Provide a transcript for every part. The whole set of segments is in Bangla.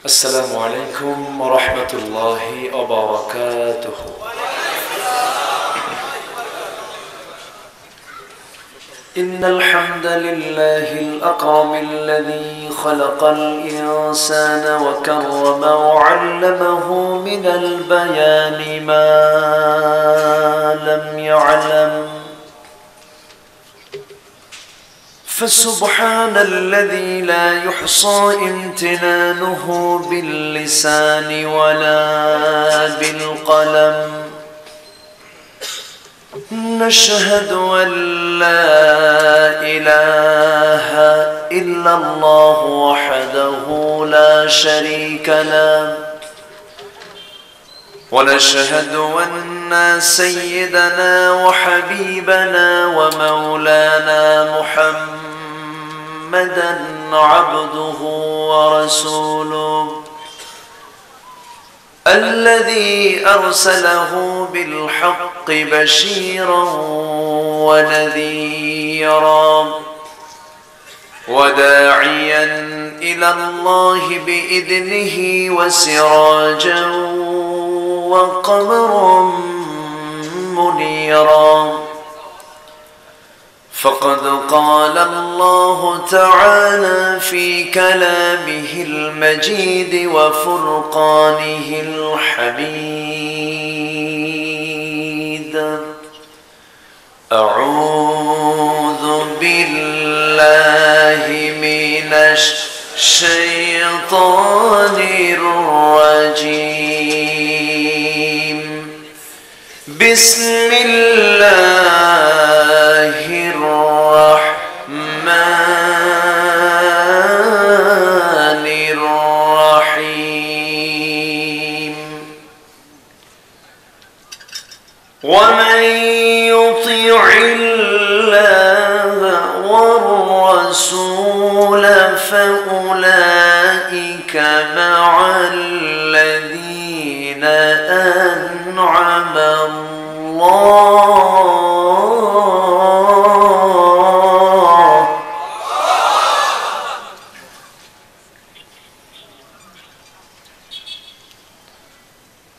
السلام عليكم ورحمة الله وبركاته. إن الحمد لله الأكرم الذي خلق الإنسان وكرمه وعلمه من البيان ما لم يعلم، فسبحان الذي لا يحصى امتنانه باللسان ولا بالقلم. نشهد أن لا إله إلا الله وحده لا شريك له، ونشهد أن سيدنا وحبيبنا ومولانا محمدا عبده ورسوله الذي أرسله بالحق بشيرا ونذيرا وداعيا إلى الله بإذنه وسراجا وقمرا منيرا. فقد قال الله تعالى في كلامه المجيد وفرقانه الحميد: أعوذ بالله من الشيطان الرجيم. بسم الله الرحمن الرحيم. ومن يطع الله والرسول فأولئك مع الذين أنعم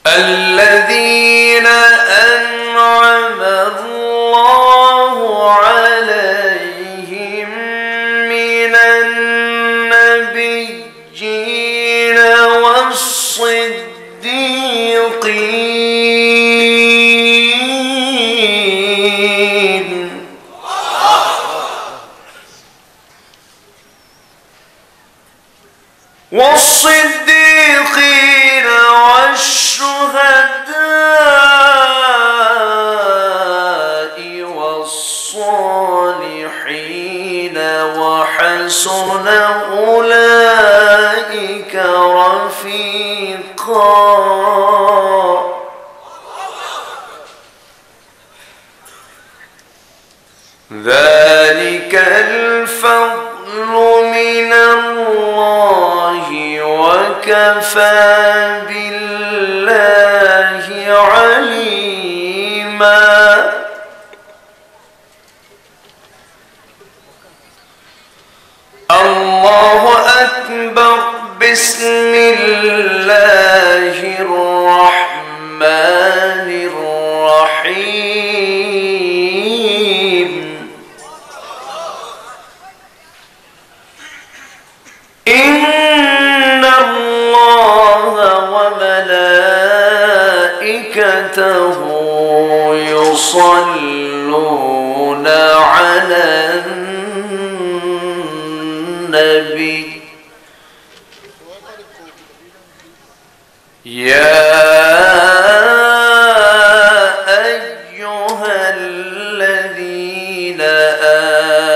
الذين أنعم الله عليهم من النبيين والصديقين والشهداء والصالحين وحسن أولئك رفيقا. ذلك الفضل من الله وكفى بالله عليما. الله أكبر. بسم الله الرحمن الرحيم. إن الله وملائكته يصلون على النبي يا أيها الذين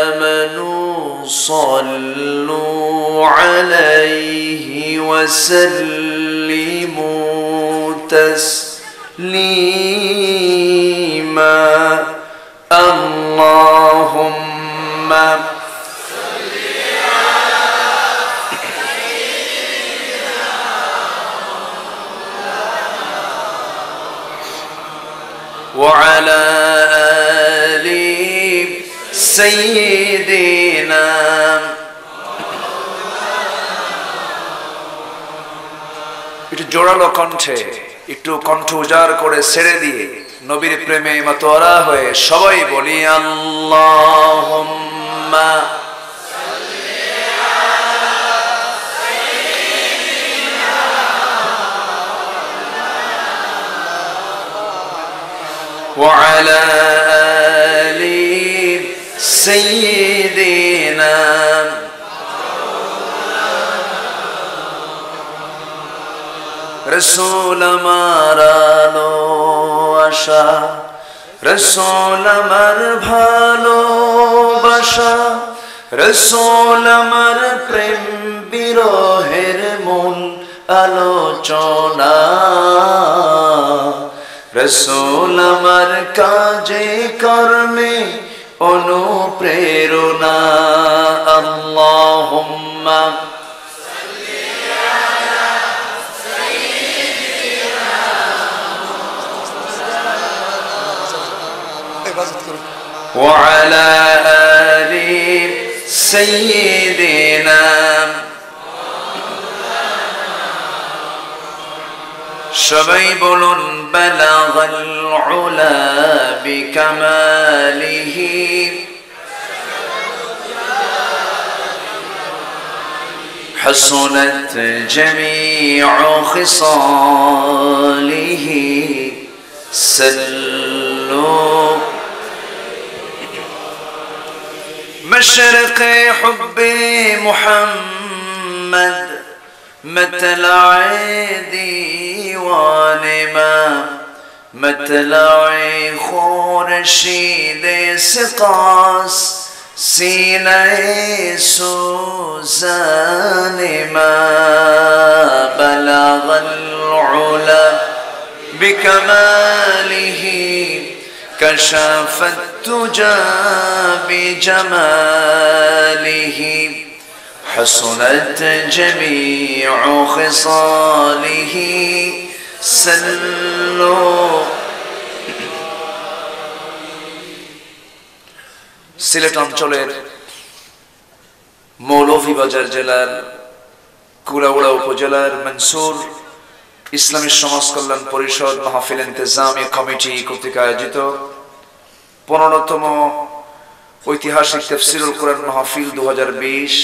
آمنوا صلوا عليه وسلموا تسليما. اللهم وعلى آل سيدنا. একটু জোরালো কণ্ঠে, একটু কণ্ঠ উজাড় করে ছেড়ে দিয়ে নবীর প্রেমে মাতোয়ারা হয়ে সবাই বলি আল্লাহুম্মা وعلى آل سيدنا رسول مارالو আশা রসুল আমার ভালোবাসা রসুল আমার প্রেম বিরহের মূল আলোচনা রসুল আমার কাজে কর্মে অনুপ্রেরণা আল্লাহুম্মা وعلى آل سيدنا সবাই বলুন বালাগাল উলা বিকামালিহি حسنت جميع خصاله سلوا مشرق حب محمد مطلع دیوان ما مطلع خورشید سقاس سینہ سوزان ما بلغ العلا بكماله كشف التجى بجماله حسنت جميع خصاله سلوا সিলেট অঞ্চলের মৌলভীবাজার জেলার কুলাউড়া উপজেলার মনসুর ইসলামী সমাজ কল্যাণ পরিষদ মাহফিল ইন্তেজামি কমিটি কর্তৃক আয়োজিত 15তম ঐতিহাসিক তাফসীরুল কোরআন মাহফিল 2020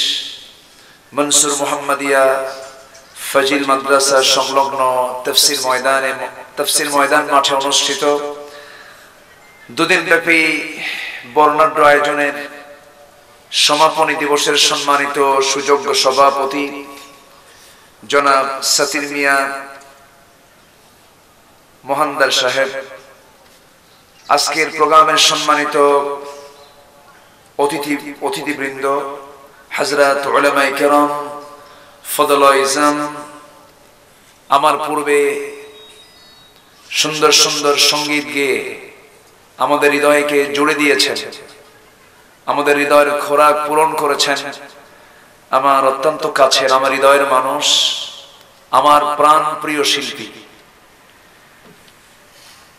মনসুর মুহাম্মাদিয়া ফজিল মাদ্রাসা সংলগ্ন তাফসীর ময়দান মাঠে অনুষ্ঠিত দুদিনব্যাপী বর্ণাঢ্য আয়োজনের সমাপনী দিবসের সম্মানিত সুযোগ্য সভাপতি জনাব সাতির মিয়া মোহানদার সাহেব, আজকের প্রোগ্রামের সম্মানিত অতিথিবৃন্দ, হযরত উলামায়ে কেরাম, ফদলায়ে ইজম, আমার পূর্বে সুন্দর সুন্দর সঙ্গীত গেয়ে আমাদের হৃদয়কে জুড়ে দিয়েছেন, আমাদের হৃদয়ের খোরাক পূরণ করেছেন। আমার অত্যন্ত কাছের, আমার হৃদয়ের মানুষ, আমার প্রাণ প্রিয় শিল্পী,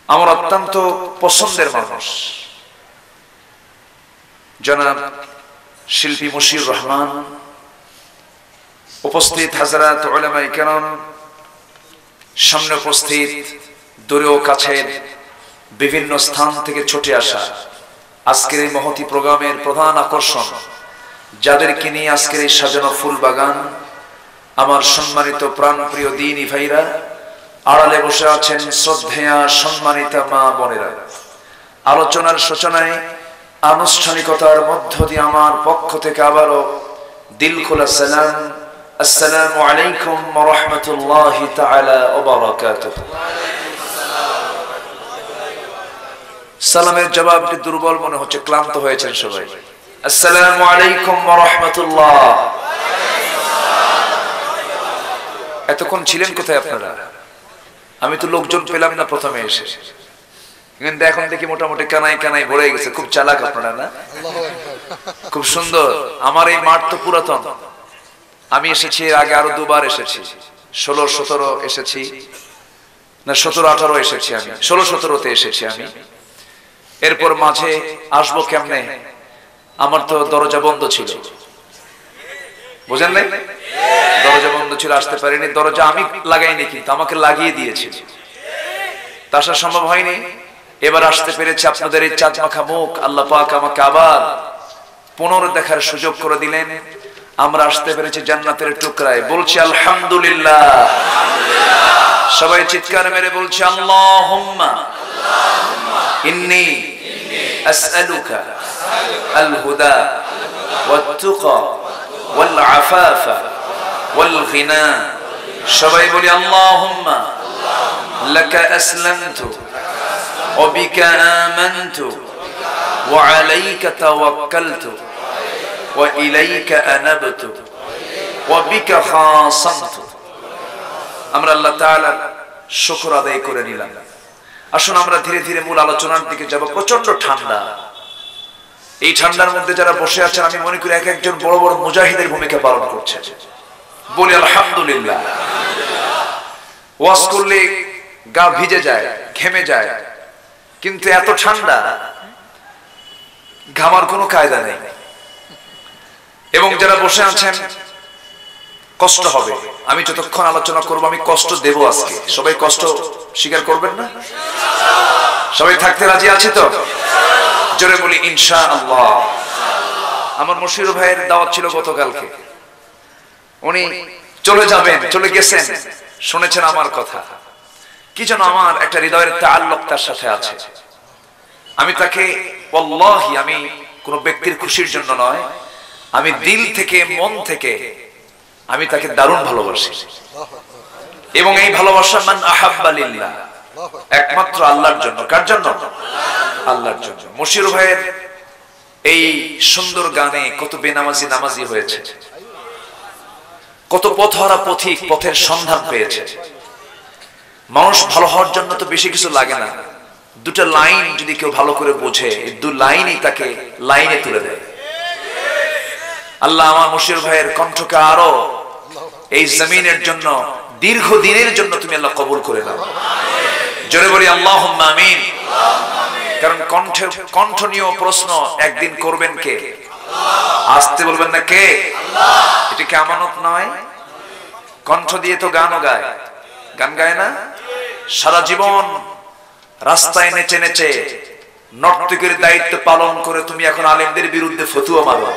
আমার অত্যন্ত পছন্দের মানুষ জনাব শিল্পী মুশির রহমান, উপস্থিত হযরত উলামায়ে কেরাম, সামনে উপস্থিত দূরে ও কাছের বিভিন্ন স্থান থেকে ছুটে আসা আজকের এই মহতি প্রোগ্রামের প্রধান আকর্ষণ, যাদেরকে নিয়ে আজকের এই সাজানো ফুল বাগান, আমার সম্মানিত প্রাণপ্রিয় দ্বীনি ভাইরা, আড়ালে বসে আছেন শ্রদ্ধেয়া সম্মানিতা মা বোনেরা। আলোচনার সূচনায় আনুষ্ঠানিকতার মধ্য দিয়ে আমার পক্ষ থেকে আবারও দিল খোলা সালাম, আসসালামু আলাইকুম ওয়া রাহমাতুল্লাহি তাআলা ওয়া বারাকাতুহু। সালামের জবাবটি দুর্বল মনে হচ্ছে, ক্লান্ত হয়েছেন সবাই। আসসালামু আলাইকুম ওয়া রাহমাতুল্লাহ। এতক্ষণ ছিলেন কোথায় আপনারা? আমি তো লোকজন পেলাম না প্রথমে এসে, কিন্তু এখন দেখি মোটামুটি কানাই কানাই ভরে গেছে। খুব চালাক আপনারা না? খুব সুন্দর। আমার এই মাঠ তো পুরাতন, আমি এসেছি এর আগে আরো দুবার এসেছি, 16-17 এসেছি, না 17-18 এসেছি আমি, 16-17তে এসেছি আমি। এরপর মাঝে আসবো কেমনে, আমার তো দরজা বন্ধ ছিল, বুঝেন নাই? দরজা বন্ধ বন্ধ ছিল, আসতে পারিনি। দরজা আমি লাগাইনি, কিন্তু আমাকে লাগিয়ে দিয়েছে, তা আসা সম্ভব হয়নি। এবার আসতে পেরেছি। আপনাদের এই চাঁদ মাখা মুখ আল্লাহ পাক আমাকে আবার পুনর দেখার সুযোগ করে দিলেন। আমরা আসতে পেরেছি জান্নাতের টুকরায়। বলছি আলহামদুলিল্লাহ। সবাই চিৎকার মেরে বলছি আল্লাহুম্মা ইন্নী আসআলুকা আল হুদা ওয়াত তুকা ওয়াল আফাফা ওয়াল গিনা। সবাই বলি আল্লাহুম্মা লাকা আসলামতু ওয়া বিকা আমানতু ওয়া আলাইকা তাওয়াক্কালতু ওয়া ইলাইকা আনাবতু ওয়া বিকা খাসামতু। আমরা আল্লাহ তাআলার শুকর আদায় করে নিলাম। আসুন আমরা ধীরে ধীরে মূল আলোচনার দিকে যাব। প্রচন্ড ঠান্ডা, এই ঠান্ডার মধ্যে যারা বসে আছেন আমি মনে করি এক একজন বড় বড় মুজাহিদের ভূমিকা পালন করছে। বলি আলহামদুলিল্লাহ। ওয়াজ করলে গা ভিজে যায়, ঘেমে যায়, কিন্তু এত ঠান্ডা ঘামার কোনো কায়দা নেই। এবং যারা বসে আছেন কষ্ট হবে। আমি যতক্ষণ আলোচনা করব আমি কষ্ট দেব আজকে। সবাই কষ্ট স্বীকার করবেন না? সবাই থাকতে রাজি আছে তো? জোরে বলি ইনশাআল্লাহ। আমার মুশির ভাইয়ের দাওয়াত ছিল গতকালকে, উনি চলে যাবেন, চলে গেছেন। শুনেছেন আমার কথা, কি যেন আমার একটা হৃদয়ের তাআল্লুক তার সাথে আছে। আমি তাকে ওয়াল্লাহি, আমি কোন ব্যক্তির খুশির জন্য নয়, আমি দিল থেকে মন থেকে আমি তাকে দারুণ ভালোবাসি। এবং এই ভালোবাসা মান আহাব্বা লিল্লাহ, একমাত্র আল্লাহর জন্য। কার জন্য? আল্লাহর জন্য। মুশির ভাইয়ের এই সুন্দর গানে কত বেনামাজি নামাজি হয়েছে, কত পথহারা পথিক পথের সন্ধান পেয়েছে। মানুষ ভালো হওয়ার জন্য তো বেশি কিছু লাগে না, দুটা লাইন যদি কেউ ভালো করে বোঝে, এই দু লাইনই তাকে লাইনে তুলে দেয়। আল্লাহ আমার মুশির ভাইয়ের কণ্ঠকে আরো এই জমিনের জন্য দীর্ঘদিনের জন্য তুমি আল্লাহ কবুল করে নাও। জোরে বলি আল্লাহুম্মা আমিন। কারণ কণ্ঠনীয় প্রশ্ন একদিন করবেন কে? আসতে বলবেন না কে? এটা কি আমানত নয়? কণ্ঠ দিয়ে তো গানও গায়, গান গায় না? সারা জীবন রাস্তায় নেচে নেচে নর্তকীর দায়িত্ব পালন করে তুমি এখন আলেমদের বিরুদ্ধে ফতুয়া মারো।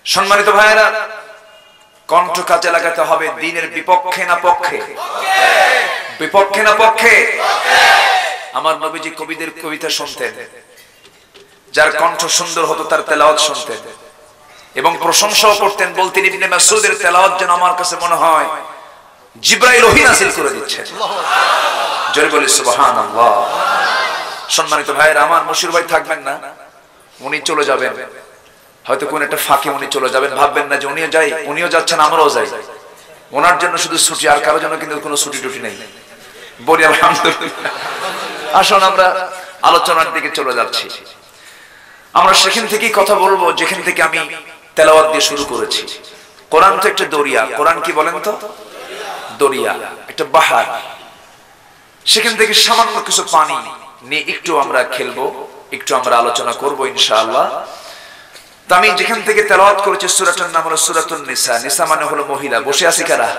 সম্মানিত ভাইয়েরা, কণ্ঠ কাজে লাগাতে হবে দ্বীনের বিপক্ষে না পক্ষে? বিপক্ষে না পক্ষে? আমার নবীজি কবিদের কবিতা শুনতেন, যার কণ্ঠ সুন্দর হতো তার তেলাওয়াত শুনতেন এবং প্রশংসাও করতেন। বলতেন ইবনে মাসউদের তেলাওয়াত যেন আমার কাছে মনে হয় জিবরাইল ওহী নাযিল করে দিচ্ছেন। জোরে বলি সুবহানাল্লাহ। সম্মানিত ভাইয়েরা, আমার মুশির ভাই থাকবেন না, উনি চলে যাবেন। হয়তো কোন একটা ফাঁকে উনি চলে যাবেন। ভাববেন না যে উনিও যাই, উনিও যাচ্ছেন, আমরাও যাই। ওনার জন্য শুধু ছুটি, আর কারোর জন্য কিন্তু কোনো ছুটি টুটি নেই। বলি আলহামদুলিল্লাহ। আসুন আমরা আলোচনার দিকে চলে যাচ্ছি। আমরা সেখান থেকেই কথা বলবো যেখান থেকে আমি তেলাওয়াত দিয়ে শুরু করেছি। কোরআন তো একটা দরিয়া। কোরআন কি বলেন তো? দরিয়া, একটা বাহার। সেখান থেকে সামান্য কিছু পানি নিয়ে একটু আমরা খেলবো, একটু আমরা আলোচনা করব ইনশাআল্লাহ। তো আমি যেখান থেকে তেলাওয়াত করেছি সূরাটার নাম হলো সূরাতুন নিসা। নিসা মানে হলো মহিলা। বসে আছি কারা?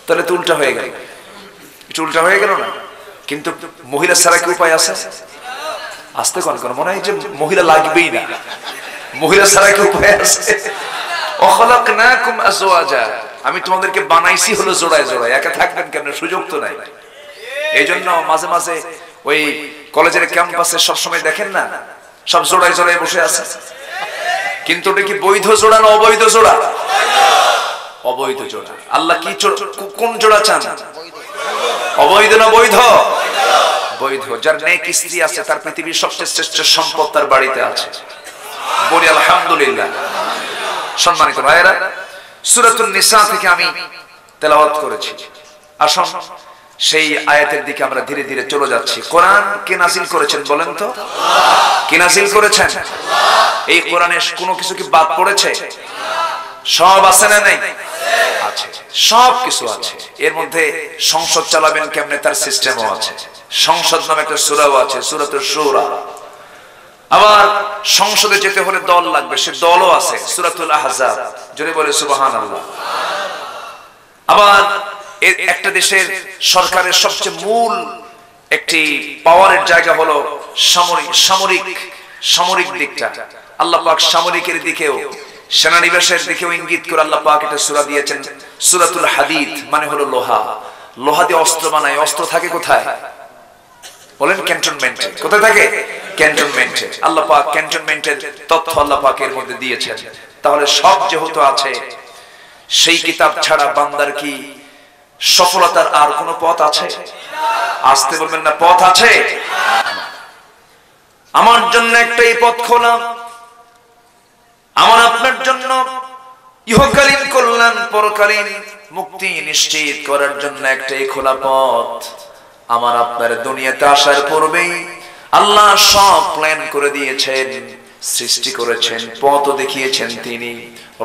তাহলে তো উল্টা হয়ে গেল, একটু উল্টা হয়ে গেল না? কিন্তু মহিলা ছাড়া কি উপায় আছে? আসতে কোন কোন মনে হয় যে মহিলা লাগবেই না, মহিলা ছাড়া কি উপায় আছে? ওয়াখলাকনাকুম আজওয়াজা, আমি তোমাদেরকে বানাইছি হলো জোড়ায় জোড়ায়। একা থাকবেন কেন? সুযোগ তো নাই। এইজন্য মাঝে মাঝে ওই কলেজের ক্যাম্পাসে সবসময় দেখেন না, সব জোড়ায় জোড়ায় বসে আছে। কিন্তু ওটা কি বৈধ জোড়া না অবৈধ জোড়া? অবৈধ জোড়া। আল্লাহ কি কোন জোড়া চান? অবৈধ না বৈধ? বৈধ। যার নেক স্ত্রী আছে তার পৃথিবীর সবচেয়ে শ্রেষ্ঠ সম্পদ তার বাড়িতে আছে। বলি আলহামদুলিল্লাহ। সম্মানিত ভাইয়েরা, সূরাতুন নিসা থেকে আমি তেলাওয়াত করেছি। আসুন সেই আয়াতের দিকে আমরা ধীরে ধীরে চলে যাচ্ছি। কোরআন কে নাযিল করেছেন বলেন তো? কে নাযিল করেছেন? এই কোরআনে কোনো কিছু কি বাদ পড়েছে? সব আছে না নাই? আছে, সব কিছু আছে। এর মধ্যে সংসদ চালাবেন কেমনে তার সিস্টেমও আছে। সংসদ নামে একটা সূরাও আছে, সূরাতুশ শুরা। আবার সংসদে যেতে হলে দল লাগবে, সে দলও আছে, সূরাতুল আহজাব, জোরে বলে সুবহানাল্লাহ। আবার একটা দেশের সরকারের সবচেয়ে মূল একটি পাওয়ারের জায়গা হলো সামরিক দিকটা। আল্লাহ পাক সামরিকের দিকেও, সেনানিবাসের দিকেও ইঙ্গিত করে আল্লাহ পাক এটা সূরা দিয়েছেন, সূরাতুল হাদিদ, মানে হলো লোহা। লোহা দিয়ে অস্ত্র বানায়। অস্ত্র থাকে কোথায় বলেন? ক্যান্টনমেন্টে। কোথায় থাকে? ক্যান্টনমেন্টে। আল্লাহ পাক ক্যান্টনমেন্টের তথ্য আল্লাহ পাকের মধ্যে দিয়েছেন। তাহলে সব যেহেতু আছে, সেই কিতাব ছাড়া বান্দার কি সফলতার আর কোন পথ আছে? আসতে বলবেন না, পথ আছে? আমার জন্য একটাই পথ খোলা, আমার আপনার জন্য ইহকালীন কল্যাণ, পরকালীন মুক্তি নিশ্চিত করার জন্য একটাই খোলা পথ। আমার আপনার দুনিয়াতে আসার পূর্বেই আল্লাহ সব প্ল্যান করে দিয়েছেন, সৃষ্টি করেছেন, পথ দেখিয়েছেন তিনি।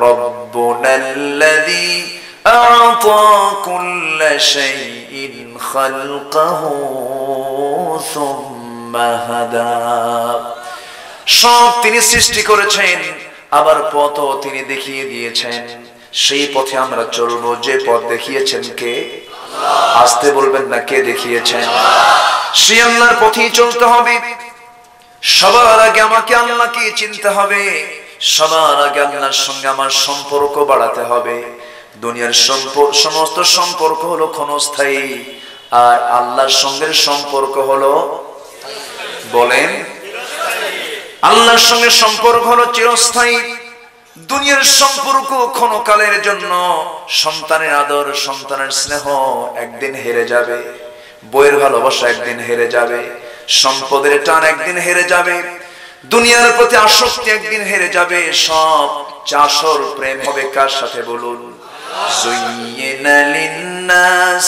রব্বুনাল্লাযী আ'তা কুল্লা শাইইন খালকাহু সুম্মা হাদা। সব তিনি সৃষ্টি করেছেন, আবার পথও তিনি দেখিয়ে দিয়েছেন। সেই পথে আমরা চলবো, যে পথ দেখিয়েছেন কে? আসতে বলবেন না, কে দেখিয়েছেন? সেই আল্লাহর পথেই চলতে হবে। সবার আগে আমাকে আল্লাহকে চিনতে হবে, সবার আগে আল্লাহর সঙ্গে আমার সম্পর্ক বাড়াতে হবে। দুনিয়ার সমস্ত সম্পর্ক হলো ক্ষণস্থায়ী, আর আল্লাহর সঙ্গে সম্পর্ক হলো, বলেন, আল্লাহর সঙ্গে সম্পর্ক হলো চিরস্থায়ী। দুনিয়ার সম্পর্ক ক্ষণকালের জন্য। সন্তানের আদর, সন্তানের স্নেহ একদিন হেরে যাবে, বইয়ের ভালোবাসা একদিন হেরে যাবে, সম্পদের টান একদিন হেরে যাবে, দুনিয়ার প্রতি আসক্তি একদিন হেরে যাবে। সব চাষর প্রেম হবে কার সাথে বলুন? যুয়্যিনা লিন-নাস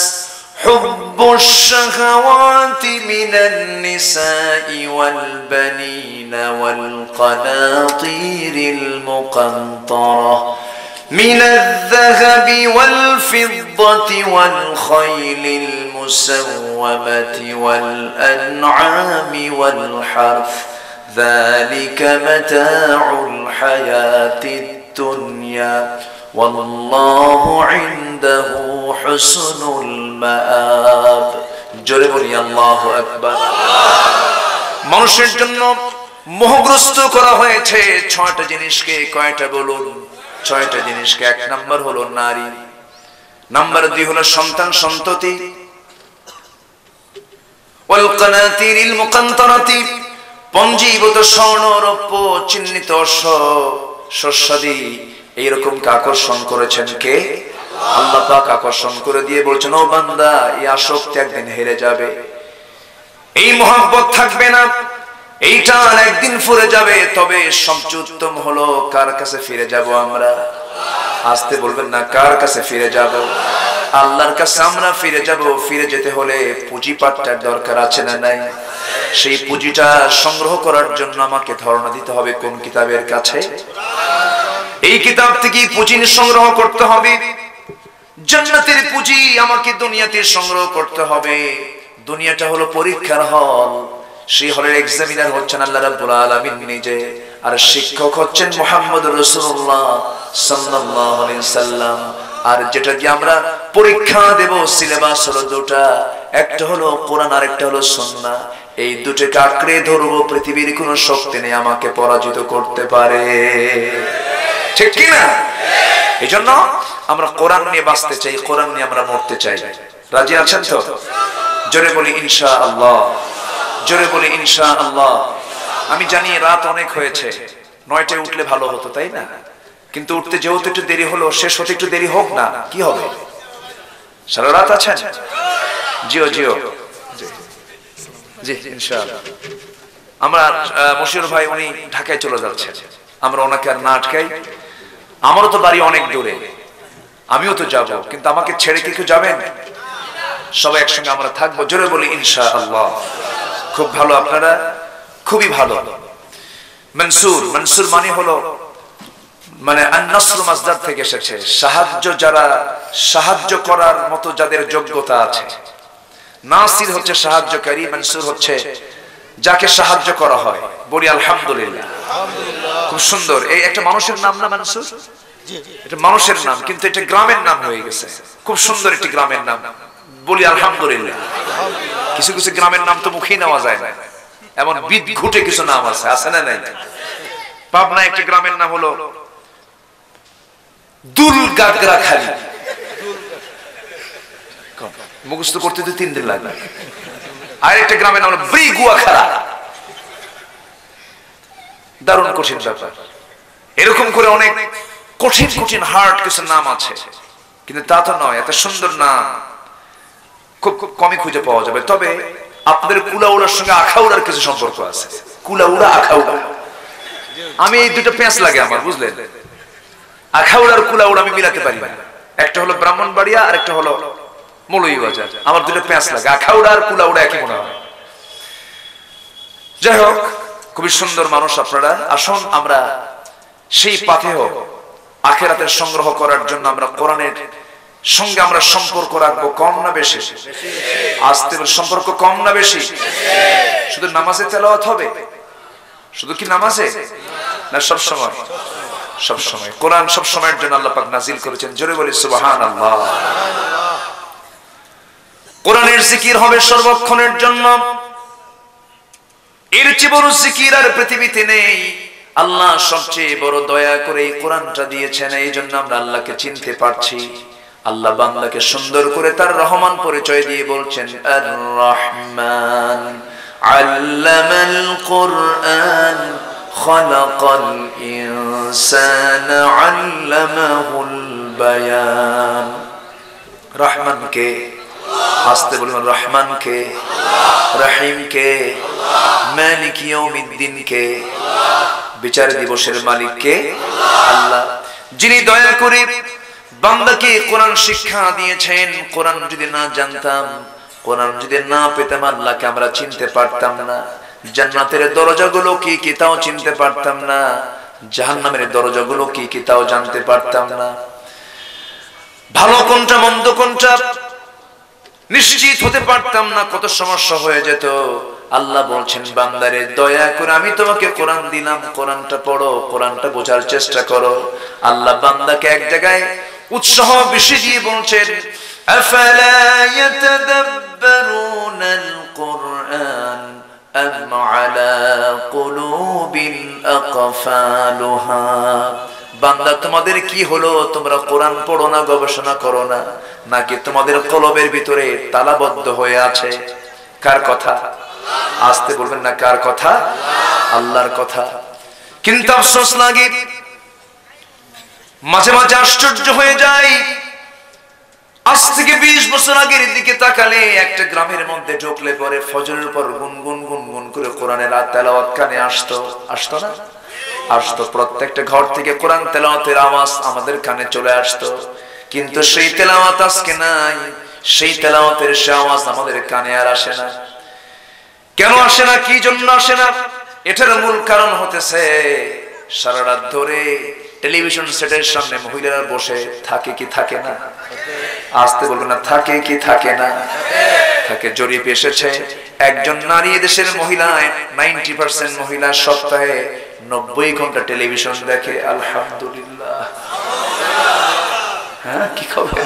হুব্বুশ শাহাওয়াতি মিনান নিসাই ওয়াল বানিনা ওয়াল কানাতিরিল মুকান্তারা মিনাল যাহাবি ওয়াল ফিদ্দাতি ওয়াল খাইলিল মুসাওওয়ামাতি ওয়াল আন'আমি ওয়াল হারথ যালিকা মাতাউল হায়াতিদ দুনিয়া ওয়াল্লাহু ইনদাহু হুসনুল মাআব। জোরে বলি আল্লাহু আকবার। মানুষের জন্য মোহগ্রস্ত করা হয়েছে 6টা জিনিসকে। কয়টা বলুন? 6টা জিনিসকে। 1 নাম্বার হলো নারী, নাম্বার 2 হলো সন্তান সন্ততি, ওয়াল কানাতিরিল মুকান্তারাতি, পঞ্জীভূত স্বর্ণ রৌপ্য চিহ্নিত শস্যাদি, এইরকম আকর্ষণ করেছেন কে? আল্লাহ পাক আকর্ষণ করে দিয়ে বলছেন, ও বান্দা, এই আসক্তি একদিন হেরে যাবে, এই মহব্বত থাকবে না, এই টান একদিন ফুরে যাবে। তবে সবচেয়ে উত্তম হলো কার কাছে ফিরে যাব আমরা? আসতে বলবেন না, কার কাছে ফিরে যাব? আল্লাহর কাছে আমরা ফিরে যাব। ফিরে যেতে হলে পুঁজিপাটটার দরকার আছে না নাই? সেই পুঁজিটা সংগ্রহ করার জন্য আমাকে ধারণা দিতে হবে কোন কিতাবের কাছে? এই কিতাব থেকে পুঁজি সংগ্রহ করতে হবে। জান্নাতের পুঁজি আমাকে দুনিয়াতে সংগ্রহ করতে হবে। দুনিয়াটা হলো পরীক্ষার হল, সেই হলের এক্সামিনার হচ্ছেন আল্লাহ রাব্বুল আলামিন নিজে, আর শিক্ষক হচ্ছেন মুহাম্মদুর রাসূলুল্লাহ সাল্লাল্লাহু আলাইহি সাল্লাম। আর যেটা দিয়ে আমরা পরীক্ষা দেব, সিলেবাস হলো 2টা, একটা হলো কোরআন আর একটা হলো সুন্নাহ। এই দুটোকে আঁকড়ে ধরবো, পৃথিবীর কোনো শক্তি নেই আমাকে পরাজিত করতে পারে, ঠিক কি না? এই জন্য আমরা কোরআন নিয়ে বাঁচতে চাই, কোরআন নিয়ে আমরা মরতে চাই। রাজি আছেন তো? জোরে বলি ইনশাআল্লাহ, জোরে বলি ইনশাআল্লাহ। আমি জানি রাত অনেক হয়েছে, 9টায় উঠলে ভালো হতো, তাই না? কিন্তু উঠতে যেহেতু একটু দেরি হলো, শেষ হতে একটু দেরি হোক না, কি হবে? সারা রাত আছেন? জিও জিও, জি ইনশাআল্লাহ। আমরা মশিউর ভাই উনি ঢাকায় চলে যাচ্ছেন, আমরা ওনাকে আর না আটকাই। আমারও তো বাড়ি অনেক দূরে, আমিও তো যাব, কিন্তু আমাকে ছেড়ে কি কেউ যাবেন? সবাই একসঙ্গে আমরা থাকবো। জোরে বলি ইনশাআল্লাহ। খুব ভালো, আপনারা খুবই ভালো। মনসুর, মনসুর মানে হলো, মানে আন-নাসর মাসদার থেকে এসেছে, সাহায্য, যারা সাহায্য করার মতো যাদের যোগ্যতা আছে। নাসির হচ্ছে সাহায্যকারী, মনসুর হচ্ছে যাকে সাহায্য করা হয় বলি আলহামদুলিল্লাহ। খুব সুন্দর। এই একটা মানুষের নাম না মানসুর, এটা মানুষের নাম কিন্তু এটা গ্রামের নাম হয়ে গেছে। খুব সুন্দর একটি গ্রামের নাম, বলি আলহামদুলিল্লাহ। কিছু কিছু গ্রামের নাম তো মুখেই নেওয়া যায় না, এমন বিদঘুটে কিছু নাম আছে, আছে না নাই? পাবনা একটা গ্রামের নাম হলো দুলগাগরাখালী, মুখস্থ করতে তো 3 দিন লাগবে। আর একটা গ্রামের নাম হলো ব্রিগুয়াখাড়া, দারুণ কঠিন ব্যাপার। এরকম করে অনেক কঠিন কঠিন হার্ড কিছু নাম আছে, কিন্তু তা তো নয়। এত সুন্দর নাম খুব খুব কমই খুঁজে পাওয়া যাবে। তবে আপনাদের কুলাউড়ার সঙ্গে আখাউড়ার কিছু সম্পর্ক আছে। কুলাউড়া আখাউড়া, আমি এই দুটো প্যাঁচ লাগে আমার, বুঝলেন? আখাউড়ার কুলাউড়া আমি মিলাতে পারি না। একটা হলো ব্রাহ্মণবাড়িয়া আর একটা হলো মৌলভীবাজার, আমার দুটো প্যাঁচ লাগে। আখাউড়া আর কুলাউড়া একই মনে হয়। যাই হোক, খুবই সুন্দর মানুষ আপনারা। আসুন আমরা সেই পাথেয় আখিরাতের সংগ্রহ করার জন্য আমরা কোরআনের সঙ্গে আমরা সম্পর্ক রাখবো। কম না বেশি? আস্তে সম্পর্ক কম না বেশি? শুধু নামাজে তেলাওয়াত হবে? শুধু কি নামাজে না সব সময়? সব সময়। কোরআন সব সময়ের জন্য আল্লাহ পাক নাজিল করেছেন। জোরে বলি সুবহানাল্লাহ। কোরআনের জিকির হবে সর্বক্ষণের জন্য। এর চেয়ে বড় জিকির আর পৃথিবীতে নেই। আল্লাহ সবচেয়ে বড় দয়া করে এই কোরআনটা দিয়েছেন, এই জন্য আমরা আল্লাহকে চিনতে পারছি। আল্লাহ বান্দাকে সুন্দর করে তার রহমান পরিচয় দিয়ে বলছেন, আর রহমান আল্লামাল কুরআন খালাকাল ইনসানা আল্লামাহুল বায়ান। রহমান কে? আস্তে বলুন। রহমান কে? রহিম কে? মালিক ইয়াউমিদ্দিন কে? বিচার দিবসের মালিক কে? আল্লাহ, যিনি দয়া করে বান্দাকে কোরআন শিক্ষা দিয়েছেন। কোরআন যদি না জানতাম, কোরআন যদি না পেতাম, আল্লাহকে আমরা চিনতে পারতাম না। জান্নাতের দরজাগুলো কি কি তাও চিনতে পারতাম না, জাহান্নামের দরজাগুলো কি কি তাও জানতে পারতাম না। ভালো কোনটা মন্দ কোনটা নিশ্চিত হতে পারতাম না, কত সমস্যা হয়ে যেত। আল্লাহ বলছেন, বান্দারে দয়া করে আমি তোমাকে কোরআন দিলাম, কোরআনটা পড়ো, কোরআনটা বোঝার চেষ্টা করো। আল্লাহ বান্দাকে এক জায়গায় উৎসাহ বেশি দিয়ে বলছেন, আফালা ইয়াতাদাব্বারুনাল কুরআন আম আলা কুলুবিন আকফালুহা। বান্দা তোমাদের কি হলো, তোমরা কোরআন পড়ো না, গবেষণা করো না, নাকি তোমাদের কলবের ভিতরে তালাবদ্ধ হয়ে আছে? কার কথা? আস্তে বলবেন না, কার কথা? আল্লাহর কথা। কিন্তু আফসোস লাগে, মাঝে মাঝে আশ্চর্য হয়ে যায়। আজ থেকে 20 বছর আগের দিকে তাকালে একটা গ্রামের মধ্যে ঢুকলে পরে ফজরের পর গুনগুন গুনগুন করে কোরআনের তেলাওয়াত কানে আসতো, আসতো না? আসতো। প্রত্যেকটা ঘর থেকে কোরআন তেলাওয়াতের আওয়াজ আমাদের কানে চলে আসতো। কিন্তু সেই তেলাওয়াত আজকে নাই, সেই তেলাওয়াতের সে আওয়াজ আমাদের কানে আর আসে না। কেন আসে না? কি জন্য আসে না? এটার মূল কারণ হতেছে সারা রাত ধরে টেলিভিশন সেটের সামনে মহিলারা বসে থাকে কি থাকে না? আসতে বলবেন না, থাকে কি থাকে না? থাকে। জরিপ এসেছে, একজন নারী দেশের মহিলা 90% মহিলা সপ্তাহে 90 ঘন্টা টেলিভিশন দেখে। আলহামদুলিল্লাহ। হ্যাঁ, কি খবর?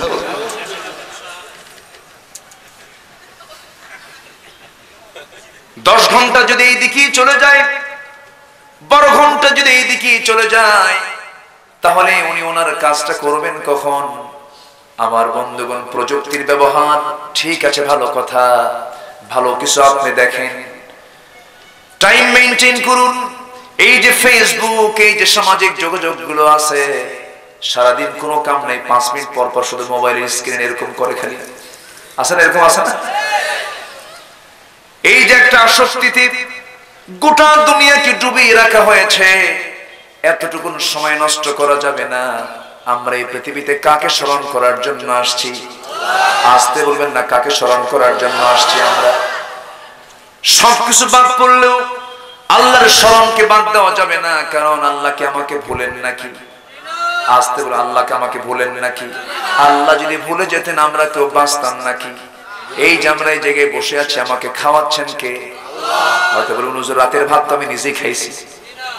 10 ঘন্টা যদি এই দিকেই চলে যায়, 12 ঘন্টা যদি এই দিকেই চলে যায়, তাহলে উনি ওনার কাজটা করবেন কখন? আমার বন্ধুগণ, প্রযুক্তির ব্যবহার ঠিক আছে, ভালো কথা, ভালো কিছু আপনি দেখেন, টাইম মেইনটেইন করুন। এই যে ফেসবুক, এই যে সামাজিক যোগাযোগগুলো আছে, সারাদিন কোনো কাম নাই, 5 মিনিট পর পর শুধু মোবাইলের স্ক্রিন এরকম করে খালি আছে না? এরকম আছে না? এই যে একটা আসক্তিতে গোটা দুনিয়াকে ডুবিয়ে রাখা হয়েছে, এতটুকু সময় নষ্ট করা যাবে না। আমরা এই পৃথিবীতে কাকে স্মরণ করার জন্য আসছি? আসতে বলবেন না, কাকে স্মরণ করার জন্য আসছি আমরা? সবকিছু বাদ পড়লেও আল্লাহর স্মরণকে বাদ দেওয়া যাবে না, কারণ আল্লাহকে আমাকে ভুলেন নাকি? আসতে বলে, আল্লাহকে আমাকে ভুলেন নাকি? আল্লাহ যদি ভুলে যেতেন আমরা কেউ বাঁচতাম নাকি? এই যে আমরা এই জায়গায় বসে আছি, আমাকে খাওয়াচ্ছেন কে? হয়তো বলুন হুজুর রাতের ভাত তো আমি নিজেই খাইছি,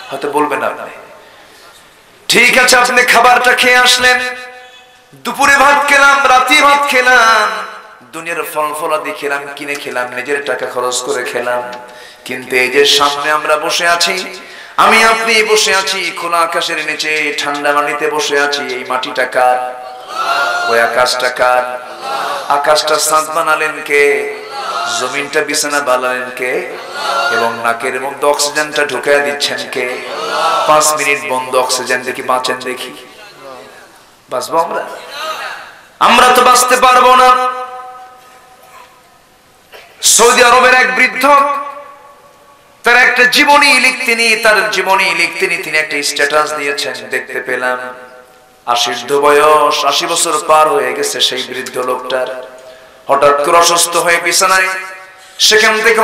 হয়তো বলবেন আপনি। ঠিক আছে, আপনি খাবারটা খেয়ে আসলেন, দুপুরে ভাত খেলাম, রাতে ভাত খেলাম, দুনিয়ার ফল ফলাদি খেলাম, কিনে খেলাম, নিজের টাকা খরচ করে খেলাম। কিন্তু এই যে সামনে আমরা বসে আছি, আমি আপনি বসে আছি খোলা আকাশের নিচে, ঠান্ডা মাটিতে বসে আছি, এই মাটিটা কার? ওই আকাশটা কার? আকাশটা ছাদ বানালেন কে? জমিনটা বিছানা বানালেন কে? এবং নাকের মধ্যে অক্সিজেনটা ঢুকায় দিচ্ছেন কে? 5 মিনিট বন্ধ অক্সিজেন দেখি, বাঁচেন দেখি। বাঁচবো আমরা? আমরা তো বাঁচতে পারবো না। সৌদি আরবের এক বৃদ্ধ তার একটা জীবনী লিখতে নিয়ে, তার জীবনী লিখতে নিয়ে তিনি একটা স্ট্যাটাস দিয়েছেন, দেখতে পেলাম 80 বয়স, 80 বছর পার হয়ে গেছে সেই বৃদ্ধ লোকটার। হঠাৎ করে অসুস্থ হয়ে বিছানায়, সেখান থেকে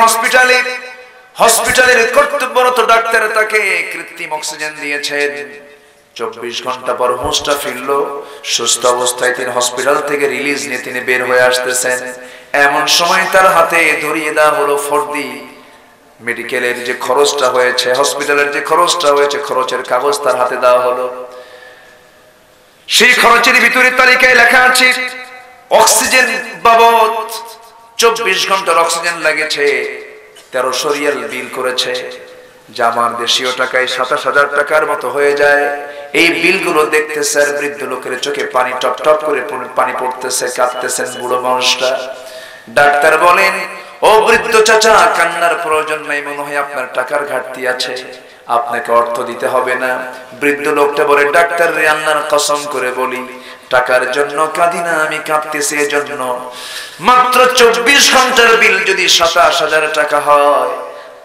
হসপিটালের কর্তব্যরত ডাক্তার তাকে কৃত্রিম অক্সিজেন দিয়েছেন। 24 ঘন্টা পর হুঁশটা ফিরল, সুস্থ অবস্থায় তিনি হসপিটাল থেকে রিলিজ নিয়ে তিনি বের হয়ে আসতেছেন। এমন সময় তার হাতে ধরিয়ে দেওয়া হলো ফর্দি, মেডিকেলের যে খরচটা হয়েছে, হসপিটালের যে খরচটা হয়েছে, খরচের কাগজ তার হাতে দেওয়া হলো। সেই খরচের ভিতরে তালিকায় লেখা আছে অক্সিজেন বাবদ 24 ঘন্টার অক্সিজেন লাগেছে 1300 রিয়াল বিল করেছে, যা আমার দেশীয় টাকায় 27,000 টাকার মতো হয়ে যায়। এই বিলগুলো দেখতে স্যার বৃদ্ধ লোকের চোখে পানি টপ টপ করে পানি পড়তেছে, কাঁদতেছেন বুড়ো মানুষটা। ডাক্তার বলেন, ও বৃদ্ধ চাচা, কান্নার প্রয়োজন নাই, মনে হয় আপনার টাকার ঘাটতি আছে, আপনাকে অর্থ দিতে হবে না। বৃদ্ধ লোকটা বলে, ডাক্তার রে, আল্লাহর কসম করে বলি, টাকার জন্য কাঁদি না, আমি কাঁদতেছি এজন্য, মাত্র 24 ঘন্টার বিল যদি 27,000 টাকা হয়,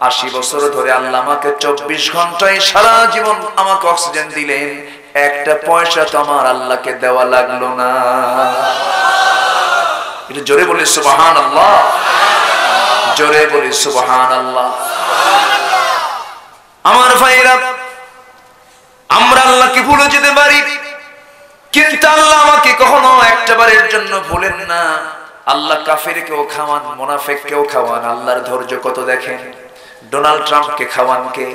80 বছর ধরে আল্লাহ আমাকে 24 ঘন্টায় সারা জীবন আমাকে অক্সিজেন দিলেন, একটা পয়সা তো আমার আল্লাহকে দেওয়া লাগলো না। এটা জোরে বলি সুবহানাল্লাহ, জোরে বলি সুবহানাল্লাহ। আমার ভাইরা, আমরা আল্লাহকে ভুলে যেতে পারি, কিন্তু আল্লাহ আমাকে কখনো একটাবারের জন্য ভুলেন না। আল্লাহ কাফেরকেও খাওয়ান, মুনাফিককেও খাওয়ান। আল্লাহর ধৈর্য কত দেখেন। ডোনাল্ড ট্রাম্পকে খাওয়ান কে?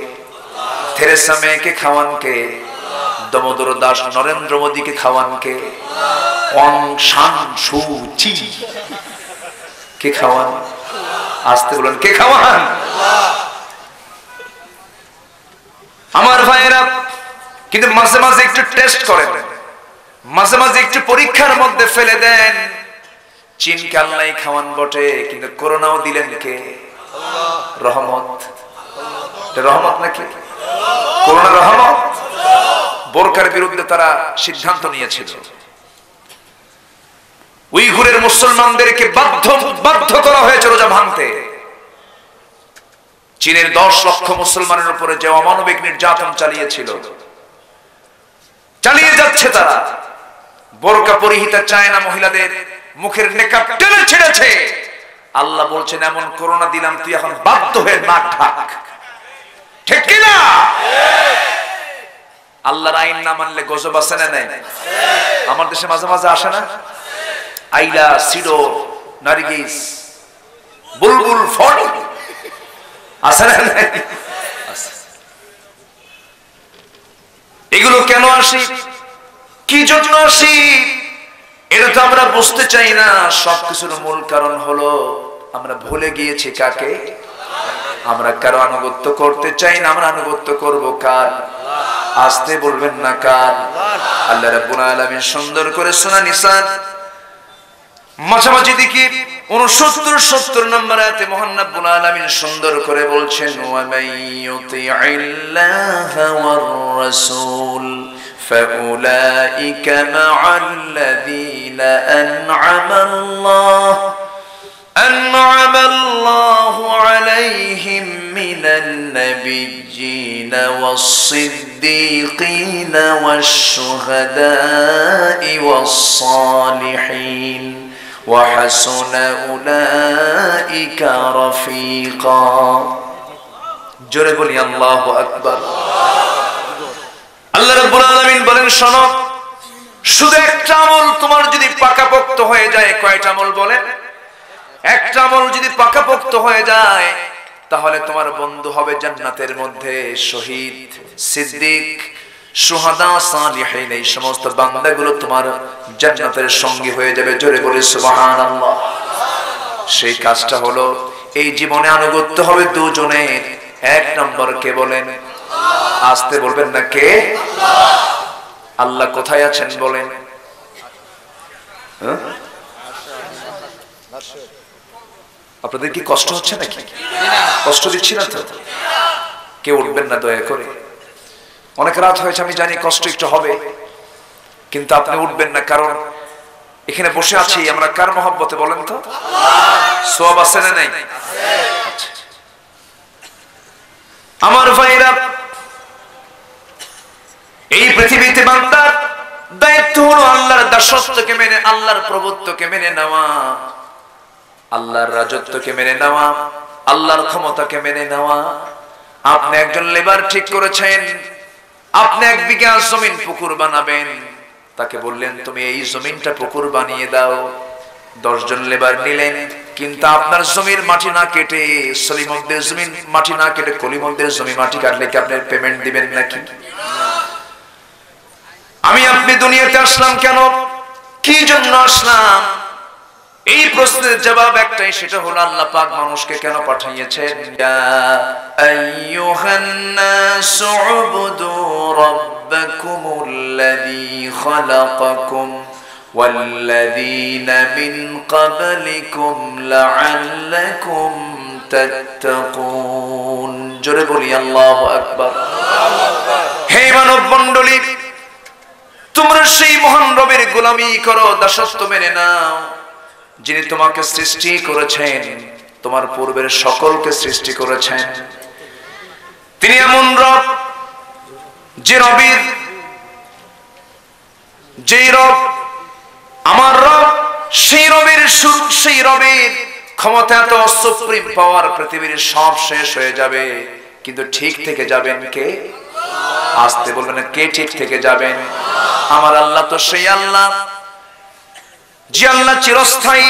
থেরেসা মেকে খাওয়ান কে? দমোদর দাস নরেন্দ্র মোদীকে খাওয়ান কে? অং সান সু চি কে খাওয়ান? আসতে বলেন, কে খাওয়ান? আমার ভাইয়েরা, কিন্তু মাঝে মাঝে একটু টেস্ট করেন, মাঝে মাঝে একটু পরীক্ষার মধ্যে ফেলে দেন। চীনকে আল্লাহ খাওয়ান বটে, কিন্তু করোনাও দিলেন কে? রহমত। রহমত নাকি? করোনা রহমত? বোরকার বিরুদ্ধে তারা সিদ্ধান্ত নিয়েছিল, উইঘুরের মুসলমানদেরকে বাধ্য করা হয়েছে রোজা ভাঙতে। চীনের 10 লক্ষ মুসলমানের উপরে যে অমানবিক নির্যাতন চালিয়েছিল, চালিয়ে যাচ্ছে তারা। বোরকা পরিহিতা চায়না মহিলাদের মুখের নেকাব টেনে ছেড়েছে। আল্লাহ বলছেন, এমন করোনা দিলাম, তুই এখন বাধ্য হয়ে নাক ঢাক। ঠিক কিনা? আল্লাহর আইন না মানলে গজব আসে না? নাই? আমার দেশে মাঝে মাঝে আসে না? আইলা, সিডর, নারগিস, বুলবুল, ফল আসে না? নাই? এগুলো কেন আসে, কি জন্য আসে, এটা তো আমরা বুঝতে চাই না। সবকিছুর মূল কারণ হলো আমরা ভুলে গিয়েছি কাকে? আমরা কারো আনুগত্য করতে চাই না, আমরা আনুগত্য করব কার? আসতে বলবেন না কার? আল্লাহ রাব্বুল আলামিন সুন্দর করে সূরা নিসার মাঝামাঝি দিকে 69-70 নম্বর আয়াতে মহান রাব্বুল আলামিন সুন্দর করে বলছেন, ওয়া মাইয়ুতি'ইল্লাহা ওয়ার রাসূল ফাউলাইকা মা'আল্লাযীনা أنعم الله عليهم من النبيين والصديقين والشهداء والصالحين وحسن أولئك رفيقا. জোরে বলি আল্লাহু আকবার। আল্লাহ রাব্বুল আলামিন বলেন, শোনো, শুধু একটা আমল তোমার যদি পাকাপোক্ত হয়ে যায়, কয়টা আমল বলেন? একটা আমল যদি পাকাপোক্ত হয়ে যায়, তাহলে তোমার বন্ধু হবে জান্নাতের মধ্যে শহীদ, সিদ্দিক, শুহাদা, সালিহিন। এই সমস্ত বান্দাগুলো তোমার জান্নাতের সঙ্গী হয়ে যাবে। জোরে বলি সুবহানাল্লাহ। সেই কাজটা হলো এই জীবনে আনুগত্য হবে দুজনের। এক নম্বর কে বলেন? আসতে বলবেন না, কে? আল্লাহ কোথায় আছেন বলেন? আপনাদের কি কষ্ট হচ্ছে নাকি? কষ্ট দিচ্ছি না তো? কেউ উঠবেন না দয়া করে। অনেক রাত হয়েছে আমি জানি, কষ্ট একটু হবে, কিন্তু আপনি উঠবেন না, কারণ এখানে বসে আছি আমরা কার মহব্বতে বলেন তো? সওয়াব আছে না নাই? আমার ভাইরা, এই পৃথিবীতে বান্দার দায়িত্ব হলো আল্লাহর দাসত্বকে মেনে, আল্লাহর প্রভুত্বকে মেনে নেওয়া, আল্লাহর রাজত্বকে মেনে নেওয়া, আল্লাহর ক্ষমতাকে মেনে নেওয়া। আপনি একজন লেবার ঠিক করেছেন, আপনি 1 বিঘা জমিন পুকুর বানাবেন, তাকে বললেন তুমি এই জমিনটা পুকুর বানিয়ে দাও। 10 জন লেবার নিলেন, কিন্তু আপনার জমির মাটি না কেটে, সলিমদের জমিন মাটি না কেটে কলিমদের জমি মাটি কাটলে কি আপনার পেমেন্ট দিবেন নাকি? আমি আপনি দুনিয়াতে আসলাম কেন, কি জন্য আসলাম? এই প্রশ্নের জবাব একটাই, সেটা হলো আল্লাহ পাক মানুষকে কেন পাঠিয়েছেন। ইয়া আইয়ুহান নাসু উবুদু রাব্বাকুমুল্লাযী খালাকাকুম ওয়াল্লাযীনা মিন ক্বাবলিকুম লাআল্লাকুম তাত্তাকুন। জোরে বলি আল্লাহু আকবার। হে মানব মণ্ডলী, তোমরা সেই মহান রবের গোলামি করো, দাসত্ব মেনে নাও, যিনি তোমাকে সৃষ্টি করেছেন, তোমার পূর্বের সকলকে সৃষ্টি করেছেন। তিনি এমন রব, যে রবের, যেই রব আমার রব, সেই রবের সুখ, সেই রবের ক্ষমতা এত সুপ্রিম পাওয়ার, পৃথিবীর সব শেষ হয়ে যাবে, কিন্তু ঠিক থেকে যাবেন কে? আসতে বলবেন, কে ঠিক থেকে যাবেন? আমার আল্লাহ তো সেই আল্লাহ, যে আল্লাহ চিরস্থায়ী,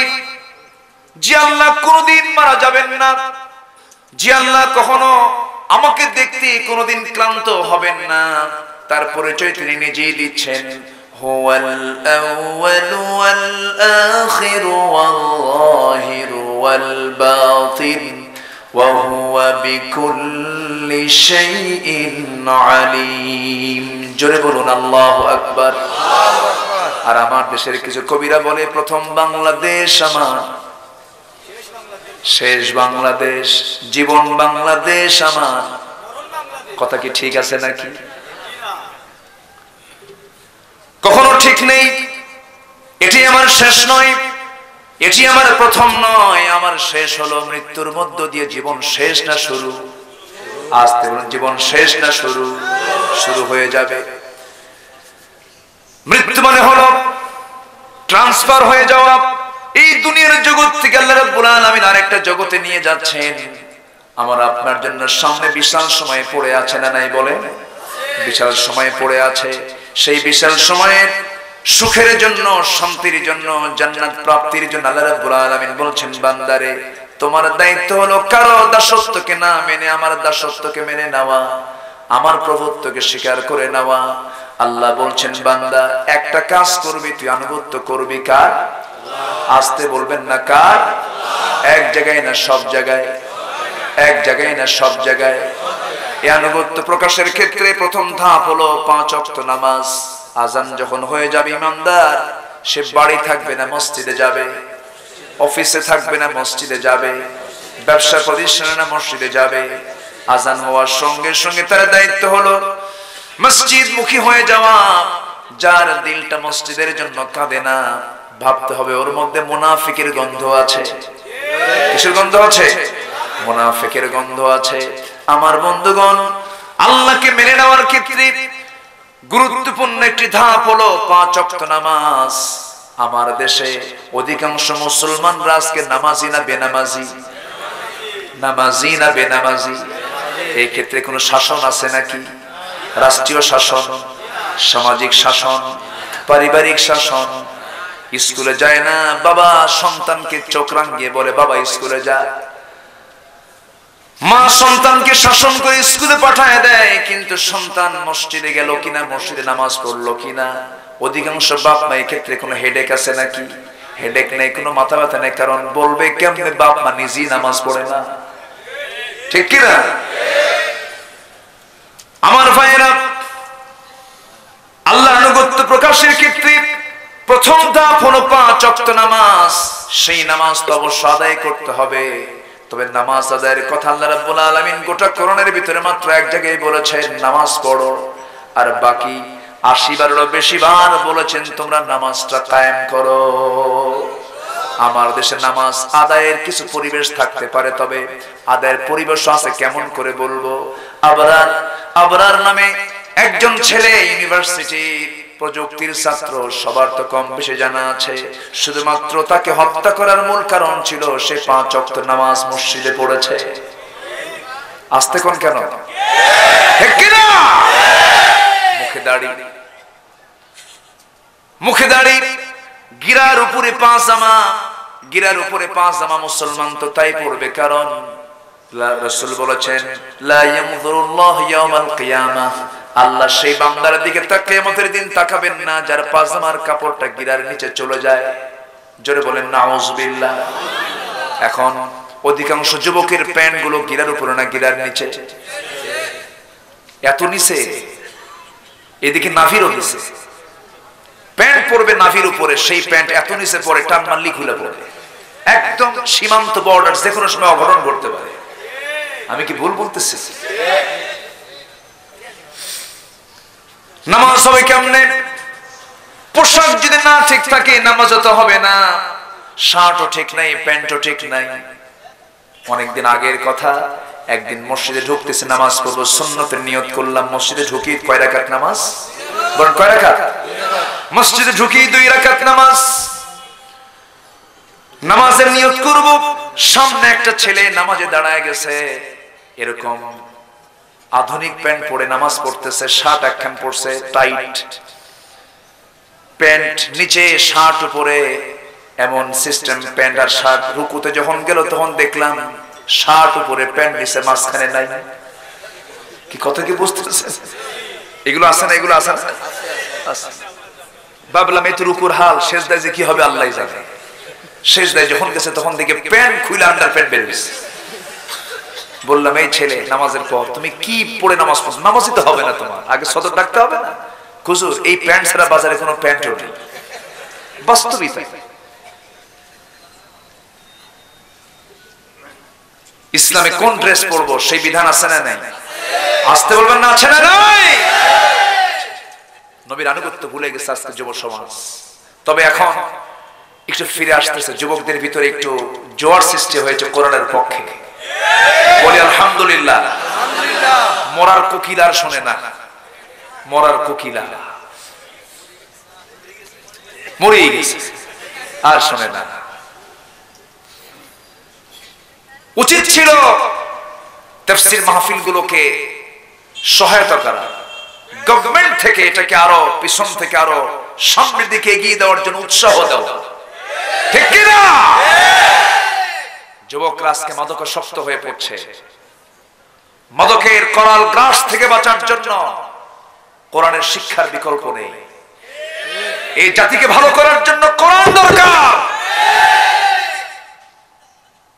যে আল্লাহ কোনদিন মারা যাবেন না, যে আল্লাহ কখনো আমাকে দেখতে কোনদিন ক্লান্ত হবেন না। তার পরিচয় তিনি নিজেই দিচ্ছেন, হুয়াল আউয়ালু ওয়াল আখিরু ওয়াল যাহিরু ওয়াল বাতিন ওয়া হুয়া বিকুল্লি শাইইন আলীম। জোরে বলুন আল্লাহু আকবার। আর আমার দেশের কিছু কবিরা বলে, প্রথম বাংলাদেশ আমার, শেষ বাংলাদেশ, জীবন বাংলাদেশ আমার। কথা কি ঠিক আছে নাকি? কখনো ঠিক নেই। এটি আমার শেষ নয়, এটি আমার প্রথম নয়, আমার শেষ হলো মৃত্যুর মধ্য দিয়ে। জীবন শেষ না শুরু? আসতে বলুন, জীবন শেষ না শুরু? শুরু হয়ে যাবে। মৃত্যু মানে হলো ট্রান্সফার হয়ে যাওয়া। এই দুনিয়ার জগৎ থেকে আল্লাহ রাব্বুল আলামিন আরেকটা জগতে নিয়ে যাচ্ছেন। আমার আপনার জন্য সামনে বিশাল সময় পড়ে আছে না নাই বলেন? বিশাল সময় পড়ে আছে। সেই বিশাল সময়ের সুখের জন্য, শান্তির জন্য, জান্নাত প্রাপ্তির জন্য আল্লাহ রাব্বুল আলামিন বলছেন, বান্দারে তোমার দায়িত্ব হলো কারো দাসত্বকে না মেনে আমার দাসত্বকে মেনে নেওয়া, আমার প্রভুত্বকে স্বীকার করে নেওয়া। আল্লাহ বলছেন, বান্দা একটা কাজ করবি, তুই আনুগত্য করবি কার? আসতে বলবেন না, কার? এক জায়গায় না সব জায়গায়? এক জায়গায় না সব জায়গায়? এই আনুগত্য প্রকাশের ক্ষেত্রে প্রথম ধাপ হলো 5 ওয়াক্ত নামাজ। আজান যখন হয়ে যাবে, ইমানদার সে বাড়ি থাকবে না মসজিদে যাবে, অফিসে থাকবে না মসজিদে যাবে, ব্যবসা প্রতিষ্ঠানে না মসজিদে যাবে। আজান হওয়ার সঙ্গে সঙ্গে তার দায়িত্ব হলো মসজিদ মুখী হয়ে যাওয়া। যার দিলটা মসজিদের জন্য কাঁদে না, ভাবতে হবে ওর মধ্যে মুনাফিকের গন্ধ আছে। কিসের গন্ধ আছে? মুনাফিকের গন্ধ আছে। আমার বন্ধুগণ, আল্লাহকে মেনে নেওয়ার ক্ষেত্রে গুরুত্বপূর্ণ একটি ধাপ হলো 5 ওয়াক্ত নামাজ। আমার দেশে অধিকাংশ মুসলমানরা আজকে নামাজি না বেনামাজি? নামাজি না বেনামাজি? এই ক্ষেত্রে কোনো শাসন আছে নাকি? রাষ্ট্রীয় শাসন, সামাজিক শাসন, পারিবারিক শাসন। স্কুলে যায় না বাবা, সন্তানকে চোখ রাঙিয়ে বলে বাবা স্কুলে যা। মা সন্তানকে শাসন করে স্কুলে পাঠায় দেয়, কিন্তু সন্তান মসজিদে গেল কিনা, মসজিদে নামাজ পড়লো কিনা। অধিকাংশ বাপ মা এই ক্ষেত্রে কোনো হেডেক আছে নাকি? হেডেক নেই, কোনো মাথা ব্যথা নেই, কারণ বলবে কেমনে বাপ মা নিজেই নামাজ পড়ে না, ঠিক কিনা? আমার ভাইয়েরা, আল্লাহ আনুগত্য প্রকাশের ক্ষেত্রে প্রথম ধাপ হলো 5 ওয়াক্ত নামাজ। সেই নামাজ তো অবশ্য আদায় করতে হবে, তবে নামাজ আদায়ের কথা আল্লাহ রাব্বুল আলামিন গোটা কোরআনের ভিতরে মাত্র এক জায়গায় বলেছেন নামাজ পড়ো, আর বাকি 80 বারেরও বেশি বার বলেছেন তোমরা নামাজটা কায়েম করো। আমার দেশে নামাজ আদায়ের কিছু পরিবেশ থাকতে পারে, তবে আদায়ের পরিবেশ আছে কেমন করে বলবো। আবরার নামে একজন ছেলে, ইউনিভার্সিটির প্রযুক্তির ছাত্র, সবার তো কম বেশি জানা আছে। শুধুমাত্র তাকে হত্যা করার মূল কারণ ছিল সে 5 ওয়াক্ত নামাজ মসজিদে পড়েছে। আস্তে কোন কেন? ঠিক কি না? মুখে দাড়ি, গিরার উপরে পাজামা, মুসলমান তো তাই পড়বে, কারণ রাসূল বলেছেন লা ইয়ানজুরুল্লাহু ইয়াওমাল কিয়ামাহ, আল্লাহ সেই বান্দার দিকে কিয়ামতের দিন তাকাবেন না যার পাজামার কাপড়টা গিরার নিচে চলে যায়। জোরে বলেন নাউযুবিল্লাহ। এখন অধিকাংশ যুবকের প্যান্ট গুলো গিরার উপরে না গিরার নিচে, এত নিচে, এদিকে নাভিরও নিচে। প্যান্ট পরবে নাভির উপরে, সেই প্যান্ট এত নিচে পরে টান মারলি খুলে পড়ে, একদম সীমান্ত বর্ডার, যে কোনো সময় অঘটন ঘটতে পারে। আমি কি ভুল বলতেছি? নামাজ হবে কেমনে? পোশাক যদি না ঠিক থাকে নামাজ তো হবে না। শার্টও ঠিক নাই, প্যান্টও ঠিক নাই। অনেকদিন আগের কথা, একদিন মসজিদে ঢুকতেছে, নামাজ পড়বো, সুন্নতের নিয়ত করলাম। মসজিদে ঢুকি কয় রাকাত নামাজ? বলেন কয় রাকাত? মসজিদে ঢুকি 2 রাকাত নামাজ। নামাজের নিয়ত করব, সামনে একটা ছেলে নামাজে দাঁড়ায় গেছে, এরকম আধুনিক প্যান্ট পরে নামাজ পড়তেছে, শার্ট একখান পরছে টাইট, প্যান্ট নিচে শার্ট উপরে, এমন সিস্টেম প্যান্ট আর শার্ট। রুকুতে যখন গেল তখন দেখলাম শার্ট উপরে প্যান্ট নিচে, মাঝখানে নাই। কি কথা কি বুঝতেছে? এগুলো আছে না? এগুলো আছে না? ভাবলাম এই তো রুকুর হাল, সেজদায় যে কি হবে আল্লাহই জানে। সেজদায় যখন গেছে তখন দেখে প্যান্ট খুলে আন্ডার প্যান্ট বের হয়েছে। বললাম এই ছেলে নামাজের পর তুমি কি পরে নামাজ পড়ছো? নামাজই তো হবে না, তোমার আগে সদর ডাকতে হবে না? হুজুর এই প্যান্ট ছাড়া বাজারে কোনো প্যান্টও নেই। বাস্তবিক ইসলামে কোন ড্রেস পরবো সেই বিধান আছে না নাই? আসতে বলবেন না, আছে না নাই? নবীর আনুগত্য ভুলে গেছে আজকে যুব সমাজ। তবে এখন একটু ফিরে আসতেছে, যুবকদের ভিতরে একটু জোয়ার সৃষ্টি হয়েছে কোরআনের পক্ষে। বলি আলহামদুলিল্লাহ। মরার কোকিলার শোনে না, মরার কোকিলা মরেই গেছে, আর শোনে না। উচিত ছিল তাফসীর মাহফিলগুলোকে সহায়তা করা, গভর্নমেন্ট থেকে এটাকে আরো পিছন থেকে আরো সামনের দিকে এগিয়ে দেওয়ার জন্য উৎসাহ দেওয়া, ঠিক কি না? যুবকরা আজকে মাদকাসক্ত হয়ে পড়ছে। মাদকের করাল গ্রাস থেকে বাঁচার জন্য কোরআনের শিক্ষার বিকল্প নেই। এই জাতিকে ভালো করার জন্য কোরআন দরকার।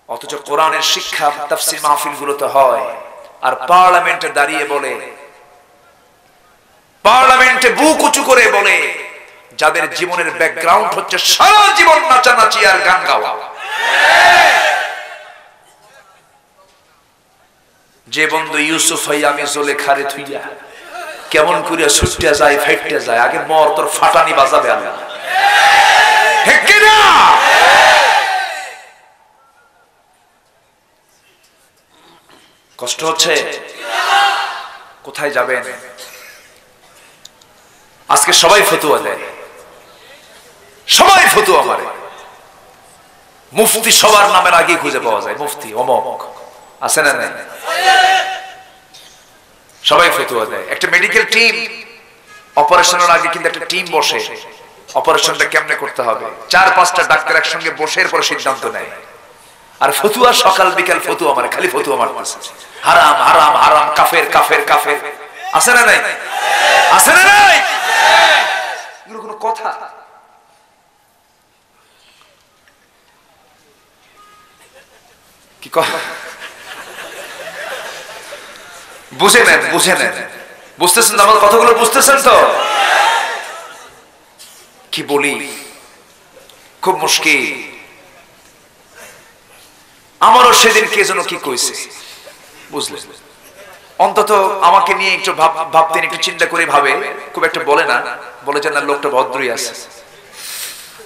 অথচ কোরআনের শিক্ষা তাফসীর মাহফিলগুলোতে হয়, আর পার্লামেন্টে দাঁড়িয়ে বলে, পার্লামেন্টে বুক উঁচু করে বলে, যাদের জীবনের ব্যাকগ্রাউন্ড হচ্ছে সারা জীবন নাচানাচি আর গান গাওয়া। যে বন্ধু ইউসুফ ভাই আমি জলে খারে থুইয়া কেমন করিয়া ছুটতে যায় ফাইটতে যায়, আগে মর তোর ফাটানি বাজাবে আল্লাহ, ঠিক কি না? কষ্ট হচ্ছে? কোথায় যাবেন? আজকে সবাই ফতুয়া দেয়, সবাই ফতুয়া মারে। মুফতি সবার নামের আগে খুঁজে পাওয়া যায়, মুফতি অমক আছে না নাই? সবাই ফতুয়া দেয়। একটা মেডিকেল টিম অপারেশনের আগে কিন্তু একটা টিম বসে, অপারেশনটা কেমনে করতে হবে, 4-5টা ডাক্তার একসঙ্গে বসে এরপর সিদ্ধান্ত নেয়। আর ফতুয়া সকাল বিকাল ফতুয়া মানে খালি ফতুয়া মারতেছে, হারাম হারাম হারাম, কাফের কাফের কাফের। আছে না নাই? আছে না নাই? এগুলো কোনো কথা? কি কথা বুঝে নেন, বুঝে নেন, বুঝতেছেন আমার কথাগুলো? বুঝতেছেন তো? কি বলি, খুব মুশকিল। আমারও সেদিন কে যেন কি কইছে, বুঝলেন? অন্তত আমাকে নিয়ে একটু ভাবতেন, একটু চিন্তা করে ভাবে, খুব একটা বলে না, বলে যে না লোকটা ভদ্রই আছে।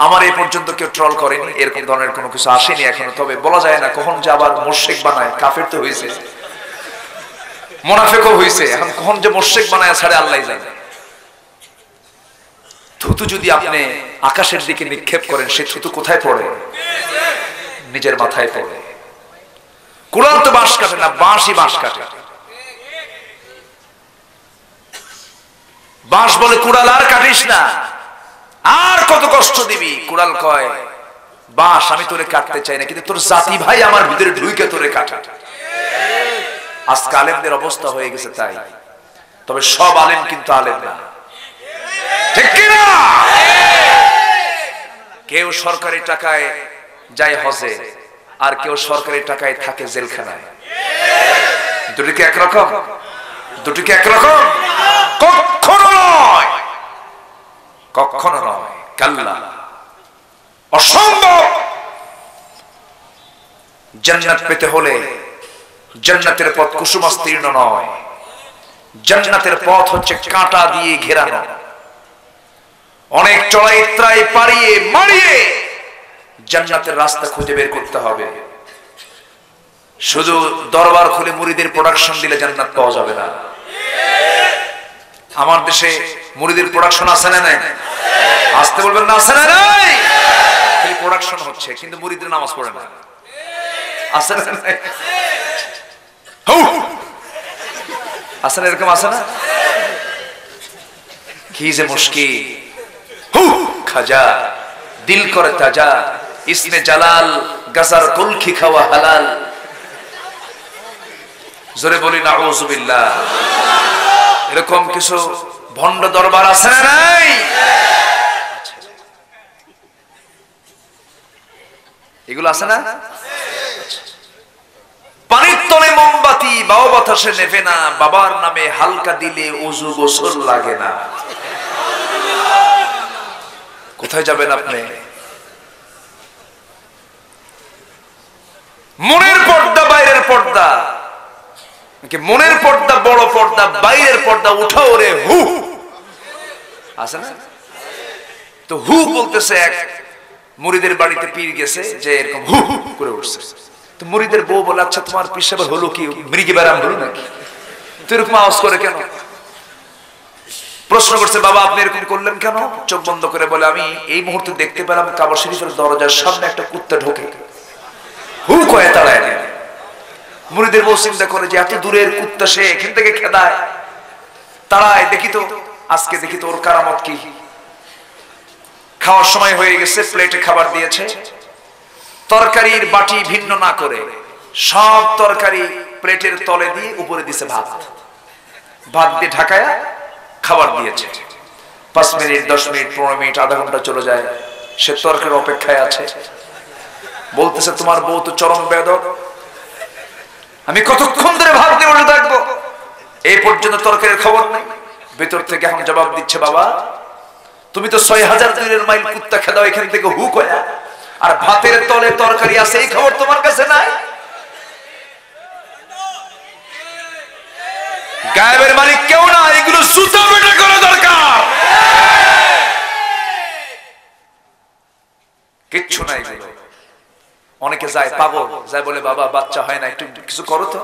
আমার এই পর্যন্ত কেউ ট্রল করেনি, এরকম ধরনের কোনো কিছু আসেনি এখনো। তবে বলা যায় না কখন যে আবার মুশরিক বানায়, কাফের তো হয়েছে, মুনাফিকও হয়েছে, এখন কখন যে মুশরিক বানায় ছাড়ে আল্লাহ জানে। থুতু যদি আপনি আকাশের দিকে নিক্ষেপ করেন, সে থুতু কোথায় পড়ে? নিজের মাথায় পড়ে। কুড়াল তো বাঁশ কাটে না, বাঁশই বাঁশ কাটে। বাঁশ বলে কুড়াল আর কাটিস না, আর কত কষ্ট দিবি। কুড়াল কয় বাঁশ আমি তোরে কাটতে চাই না, কিন্তু তোর জাতি ভাই আমার ভিতরে ঢুইকে তোরে কাটা। আজকে আলেমদের অবস্থা হয়ে গেছে তাই। তবে সব আলেম কিন্তু আলেম না, ঠিক কিনা? কেউ সরকারি টাকায় যায় হজে, আর কেউ সরকারি টাকায় থাকে জেলখানায়। দুটি কি একরকম? দুটি কি একরকম? কখনো নয়, কখনো নয়, কাল্লা, অসম্ভব। জান্নাত পেতে হলে জান্নাতের পথ কুসুমাস্তীর্ণ নয়, জান্নাতের পথ হচ্ছে কাঁটা দিয়ে ঘেরানো। অনেক চড়াই ত্রাই পারিয়ে মারিয়ে জান্নাতের রাস্তা খুঁজে বের করতে হবে। শুধু দরবার খুলে মুরিদের প্রোডাকশন দিলে জান্নাত পাওয়া যাবে না। আমার দেশে মুরিদের প্রোডাকশন আছে না নাই? আসতে বলবেন না, আছে না নাই? খালি প্রোডাকশন হচ্ছে, কিন্তু মুরিদের নামাজ পড়ে না। আছে না নাই? আছে না? এরকম আছে না? কি যে মুশকিল। খাজা দিল করে তাজা, ইসমে জালাল গাজার কুলখি খাওয়া হালাল। জোরে বলি নাউযুবিল্লাহ। এরকম কিছু ভণ্ড দরবার আছে না নাই? এগুলো আছে না? পানির তলে মোমবাতি বাও বাতাসে নেভে না, বাবার নামে হালকা দিলে ওযু গোসল লাগে না। কোথায় যাবেন আপনি? মনের পর্দা বাইরের পর্দা, মনের পর্দা বড় পর্দা, বাইরের পর্দা উঠাও রে হু। আছে না? তো হু বলতেছে এক মুরিদের বাড়িতে পীর গেছে, যে এরকম হু করে উঠছে। তো মুরিদের বউ বলে, আচ্ছা তোমার পীর সাহেব হলো কি, মৃগী ব্যারাম হলো নাকি? তো এরকম আওয়াজ করে কেন? প্রশ্ন করছে, বাবা আপনি এরকম করলেন কেন? চোখ বন্ধ করে বলে, আমি এই মুহূর্তে দেখতে পেলাম কাবা শরীফের দরজার সামনে একটা কুত্তা ঢোকে, হু কয়ে তাড়ায় দেয়। মুরিদের বউ চিন্তা করে যে এত দূরের কুত্তা, সে এখান থেকে খেদায় তাড়ায়, দেখি তো আজকে দেখি তো ওর কারামত কি। খাওয়ার সময় হয়ে গেছে, প্লেটে খাবার দিয়েছে, তরকারির বাটি ভিন্ন না করে সব তরকারি প্লেটের তলে দিয়ে উপরে দিছে ভাত, ভাত দিয়ে ঢাকায়া খাবার দিয়েছে। 5 মিনিট 10 মিনিট 15 মিনিট আধা ঘন্টা চলে যায়, সে তরকারির অপেক্ষায় আছে। বলতেছে, তোমার বউ তো চরম বেয়াদব, আমি কতক্ষণ ধরে ভাত দিয়ে বসে থাকবো, এই পর্যন্ত তরকারির খবর নেই। ভেতর থেকে এখন জবাব দিচ্ছে, বাবা তুমি তো 6000 দূরের মাইল কুত্তা খেদাও এখান থেকে হু কয়া, আর ভাতের তলে তরকারি আছে এই খবর তোমার কাছে নাই? গায়েবের মালিক কেউ না, এগুলো জুতা পেটা করা দরকার। কিচ্ছু নাই এগুলো। অনেকে যায় পাগল, যায় বলে বাবা বাচ্চা হয় না, একটু কিছু করো তো,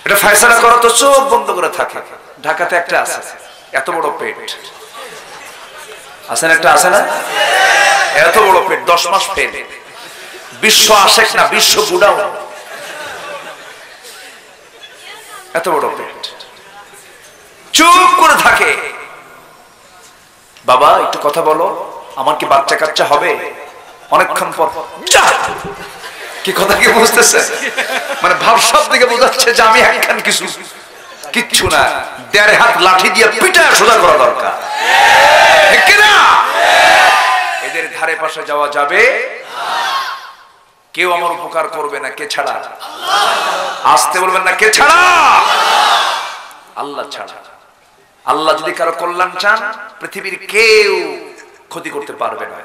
এটা ফয়সালা করো তো, চোখ বন্ধ করে থাকে। ঢাকাতে একটা আছে, এত বড় পেট আছে না? একটা আছে না? এত বড় পেট, 10 মাস পেট, বিশ্ব আশেক না, বিশ্ব বুড়াও, এত বড় পেট, চুপ করে থাকে। বাবা একটু কথা বলো, আমার কি বাচ্চা কাচ্চা হবে? অনেকক্ষণ পর যা, কি কথা কি বুঝতেছে? মানে ভাব সব দিকে বোঝাচ্ছে যে আমি একখান কিচ্ছু না, 1.5 হাত লাঠি দিয়ে পিটায় সোজা করা দরকার, ঠিক না? এদের ধারে পাশে যাওয়া যাবে না। কেউ আমার উপকার করবে না, কে ছাড়া? আসতে বলবেন না, কে ছাড়া? আল্লাহ ছাড়া। আল্লাহ যদি কারো কল্যাণ চান, পৃথিবীর কেউ ক্ষতি করতে পারবে না।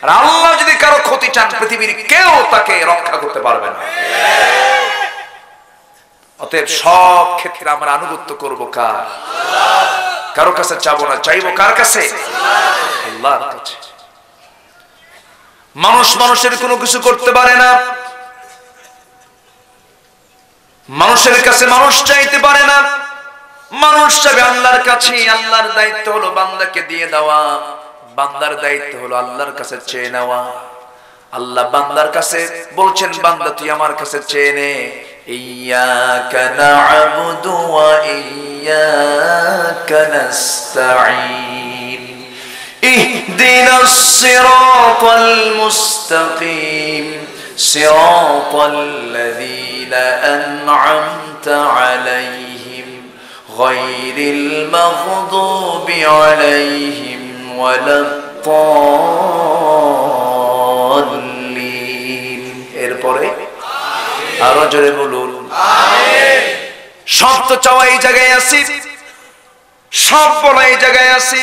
আর আল্লাহ যদি কারো ক্ষতি চান, পৃথিবীর কেউ তাকে রক্ষা করতে পারবে না। অতএব সব ক্ষেত্রে আমরা আনুগত্য করব কার? কারো কাছে চাবো না, চাইবো কার কাছে? আল্লাহর কাছে। মানুষ মানুষের কোনো কিছু করতে পারে না, মানুষের কাছে মানুষ চাইতে পারে না। মানুষ চাবে আল্লাহর কাছে। আল্লাহর দায়িত্ব হলো বান্দাকে দিয়ে দেওয়া, বান্দার দায়িত্ব হলো আল্লাহর কাছে চেয়ে নেওয়া। আল্লাহ বান্দার কাছে বলছেন, বান্দা তুই আমার কাছে চেয়ে নে। ইয়্যাকা না'বুদু ওয়া ইয়্যাকা নাস্তাঈন ইহদিনাস সিরাতাল মুস্তাকিম সিরাতাল লাযীনা আন'আমতা আলাইহিম গায়রিল মাগদুবি আলাইহিম ওয়ালাদ-দাল্লিন। এরপরে আরো জোরে বলুন আমিন। সব তো চাওয়া এই জায়গায় আসি, সব বলা এই জায়গায় আসি,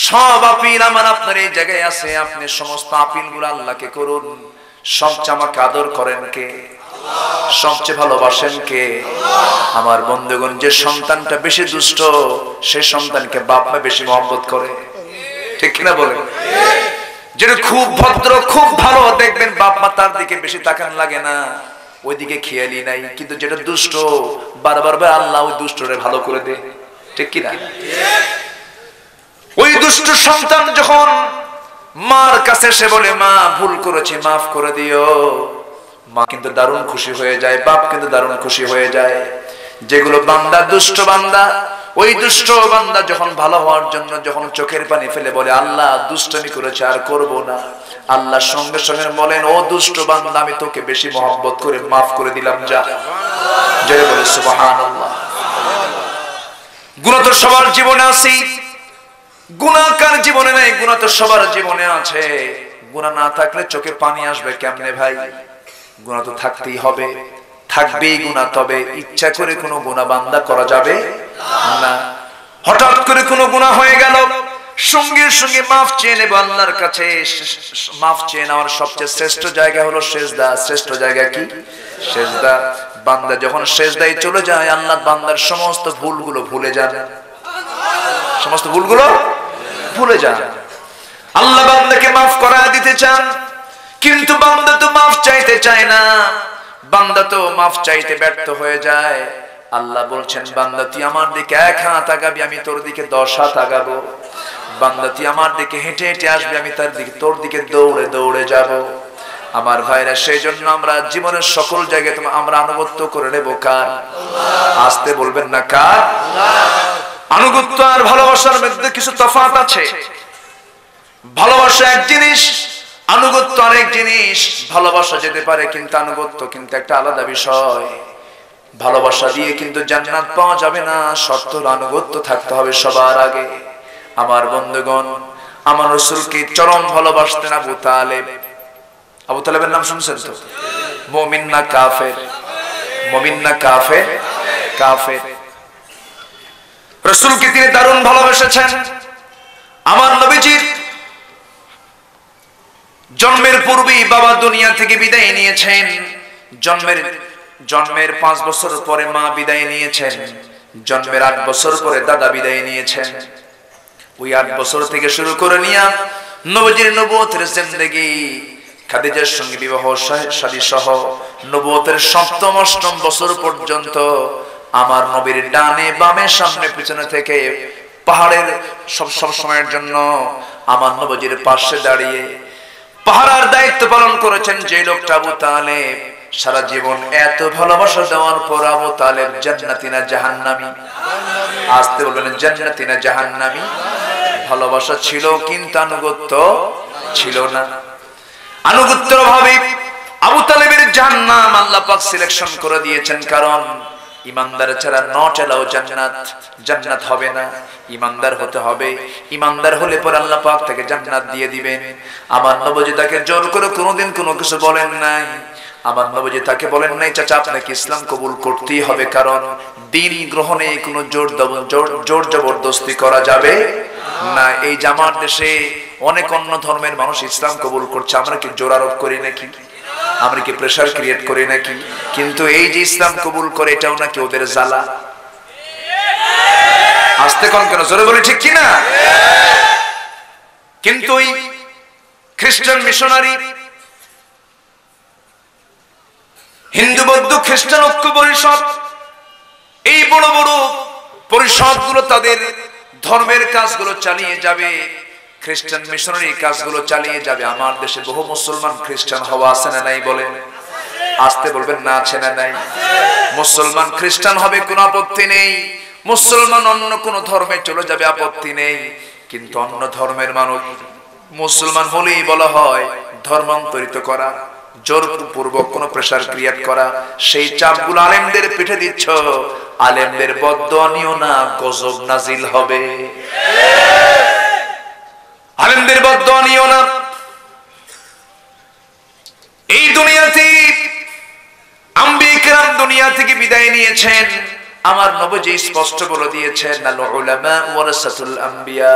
সব আপিল আমার আপনার এই জায়গায় আছে। আপনি সমস্ত আপিল গুলো আল্লাহকে করুন। সবচেয়ে আমাকে আদর করেন কে? সবচেয়ে ভালোবাসেন কে? আমার বন্ধুগণ, যে সন্তানটা বেশি দুষ্ট, সে সন্তানকে বাপ মা বেশি মহব্বত করে, ঠিক কিনা বলে? যেটা খুব ভদ্র, খুব ভালো, দেখবেন বাপ মা তার দিকে বেশি তাকান লাগে না, ওইদিকে খেয়ালি নাই। কিন্তু যেটা দুষ্ট, বারবার আল্লাহ ওই দুষ্টরে ভালো করে দে, ঠিক কিনা? ওই দুষ্ট সন্তান যখন মার কাছে সে বলে, মা ভুল করেছি, মাফ করে দিও, মা কিন্তু দারুণ খুশি হয়ে যায়, বাপ কিন্তু দারুণ খুশি হয়ে যায়। যেগুলো বান্দা দুষ্ট বান্দা, ওই দুষ্ট বান্দা যখন ভালো হওয়ার জন্য যখন চোখের পানি ফেলে বলে আল্লাহ দুষ্টমি করেছে আর করব না, আল্লাহ সঙ্গে সঙ্গে বলেন, ও দুষ্ট বান্দা আমি তোকে বেশি মহব্বত করে মাফ করে দিলাম, যা। জোরে বলে সুবহানাল্লাহ। গুনাহ তো সবার জীবনে আছে, গুনাহ কার জীবনে নাই? গুনাহ তো সবার জীবনে আছে। গুনাহ না থাকলে চোখে পানি আসবে কেমনে ভাই? গুনাহ তো থাকতেই হবে, থাকবেই গুনাহ। তবে ইচ্ছা করে কোনো গুনাহ বান্দা করা যাবে না। হঠাৎ করে কোনো গুনাহ হয়ে গেল, সঙ্গে সঙ্গে মাফ চেয়ে নেব আল্লাহর কাছে। মাফ চেয়ে নেওয়ার সবচেয়ে শ্রেষ্ঠ জায়গা হলো সেজদা। শ্রেষ্ঠ জায়গা কি? সেজদা। বান্দা যখন সেজদায় চলে যায়, আল্লাহ বান্দার সমস্ত ভুলগুলো ভুলে যান, সমস্ত ভুলগুলো ভুলে যান। আল্লাহ বান্দাকে মাফ করা দিতে চান, কিন্তু বান্দা তো মাফ চাইতে চায় না, বান্দা তো মাফ চাইতে ব্যর্থ হয়ে যায়। আল্লাহ বলছেন, বান্দা তুই আমার দিকে 1 হাত আগাবি, আমি তোর দিকে 10 হাত আগাবো। বান্দা তুই আমার দিকে হেঁটে হেঁটে আসবি, আমি তোর দিকে দৌড়ে দৌড়ে যাব। আমার ভাইরা, সেই জন্য আমরা জীবনের সকল জায়গায় আমরা আনুগত্য করে নেব কার? আসতে বলবেন না, কার? আনুগত্য আর ভালোবাসার মধ্যে কিছু তফাৎ আছে। ভালোবাসা এক জিনিস, আনুগত্য আরেক জিনিস। ভালোবাসা যেতে পারে, কিন্তু আনুগত্য কিন্তু একটা আলাদা বিষয়। ভালোবাসা দিয়ে কিন্তু জান্নাত পাওয়া যাবে না, শর্ত আনুগত্য থাকতে হবে সবার আগে। আমার বন্ধুগণ, আমার রাসূলকে চরম ভালোবাসতেন আবু তালেব। আবু তালেবের নাম শুনছেন তো? মুমিন না কাফের? মুমিন না কাফের? কাফের। রাসূলকে তিনি দারুণ ভালোবেসেছেন। আমার নবীজির জন্মের পূর্বেই বাবা দুনিয়া থেকে বিদায় নিয়েছেন। জন্মের 5 বছর পরে মা বিদায় নিয়েছেন। জন্মের 8 বছর পরে দাদা বিদায় নিয়েছেন। ওই 8 বছর থেকে শুরু করে নিয়ে নবীজির নবুয়তের জিন্দেগি, খাদিজার সঙ্গে বিবাহ শাদী সহ নবুয়তের 7ম 8ম বছর পর্যন্ত আমার নবীর ডানে বামে সামনে পিছনে থেকে পাহাড়ের সব সময়ের জন্য আমার নবীজির পাশে দাঁড়িয়ে পাহারার দায়িত্ব পালন করেছেন যে লোকটা আবু তালেব। সারা জীবন এত ভালোবাসা দেওয়ার পর আবু তালেব জান্নাতি না জাহান্নামী? আসতে বলবেন, জান্নাতি না জাহান্নামী? ভালোবাসা ছিল কিন্তু আনুগত্য ছিল না। আনুগত্যের অভাবে আবু তালেবের জাহান্নাম আল্লাহ পাক সিলেকশন করে দিয়েছেন, কারণ ইমানদার ছাড়া নট এলাও জান্নাত হবে না। ইমানদার হতে হবে, ইমানদার হলে পরে আল্লাহ পাক তাকে জান্নাত দিয়ে দিবেন। আমার নবী তাকে জোর করে কোনোদিন কোনো কিছু বলেন নাই। আমার নবী তাকে বলেন নাই চাচা আপনাকে ইসলাম কবুল করতেই হবে, কারণ দিন গ্রহণে কোনো জোর জবরদস্তি করা যাবে না। এই যে আমার দেশে অনেক অন্য ধর্মের মানুষ ইসলাম কবুল করছে, আমরা কি জোর আরোপ করি নাকি? আমরা কি প্রেসার ক্রিয়েট করি নাকি? কিন্তু এই যে ইসলাম কবুল করে এটাও নাকি ওদের জ্বালা। আসতে কোন কেন জোরে বলি ঠিক কিনা? কিন্তু ওই খ্রিস্টান মিশনারি, হিন্দু বৌদ্ধ খ্রিস্টান ঐক্য পরিষদ, এই বড় বড় পরিষদগুলো তাদের ধর্মের কাজগুলো চালিয়ে যাবে, খ্রিস্টান মিশনারি কাজগুলো চালিয়ে যাবে। আমার দেশে বহু মুসলমান খ্রিস্টান হওয়া আছে না নাই বলেন? আসতে বলবেন না আছে না নাই? মুসলমান খ্রিস্টান হবে কোনো আপত্তি নেই, মুসলমান অন্য কোন ধর্মে চলে যাবে আপত্তি নেই, কিন্তু অন্য ধর্মের মানুষ মুসলমান হলেই বলা হয় ধর্মান্তরিত করা, জোরপূর্বক কোন প্রেসার ক্রিয়েট করা। সেই চাপগুলো আলেমদের পিঠে দিচ্ছ, আলেমদের বদদোয়া নিও না, গজব নাজিল হবে। আলেমদের বদদোয়া নিও না। এই দুনিয়াতে আম্বিয়া কিরাম দুনিয়া থেকে বিদায় নিয়েছেন, আমার নবী স্পষ্ট বলে দিয়েছেন আল উলামা ওয়ারাসাতুল আম্বিয়া,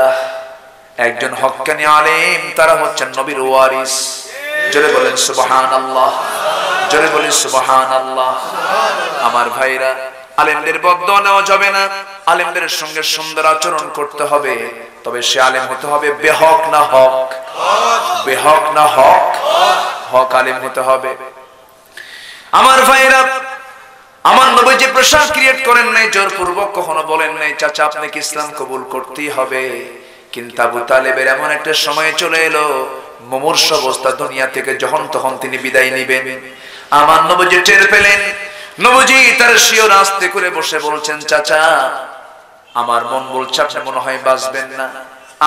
একজন হক্কানি আলেম তারা হচ্ছেন নবীর ওয়ারিস। জোরে বলেন সুবহানাল্লাহ, জোরে বলেন সুবহানাল্লাহ। আমার ভাইরা, আলেমদের বদদোয়া নেওয়া যাবে না, আলেমদের সঙ্গে সুন্দর আচরণ করতে হবে, তবে সে আলেম হতে হবে বেহক না হক, বেহক না হক, হক আলেম হতে হবে। আমার ভাইরা, আমার নবী যে প্রেসার ক্রিয়েট করেন নাই, জোরপূর্বক কখনো বলেন নাই চাচা আপনাকে ইসলাম কবুল করতেই হবে। কিন্তু আবু তালেবের এমন একটা সময় চলে এলো, মুমূর্ষু অবস্থা, দুনিয়া থেকে যখন তখন তিনি বিদায় নিবেন। আমার নবী টের পেলেন, নবীজি তার শিয়র আস্তে করে বসে বলছেন চাচা আমার মন বলছে আপনি মনে হয় বাঁচবেন না,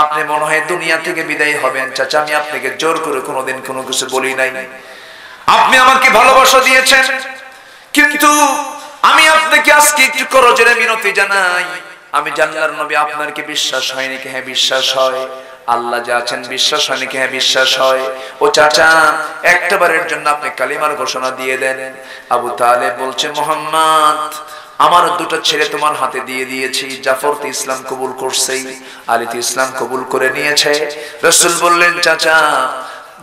আপনি মনে হয় দুনিয়া থেকে বিদায় হবেন। চাচা আমি আপনাকে জোর করে কোনোদিন কোনো কিছু বলি নাই, আপনি আমাকে ভালোবাসা দিয়েছেন, কিন্তু আমি আপনাকে আজকে একটু করজোরে মিনতি জানাই, আমি জানলার নবী আপনার কি বিশ্বাস হয় নাকি? হ্যাঁ বিশ্বাস হয়। আল্লাহ যা আছেন বিশ্বাস হয় নাকি? হ্যাঁ বিশ্বাস হয়। ও চাচা একটাবারের জন্য আপনি কালিমার ঘোষণা দিয়ে দেন। আবু তালেব বলছে মুহাম্মদ আমার দুটো ছেলে তোমার হাতে দিয়ে দিয়েছি, জাফর তো ইসলাম কবুল করছেই, আলী তো ইসলাম কবুল করে নিয়েছে। রাসূল বললেন চাচা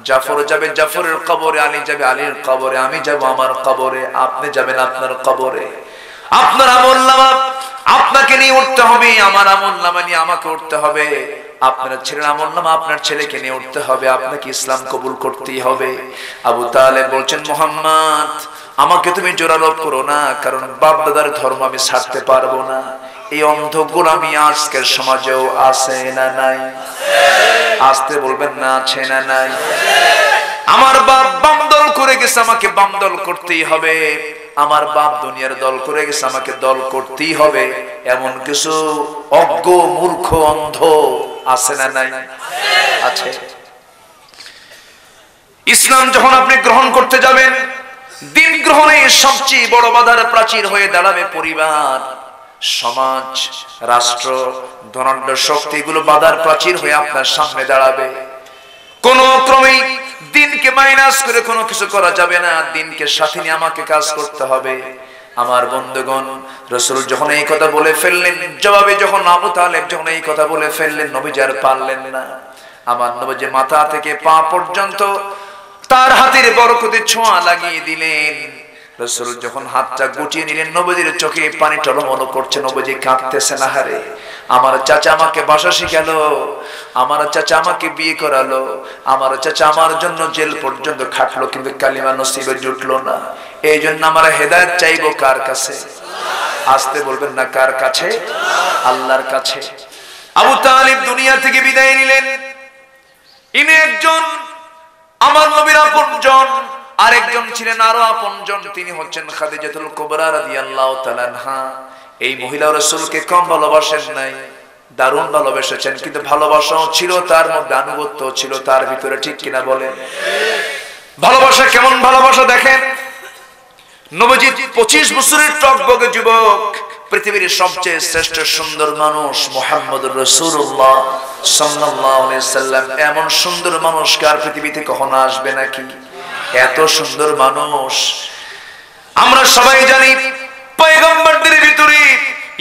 জাফর যাবে জাফরের কবরে, আলী যাবে আলীর কবরে, আমি যাব আমার কবরে, আপনি যাবেন আপনার কবরে। আপনার আমলনামা আপনাকে নিয়ে উঠতে হবে, আমার আমলনামা নিয়ে আমাকে উঠতে হবে, আপনার ছেলের আমলনামা আপনার ছেলেকে নিয়ে উঠতে হবে, আপনাকে ইসলাম কবুল করতেই হবে। আবু তালেব বলছেন মুহাম্মদ আমাকে তুমি জোরালোপ করো না, কারণ বাপ দাদার ধর্ম আমি ছাড়তে পারবো না। এই অন্ধ গোলামি আজকের সমাজেও আছে না নাই? আসতে বলবেন না আছে না নাই? আমার বাপ বাম দল করে গেছে, আমাকে বাম দল করতেই হবে, আমার বাপ দুনিয়ার দল করে গেছে, আমাকে দল করতেই হবে, এমন কিছু অজ্ঞ মূর্খ অন্ধ আছে না নাই? আছে। ইসলাম যখন আপনি গ্রহণ করতে যাবেন, দিন গ্রহণে সবচেয়ে বড় বাধার প্রাচীর হয়ে দাঁড়াবে পরিবার, সমাজ, রাষ্ট্র, ধনাঢ্য শক্তি, এগুলো বাধার প্রাচীর হয়ে আপনার সামনে দাঁড়াবে। কোন ক্রমেই দিনকে মাইনাস করে কোনো কিছু করা যাবে না, দিনকে সাথে নিয়ে আমাকে কাজ করতে হবে। আমার বন্ধুগণ, রাসূল যখন এই কথা বলে ফেললেন, জবাবে যখন আবু তালেব যখন এই কথা বলে ফেললেন, নবীজি আর পারলেন না। আমার নবীজি মাথা থেকে পা পর্যন্ত তার হাতের বরকতে ছোঁয়া লাগিয়ে দিলেন। রাসূল যখন হাতটা গুটিয়ে নিলেন, নবীজির চোখে পানি টলমল করছে, নবীজি কাঁদতেছেন, আহারে আমার চাচা আমাকে ভাষা শিখালো, আমার চাচা আমাকে বিয়ে করালো, আমার চাচা আমার জন্য জেল পর্যন্ত খাটলো, কিন্তু কালিমা নসিবে জুটলো না। এই জন্য আমরা হেদায়েত চাইবো কার কাছে? আসতে বলবেন না কার কাছে? আল্লাহর কাছে। আবু তালিব দুনিয়া থেকে বিদায় নিলেন। ইনি একজন আমার নবীর আপনজন, আরেকজন ছিলেন আরো আপনজন, তিনি হচ্ছেন খাদিজাতুল কুবরা রাদিয়াল্লাহু তাআলা আনহা। এই মহিলা রাসূলকে কম ভালোবাসেন নাই, দারুণ ভালোবেসেছেন, কিন্তু ভালোবাসাও ছিল তার মধ্যে, আনুগত্য ছিল তার ভিতরে, ঠিক কিনা বলেন? ভালোবাসা কেমন ভালোবাসা দেখেন, নবীজি 25 বছরের টকবকে যুবক, পৃথিবীর সবচেয়ে শ্রেষ্ঠ সুন্দর মানুষ মুহাম্মদুর রাসূলুল্লাহ সাল্লাল্লাহু আলাইহি সাল্লাম, এমন সুন্দর মানুষ কার পৃথিবীতে কখনো আসবে নাকি? এত সুন্দর মানুষ। আমরা সবাই জানি পয়গম্বরদের ভিতরে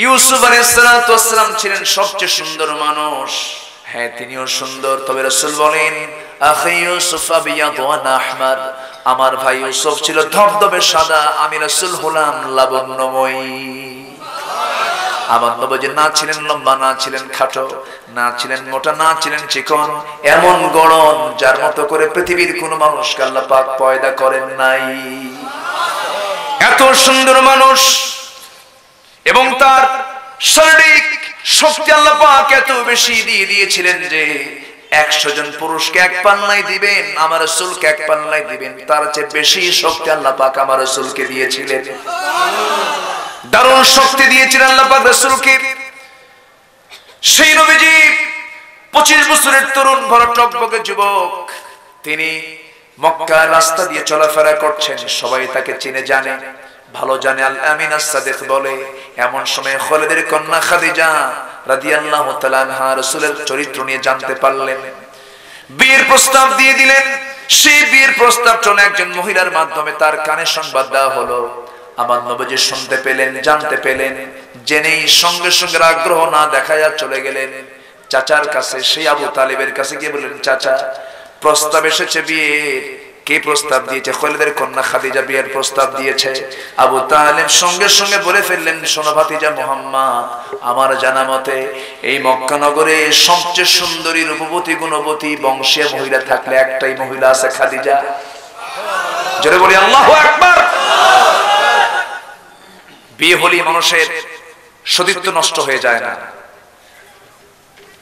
ইউসুফ আলাইহিস সালাতু ওয়াস সালাম ছিলেন সবচেয়ে সুন্দর মানুষ। হ্যাঁ, তিনিও সুন্দর, তবে রাসূল বলেন আখি ইউসুফ আবিয়াদ ওয়া আহমার, আমার ভাই ইউসুফ ছিল ধবধবে সাদা, আমি রাসূল হলাম লাবণ্যময়ী। আমার নবী না ছিলেন লম্বা, না ছিলেন খাটো, না ছিলেন মোটা, না ছিলেন চিকন, এমন গড়ন যার মতো করে পৃথিবীর কোন মানুষকে আল্লাহ পাক পয়দা করেন নাই। এত সুন্দর মানুষ, এবং তার শারীরিক শক্তি আল্লাহ পাক এত বেশি দিয়ে দিয়েছিলেন যে 100 জন পুরুষকে এক পাল্লায় দিবেন, আমার রাসূলকে এক পাল্লায় দিবেন, তার চেয়ে বেশি শক্তি আল্লাহ পাক আমার রাসূলকে দিয়েছিলেন। দারুণ শক্তি দিয়েছিলেন আল্লাহ পাক রাসূলকে। সেই নবীজি 25 বছরের তরুণ ভরা টকবকে যুবক, তিনি মক্কার রাস্তা দিয়ে চলাফেরা করছেন, সবাই তাকে চিনে জানে, ভালো জানে। আল আমিন as-সাদিক বলে, এমন সময় খালিদের কন্যা খাদিজা রাদিয়াল্লাহু তাআলা আনহা রাসূলের চরিত্র নিয়ে জানতে পারলেন, বিয়ের প্রস্তাব দিয়ে দিলেন। সেই বিয়ের প্রস্তাব চলে একজন মহিলার মাধ্যমে তার কানে সংবাদ দেওয়া হলো। আমার নবীজি শুনতে পেলেন, জানতে পেলেন, জেনেই সঙ্গে সঙ্গে আগ্রহ না দেখায়া চলে গেলেন চাচার কাছে। সেই আবু তালিবের কাছে গিয়ে বললেন, চাচা প্রস্তাব এসেছে বিয়ের। কে প্রস্তাব দিয়েছে? খালিদের কন্যা খাদিজা বিয়ের প্রস্তাব দিয়েছে। আবু তালিব সঙ্গে সঙ্গে বলে ফেললেন, শোনো ভাতিজা মুহাম্মদ, আমার জানা মতে এই মক্কা নগরে সবচেয়ে সুন্দরী, রূপবতী, গুণবতী বংশীয় মহিলা থাকলে একটাই মহিলা আছে, খাদিজা। জোরে বলি আল্লাহু আকবার। বিয়ে হলে মানুষের সতীত্ব নষ্ট হয়ে যায় না,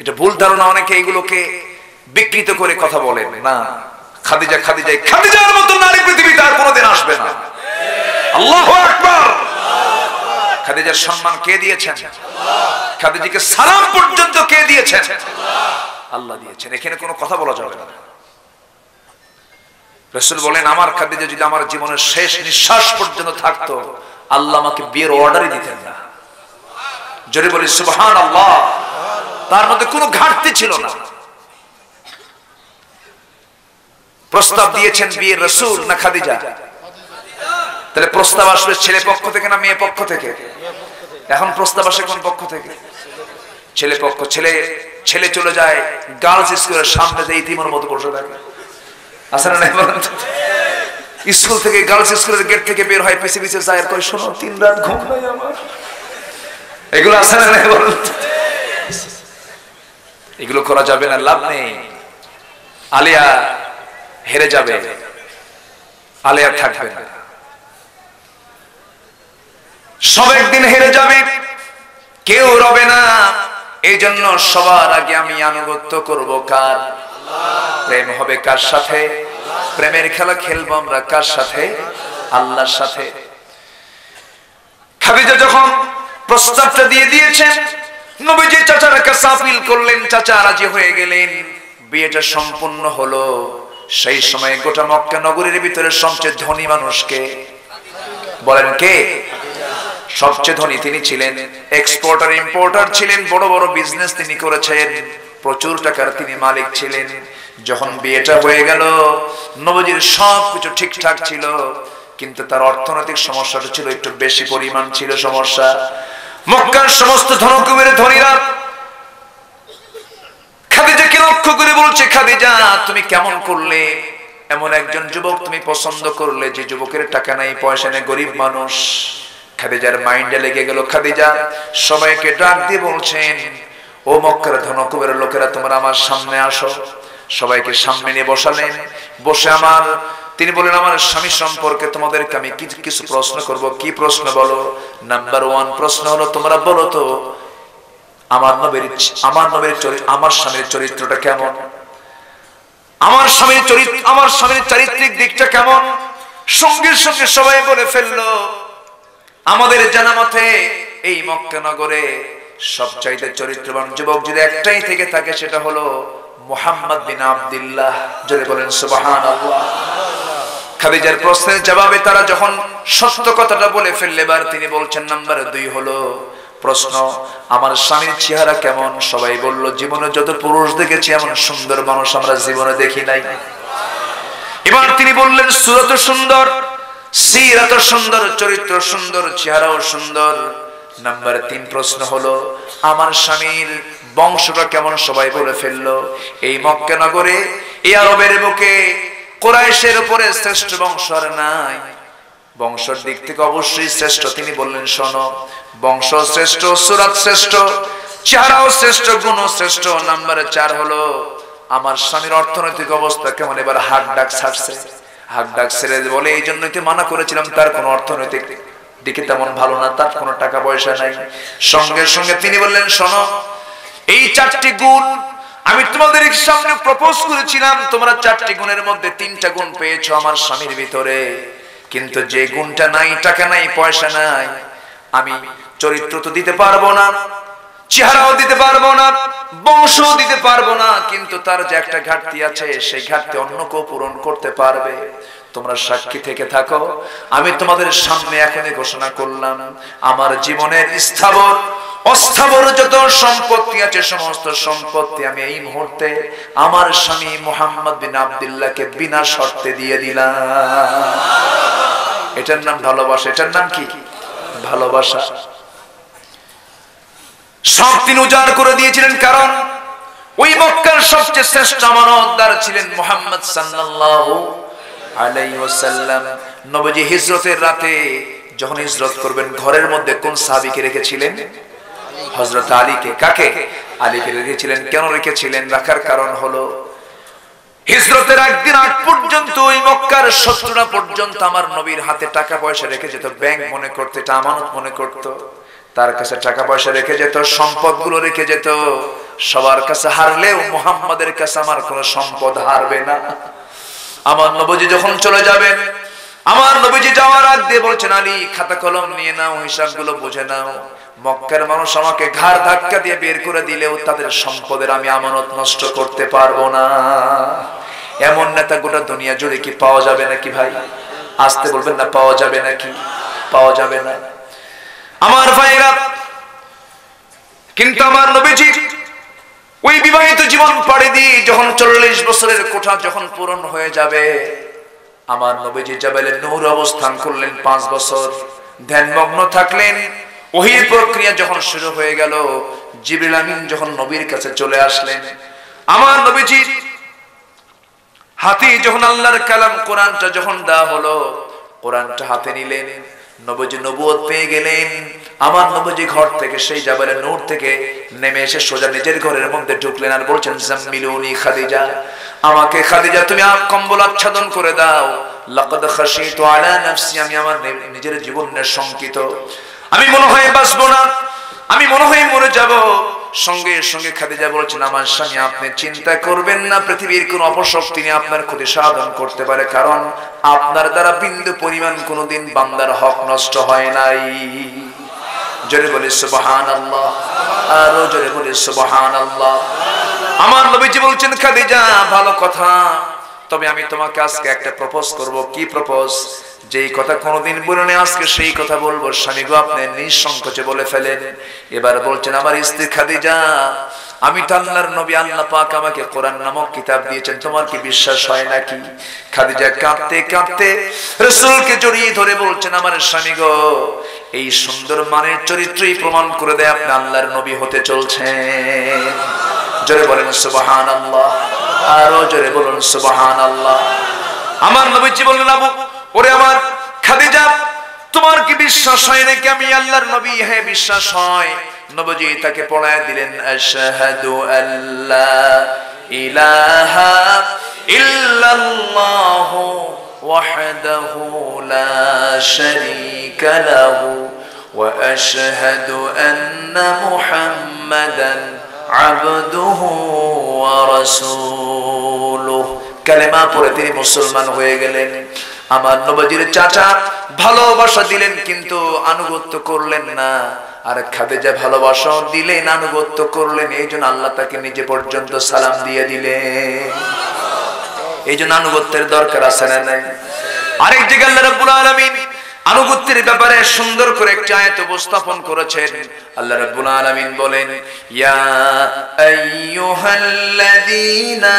এটা ভুল ধারণা। অনেকে এইগুলোকে বিকৃত করে কথা বলেন না। খাদিজা খাদিজা খাদিজার মতো নারী পৃথিবীতে আর কোনোদিন আসবে না। আল্লাহু আকবার। খাদিজার সম্মান কে দিয়েছেন? খাদিজাকে সালাম পর্যন্ত কে দিয়েছেন? আল্লাহ দিয়েছেন। এখানে কোনো কথা বলা যাবে না। রাসূল বলেন, আমার খাদিজা যদি আমার জীবনের শেষ নিঃশ্বাস পর্যন্ত থাকতো, আল্লাহ আমাকে বিয়ের অর্ডারই দিতেন না। জোরে বলি সুবহানাল্লাহ। তার মধ্যে কোনো ঘাটতি ছিল না। প্রস্তাব দিয়েছেন বিয়ের রাসূল না খাদিজা? তাহলে প্রস্তাব আসবে ছেলে পক্ষ থেকে না মেয়ে পক্ষ থেকে? এখন প্রস্তাব আসে কোন পক্ষ থেকে? ছেলে পক্ষ। ছেলে চলে যায় গার্লস স্কুলের সামনে, যে ইতিমের মতো বসে থাকে, আছে না? স্কুল থেকে, গার্লস স্কুলের গেট থেকে বের হয়, পিছে পিছে যায়, কই শোনো 3 রাত ঘুম নাই আমার। এগুলো আছে না? এগুলো করা যাবে না, লাভ নেই। আলিয়া হেরে যাবে, আলিয়া থাকবে না, সব একদিন হেরে যাবে, কেউ রবে না। এই জন্য সবার আগে আমি আনুগত্য করব কার? প্রেম হবে কার সাথে? প্রেমের খেলা খেলবো আমরা কার সাথে? আল্লাহর সাথে। খাদিজা যখন প্রস্তাবটা দিয়ে দিয়েছেন, নবীজি চাচার কাছে আপিল করলেন, চাচা রাজি হয়ে গেলেন, বিয়েটা সম্পূর্ণ হলো। সেই সময় গোটা মক্কা নগরীর ভিতরে সবচেয়ে ধনী মানুষকে বলেন কে? সবচেয়ে ধনী তিনি ছিলেন, এক্সপোর্টার ইম্পোর্টার ছিলেন, বড় বড় বিজনেস তিনি করেছেন, প্রচুর টাকার তিনি মালিক ছিলেন। যখন বিয়েটা হয়ে গেল, নবীজির সবকিছু ঠিকঠাক ছিল, কিন্তু তার অর্থনৈতিক সমস্যাটা ছিল একটু বেশি পরিমাণ ছিল সমস্যা। মক্কার সমস্ত ধনকুবের ধনীরা খাদিজাকে লক্ষ্য করে বলছে, খাদিজা তুমি কেমন করলে? এমন একজন যুবক তুমি পছন্দ করলে যে যুবকের টাকা নাই, পয়সা নেই, গরিব মানুষ। খাদিজার মাইন্ডে লেগে গেল। খাদিজা সবাইকে ডাক দিয়ে বলছেন, ও মক্কার ধনকুবের লোকেরা, তোমরা আমার সামনে আসো। সবাইকে সামনে নিয়ে বসালেন। বসে তিনি বলেন, আমার স্বামী সম্পর্কে তোমাদেরকে আমি কিছু প্রশ্ন করব। কি প্রশ্ন বলো? নাম্বার 1 প্রশ্ন হলো, তোমরা বলো তো আমার স্বামীর চরিত্রটা কেমন? আমার স্বামীর চারিত্রিক দিকটা কেমন? সঙ্গে সঙ্গে সবাই বলে ফেললো, আমাদের জানা মতে এই মক্কা নগরে সবচাইতে চরিত্রবান যুবক যদি একটাই থেকে থাকে, সেটা হলো মুহাম্মদ বিন আব্দুল্লাহ। জোরে বলেন সুবহানাল্লাহ। খাদিজার প্রশ্নের জবাবে তারা যখন সত্য কথাটা বলে ফেললে, এবার তিনি বলছেন নাম্বার 2 হলো প্রশ্ন, আমার স্বামীর চেহারা কেমন? সবাই বলল, জীবনে যত পুরুষ দেখেছি এমন সুন্দর মানুষ আমরা জীবনে দেখি নাই। এবার তিনি বললেন, সুরত সুন্দর, সিরাত সুন্দর, চরিত্র সুন্দর, চেহারাও সুন্দর। নাম্বার 3 প্রশ্ন হলো, আমার স্বামীর বংশটা কেমন? সবাই বলে ফেললো, এই মক্কা নগরে, এই আরবের বুকে কুরাইশের উপরে শ্রেষ্ঠ বংশ আর নাই। বংশের দিক থেকে অবশ্যই শ্রেষ্ঠ। তিনি বললেন, শোনো, বংশ শ্রেষ্ঠ, সুরাত শ্রেষ্ঠ, চেহারাও শ্রেষ্ঠ, গুণও শ্রেষ্ঠ। নাম্বার 4 হলো, আমার স্বামীর অর্থনৈতিক অবস্থা কেমন? এবার হাক ডাক ছাড়ছে। হাক ডাক ছেড়ে বলে, এই জন্যই তো মানা করেছিলাম, তার কোনো অর্থনৈতিক দিকে তেমন ভালো না, তার কোনো টাকা পয়সা নাই। সঙ্গে সঙ্গে তিনি বললেন, শোনো, এই 4টি গুণ আমি তোমাদের সামনে প্রপোজ করেছিলাম, তোমরা 4টি গুণের মধ্যে 3টা গুণ পেয়েছো আমার স্বামীর ভিতরে, কিন্তু যে গুণটা নাই, টাকা নাই, পয়সা নাই, আমি চরিত্র তো দিতে পারবো না, চেহারাও দিতে পারবো না, বংশও দিতে পারবো না, কিন্তু তার যে একটা ঘাটতি আছে, সেই ঘাটতি অন্য কেউ পূরণ করতে পারবে। তোমরা সাক্ষী থেকে থাকো, আমি তোমাদের সামনে এখনই ঘোষণা করলাম, আমার জীবনের স্থাবর অস্থাবর যত সম্পত্তি আছে, সমস্ত সম্পত্তি আমি এই মুহূর্তে আমার স্বামী মুহাম্মদ বিন আব্দুল্লাহকে বিনা শর্তে দিয়ে দিলাম। এটার নাম ভালোবাসা। এটার নাম কি? ভালোবাসা। সব তিনি উজাড় করে দিয়েছিলেন, কারণ ওই মক্কার সবচেয়ে শ্রেষ্ঠ আমানতদার ছিলেন মুহাম্মদ সাল্লাল্লাহু আলাইহি ওয়াসাল্লাম। নবীজি হিজরতের রাতে যখন হিজরত করবেন, ঘরের মধ্যে কোন সাহাবীকে রেখেছিলেন? হযরত আলীকে। কাকে? আলীকে রেখেছিলেন। কেন রেখেছিলেন? রাখার কারণ হলো, হিজরতের একদিন আগ পর্যন্ত ওই মক্কার শত্রুরা পর্যন্ত আমার নবীর হাতে টাকা পয়সা রেখে যেত, ব্যাংক মনে করতে, এটা আমানত মনে করত, তার কাছে টাকা পয়সা রেখে যেত, সম্পদগুলো রেখে যেত। সবার কাছে হারলেও মুহাম্মাদের কাছে আমার কোনো সম্পদ হারবে না। আমার নবীজি যখন চলে যাবেন, আমার নবীজি যাওয়ার আগ দিয়ে বলছেন, আলী, খাতা কলম নিয়ে নাও, হিসাবগুলো বুঝে নাও। মক্কার মানুষ আমাকে ঘাড় ধাক্কা দিয়ে বের করে দিলেও তাদের সম্পদের আমি আমানত নষ্ট করতে পারবো না। এমন নেতা গোটা দুনিয়া জুড়ে কি পাওয়া যাবে নাকি ভাই? আসতে বলবেন না, পাওয়া যাবে নাকি? পাওয়া যাবে না আমার ভাইরা। কিন্তু আমার নবীজি ওই বিবাহিত জীবন পাড়ি দিয়ে যখন 40 বছরের কোঠা যখন পূরণ হয়ে যাবে, আমার নবীজি জাবালে নূর অবস্থান করলেন 5 বছর, ধ্যানমগ্ন থাকলেন। ওহীর প্রক্রিয়া যখন শুরু হয়ে গেল, জিবরিল আমিন যখন নবীর কাছে চলে আসলেন, আমার নবীজি হাতে যখন আল্লাহর কালাম কোরআনটা যখন দেওয়া হলো, কোরআনটা হাতে নিলেন, নবীজি নবুয়ত পেয়ে গেলেন। আমার নবীজি ঘর থেকে, সেই জাবালে নূর থেকে নেমে এসে সোজা নিজের ঘরের মধ্যে ঢুকলেন আর বলছেন, জাম্মিলুনি খাদিজা, আমাকে খাদিজা তুমি কম্বল আচ্ছাদন করে দাও। লাকাদ খাশিতু আলা নাফসি, আমি আমার নিজের জীবনের শঙ্কিত, আমি মনে হয় বাঁচবো না, আমি মনে হয় মরে যাব। সঙ্গে সঙ্গে খাদিজা বলছেন, আমার স্বামী, আপনি চিন্তা করবেন না, পৃথিবীর কোন অপশক্তি নিয়ে আপনার ক্ষতি সাধন করতে পারে, কারণ আপনার দ্বারা বিন্দু পরিমাণ কোনদিন বান্দার হক নষ্ট হয় নাই। জোরে বলি সুবহানাল্লাহ, আরো জোরে বলি সুবহানাল্লাহ। আমার নবীজি বলছেন, খাদিজা, ভালো কথা, তবে আমি তোমাকে আজকে একটা প্রপোজ করব। কি প্রপোজ? যেই কথা কোনদিন বলিনি, আজকে সেই কথা বলবো। স্বামী গো, আপনি নিঃসংকোচে বলে ফেলেন। এবার বলছেন, আমার স্ত্রী খাদিজা, আমি তো আল্লাহর নবী, আল্লাহ পাক আমাকে কোরআন নামক কিতাব দিয়েছেন, তোমার কি বিশ্বাস হয় নাকি? খাদিজা কাঁদতে কাঁদতে রাসূলকে জড়িয়ে ধরে বলছেন, আমার স্বামী গো, এই সুন্দর মানের চরিত্রই প্রমাণ করে দেয় আপনি আল্লাহর নবী হতে চলছেন। জোরে বলেন সুবহানাল্লাহ, আরো জোরে বলুন সুবহানাল্লাহ। আমার নবীজি বললেন, আবু, ওরে আমার খাদিজা, তোমার কি বিশ্বাস হয় নাকি আমি আল্লাহর নবী? হ্যাঁ, বিশ্বাস হয়। নবীজি তাকে পড়ায় দিলেন, আশহাদু আল্লা ইলাহা ইল্লাল্লাহু ওয়াহদাহু লা শারীকা লাহু ওয়া আশহাদু আন্না মুহাম্মাদান আবদুহু ওয়া রাসূলুহু। কালেমা পড়ে তিনি মুসলমান হয়ে গেলেন। আমার নবীজির চাচা ভালোবাসা দিলেন, কিন্তু আনুগত্য করলেন না। আর খাদিজা ভালোবাসা দিলেন, আনুগত্য করলেন। এই জন্য আল্লাহ তাকে নিজে পর্যন্ত সালাম দিয়ে দিলেন। এই জন্য আনুগত্যের দরকার আছে না নাই? আরেক জায়গায় আল্লাহ রাব্বুল আলামিন আনুগত্যের ব্যাপারে সুন্দর করে একটি আয়াত উপস্থাপন করেছেন। আল্লাহ রাব্বুল আলামিন বলেন, ইয়া আইয়ুহাল্লাযীনা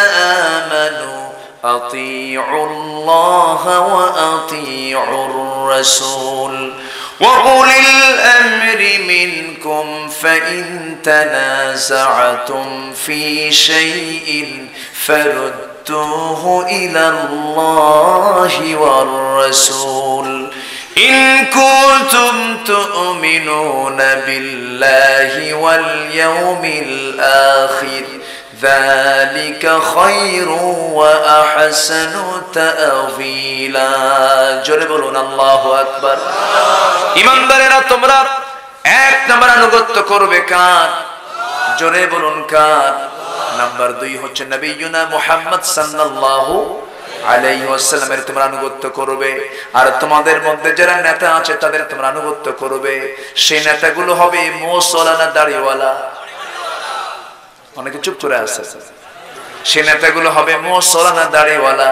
আমানু আতিউল্লাহা ওয়া আতিউর রাসূল ওয়া উলিল আমরি মিনকুম ফাইন তানাযা'তুম ফি শাইইন ফারুদ্দুহু ইলাল্লাহি ওয়ার রাসূল إن كنتم تؤمنون بالله واليوم الآخر ذلك خير وأحسن تأويلا জোরে বলুন আল্লাহু আকবার। ঈমানদারেরা তোমরা এক নম্বর আনুগত্য করবে কার? জোরে বলুন কার? নাম্বার 2 হচ্ছে নবিয়ুনা মুহাম্মদ সাল্লাল্লাহু আলাইহি ওয়াসাল্লামের তোমরা আনুগত্য করবে। আর তোমাদের মধ্যে যারা নেতা আছে তাদের তোমরা আনুগত্য করবে। সেই নেতাগুলো হবে মুসলমানা দাড়িওয়ালা। অনেকে চুপ করে আছে। সেই নেতাগুলো হবে মুসলমানা দাড়িওয়ালা।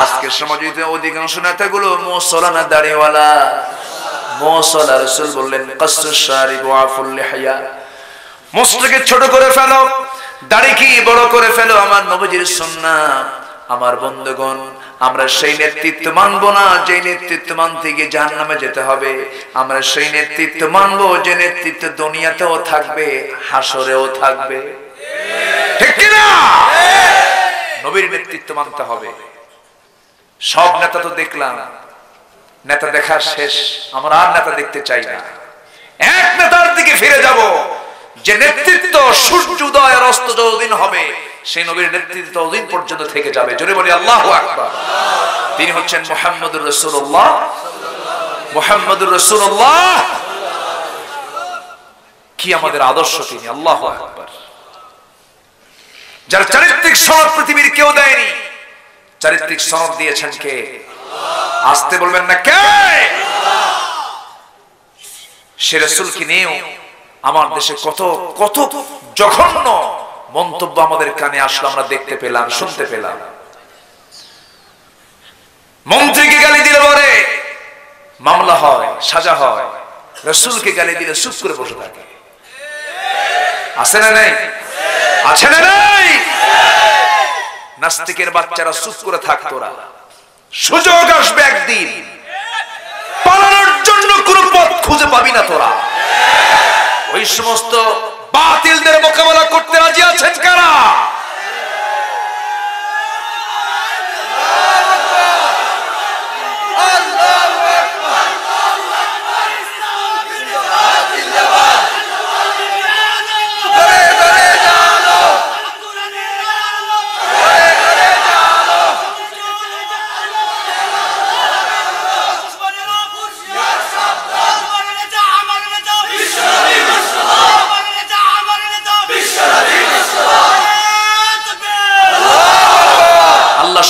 আজকের সমাজে অধিকাংশ নেতাগুলো মুসলমানা দাড়িওয়ালা। মুসল্লা রাসূল বললেন কাসসুশ শারিব ওয়া আফুল লিহিয়া, মুখটাকে ছোট করে ফেলো, দাড়ি কি বড় করে ফেলো। আমার নবীজির সুন্নাহ। আমার বন্ধুগণ, আমরা সেই নেতৃত্ব মানব না যে নেতৃত্ব মানতে গিয়ে জাহান্নামে যেতে হবে। আমরা সেই নেতৃত্ব মানব যে নেতৃত্ব দুনিয়াতেও থাকবে, হাসরেও থাকবে। ঠিক কি না? নবীর নেতৃত্ব মানতে হবে। সব নেতা তো দেখলাম, নেতা দেখা শেষ, আমরা আর নেতা দেখতে চাই না। এক নেতার দিকে ফিরে যাব যে নেতৃত্ব সূর্য উদয় আর অস্ত যতদিন হবে সেই নবীর নেতৃত্ব ততদিন পর্যন্ত থেকে যাবে। জোরে বলি আল্লাহু আকবার। তিনি হচ্ছেন মুহাম্মদুর রাসূলুল্লাহ। মুহাম্মদুর রাসূলুল্লাহ কি আমাদের আদর্শ তিনি। আল্লাহু আকবার। যার চারিত্রিক সনদ পৃথিবীর কেউ দেয়নি। চারিত্রিক সনদ দিয়েছেন কে? আসতে বলবেন না কে? সে রাসূলকে নিয়েও আমার দেশে কত কত জঘন্য মন্তব্য আমাদের কানে আসলো, আমরা দেখতে পেলাম, শুনতে পেলাম। মন্ত্রীকে গালি দিলে পরে মামলা হয়, সাজা হয়। রাসূলকে গালি দিলে চুপ করে বসে থাকে। আছে না নাই? আছে না নাই? নাস্তিকের বাচ্চারা চুপ করে থাকতো না। সুযোগ আসবে একদিন, পালানোর জন্য কোনো পথ খুঁজে পাবি না তোরা। ওই সমস্ত বাতিলদের মোকাবেলা করতে রাজি আছেন কারা?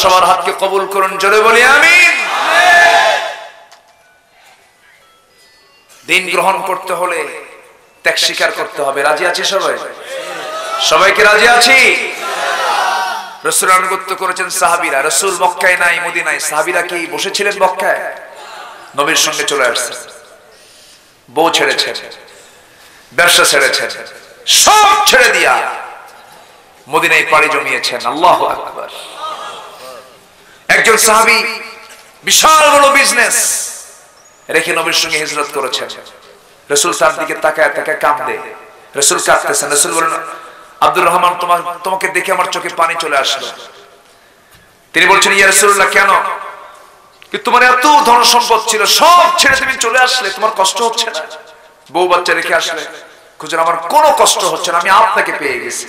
সবার হাতকে কবুল করুন। জোরে বলি আমিন। দিন গ্রহণ করতে হলে ত্যাগ স্বীকার করতে হবে। রাজি আছি সবাই? সবাইকে রাজি আছি? রাসূল আনুগত্য করেছেন সাহাবীরা। রাসূল মক্কায় নাই, মদিনায়। সাহাবীরা কি বসেছিলেন মক্কায়? নবীর সঙ্গে চলে আসছেন। বউ ছেড়েছেন, ব্যবসা ছেড়েছেন, সব ছেড়ে দিয়া মদিনায় পাড়ি জমিয়েছেন। আল্লাহু আকবার। একজন সাহাবী বিশাল বড় বিজনেস রেখে নবীর সঙ্গে হিজরত করেছেন। রাসূল তার দিকে তাকায় তাকায় কাঁদে। রাসূল কাঁদতেছেন। রাসূল বলেন, আব্দুর রহমান, তোমাকে দেখে আমার চোখে পানি চলে আসলো। তিনি বলছেন, ইয়া রাসূলুল্লাহ, কেন? কি তোমার এত ধন সম্পদ ছিল, সব ছেড়ে তুমি চলে আসলে, তোমার কষ্ট হচ্ছে না? বউ বাচ্চা রেখে আসলে। খুঁজেন, আমার কোনো কষ্ট হচ্ছে না, আমি আপনাকে পেয়ে গেছি।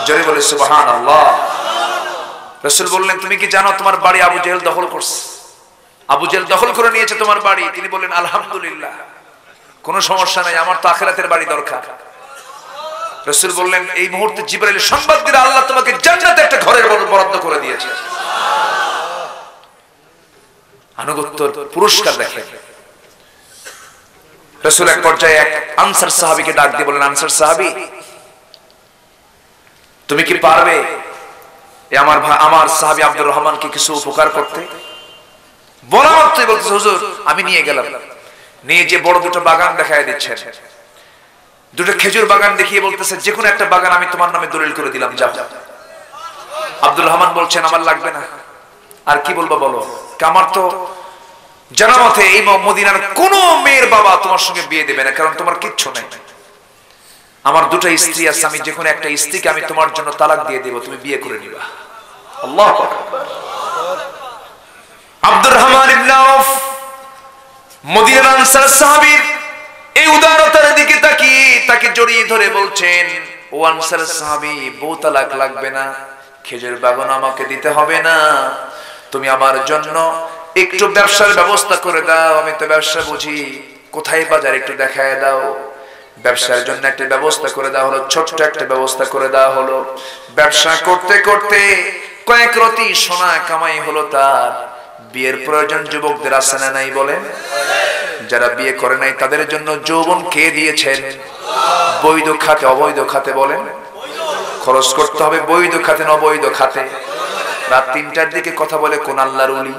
জোরে বলে সুবহানাল্লাহ। রাসূল বললেন, তুমি কি জানো তোমার বাড়ি আবু জেহেল দখল করছে? আবু জেহেল দখল করে নিয়েছে তোমার বাড়ি। তিনি বললেন, আলহামদুলিল্লাহ, কোনো সমস্যা নাই, আমার তো আখিরাতের বাড়ি দরকার। রাসূল বললেন, এই মুহূর্তে জিবরাইল সংবাদ দিলে আল্লাহ তোমাকে জান্নাতে একটা ঘরের বরাদ্দ করে দিয়েছে। আনুগত্যের পুরস্কার দেখেন। রাসূল এক পর্যায়ে এক আনসার সাহাবীকে ডাক দিয়ে বললেন, আনসার সাহাবী, তুমি কি পারবে আমার সাহাবী আব্দুর রহমানকে কিছু উপকার করতে? বলা মাত্রই বলতেছে হুজুর আমি নিয়ে গেলাম। নিয়ে যে বড় দুটো বাগান দেখায় দিচ্ছেন, দুটো খেজুর বাগান দেখিয়ে বলতেছে যে কোনো একটা বাগান আমি তোমার নামে দলিল করে দিলাম, যাও। আব্দুর রহমান বলছেন আমার লাগবে না। আর কি বলবো বলো, আমার তো জানা মতে এই মদিনার কোন মেয়ের বাবা তোমার সঙ্গে বিয়ে দেবে না, কারণ তোমার কিচ্ছু নেই। আমার দুটো স্ত্রী আছে, আমি যে কোনো একটা স্ত্রীকে আমি তোমার জন্য তালাক দিয়ে দেব, তুমি বিয়ে করে নিবা। আল্লাহু আকবার। আব্দুর রহমান ইবনে আউফ মদিনার আনসার সাহাবীর এই উদারতার দিকে তাকিয়ে তাকে জড়িয়ে ধরে বলছেন, ও আনসার সাহাবী, বউ তালাক লাগবে না, খেজুর বাগান আমাকে দিতে হবে না, তুমি আমার জন্য একটু ব্যবসার ব্যবস্থা করে দাও, আমি তো ব্যবসা বুঝি, কোথায় বাজার একটু দেখায় দাও। ব্যবসার জন্য একটা ব্যবস্থা করে দেওয়া হলো, ছোট্ট একটা ব্যবস্থা করে দেওয়া হলো। ব্যবসা করতে করতে কয়েক রতি সোনা কামাই হলো তার। বিয়ের প্রয়োজন যুবকদের আছে না নাই বলেন? যারা বিয়ে করে নাই তাদের জন্য যৌবন কে দিয়েছেন? বৈধ খাতে অবৈধ খাতে বলেন? খরচ করতে হবে বৈধ খাতে না অবৈধ খাতে? রাত ৩টার দিকে কথা বলে কোন আল্লাহর ওলি?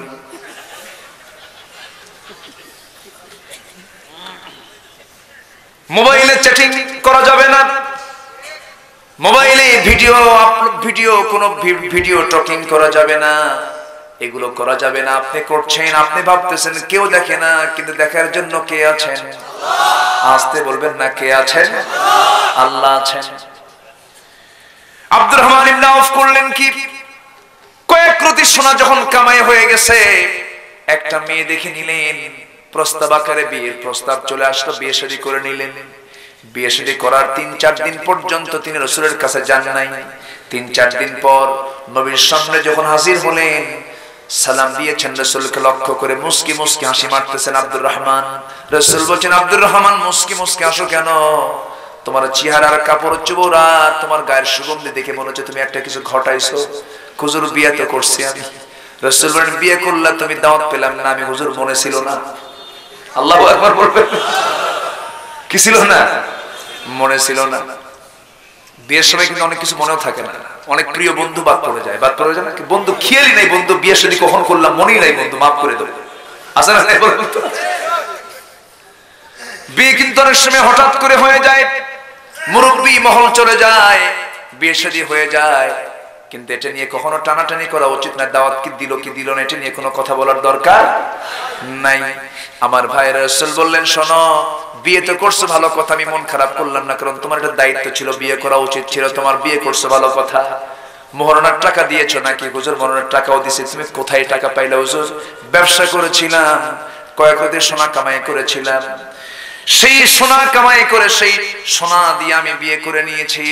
মোবাইলে চ্যাটিং করা যাবে না, মোবাইলে ভিডিও আপলোড, কোনো ভিডিও টকিং করা যাবে না, এগুলো করা যাবে না। আপনি করছেন, আপনি ভাবতেছেন কেউ দেখে না, কিন্তু দেখার জন্য কে আছেন? আসতে বলবেন না, কে আছেন? আল্লাহ আছেন। আব্দুর রহমান ইবনে আউফ করলেন কি, কয়েক রতি সোনা যখন কামাই হয়ে গেছে, একটা মেয়ে দেখে নিলেন, প্রস্তাব আকারে বিয়ের প্রস্তাব চলে আসলো, বিয়ে শাদী করে নিলেন। বিয়ে শাদী করার ৩-৪ দিন পর্যন্ত তিনি রাসূলের কাছে যান নাই। ৩-৪ দিন পর নবীর সামনে যখন হাজির হলেন, সালাম দিয়েছেন, রাসূলকে লক্ষ্য করে মুস্কি মুস্কি হাসি মারতেছেন আব্দুর রহমান। রাসূল বলেন, আব্দুর রহমান মুস্কি মুস্কি হাসো কেন? তোমার চেহারার কাপড় চোপড় আর তোমার গায়ের সুগন্ধি দেখে মনে হচ্ছে তুমি একটা কিছু ঘটাইছো। হুজুর বিয়ে তো করছি আমি। রাসূল বলেন, বিয়ে করলা তুমি দাওয়াত পেলাম না আমি? হুজুর মনে ছিল না। আল্লাহু আকবার বলবেন। কি ছিল না? মনে ছিল না। বিয়ের সময় কিন্তু অনেক কিছু মনেও থাকে না, অনেক প্রিয় বন্ধু বাদ পড়ে যায়। বাদ পড়ে যায় না, বন্ধু খেয়ালই নাই, বন্ধু বিয়ে শাদী কখন করলাম মনেই নাই, বন্ধু মাফ করে দেবো। আসলে বিয়ে কিন্তু অনেক সময় হঠাৎ করে হয়ে যায়, মুরব্বী মহল চলে যায়, বিয়ে শাদী হয়ে যায়, কিন্তু এটা নিয়ে কখনো টানাটানি করা উচিত না। দাওয়াত কি দিল না এটা নিয়ে কোনো কথা বলার দরকার নাই। আমার ভাইয়েরা, রাসূল বললেন, শোনো, বিয়ে তো করছো ভালো কথা, আমি মন খারাপ করলাম না, কারণ তোমার একটা দায়িত্ব ছিল, বিয়ে করা উচিত ছিল তোমার, বিয়ে করছো ভালো কথা। মোহরানার টাকা দিয়েছো নাকি? হুজুর মোহরানার টাকাও দিছি। তুমি কোথায় টাকা পাইলে? হুজুর ব্যবসা করেছিলাম, কয়েক রতি সোনা কামাই করেছিলাম, সেই সোনা কামাই করে সেই সোনা দিয়ে আমি বিয়ে করে নিয়েছি।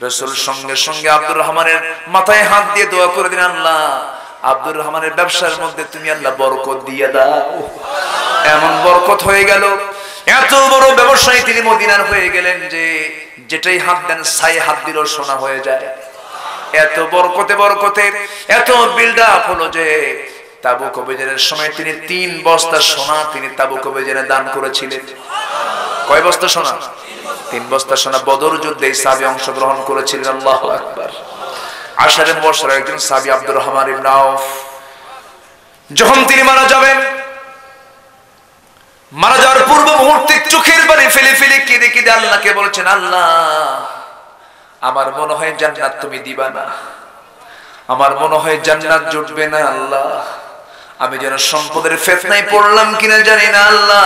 রাসূল সঙ্গে সঙ্গে আব্দুর রহমানের মাথায় হাত দিয়ে দোয়া করে দিন, আল্লাহ আব্দুর রহমানের ব্যবসার মধ্যে তুমি আল্লাহ বরকত দিয়ে দাও। এমন বরকত হয়ে গেল, এত বড় ব্যবসায়ী তিনি মদিনার হয়ে গেলেন যে যেটাই হাত দেন ছাই হাত দিলেও সোনা হয়ে যায়। এত বরকতে বরকতে এত বিল্ড আপ হলো যে তাবুক অভিযানের সময় তিনি ৩ বস্তা সোনা তিনি তাবুক অভিযানে দান করেছিলেন। কয় বস্তা সোনা? ৩ বস্তা সোনা। বদর যুদ্ধে সাহাবী অংশগ্রহণ করেছিলেন। আল্লাহু আকবার। আশারে মুবাশশারের একজন সাহাবী আব্দুর রহমান ইবনে আউফ, যখন তিনি মারা যাবেন, মারা যাওয়ার পূর্ব মুহূর্তে চোখের পানি ফেলে ফেলে কেঁদে কেঁদে আল্লাহকে বলছেন, আল্লাহ আমার মনে হয় জান্নাত তুমি দিবা না, আমার মনে হয় জান্নাত জুটবে না, আল্লাহ আমি যেন সম্পদের ফিতনায় পড়লাম কিনা জানি না, আল্লাহ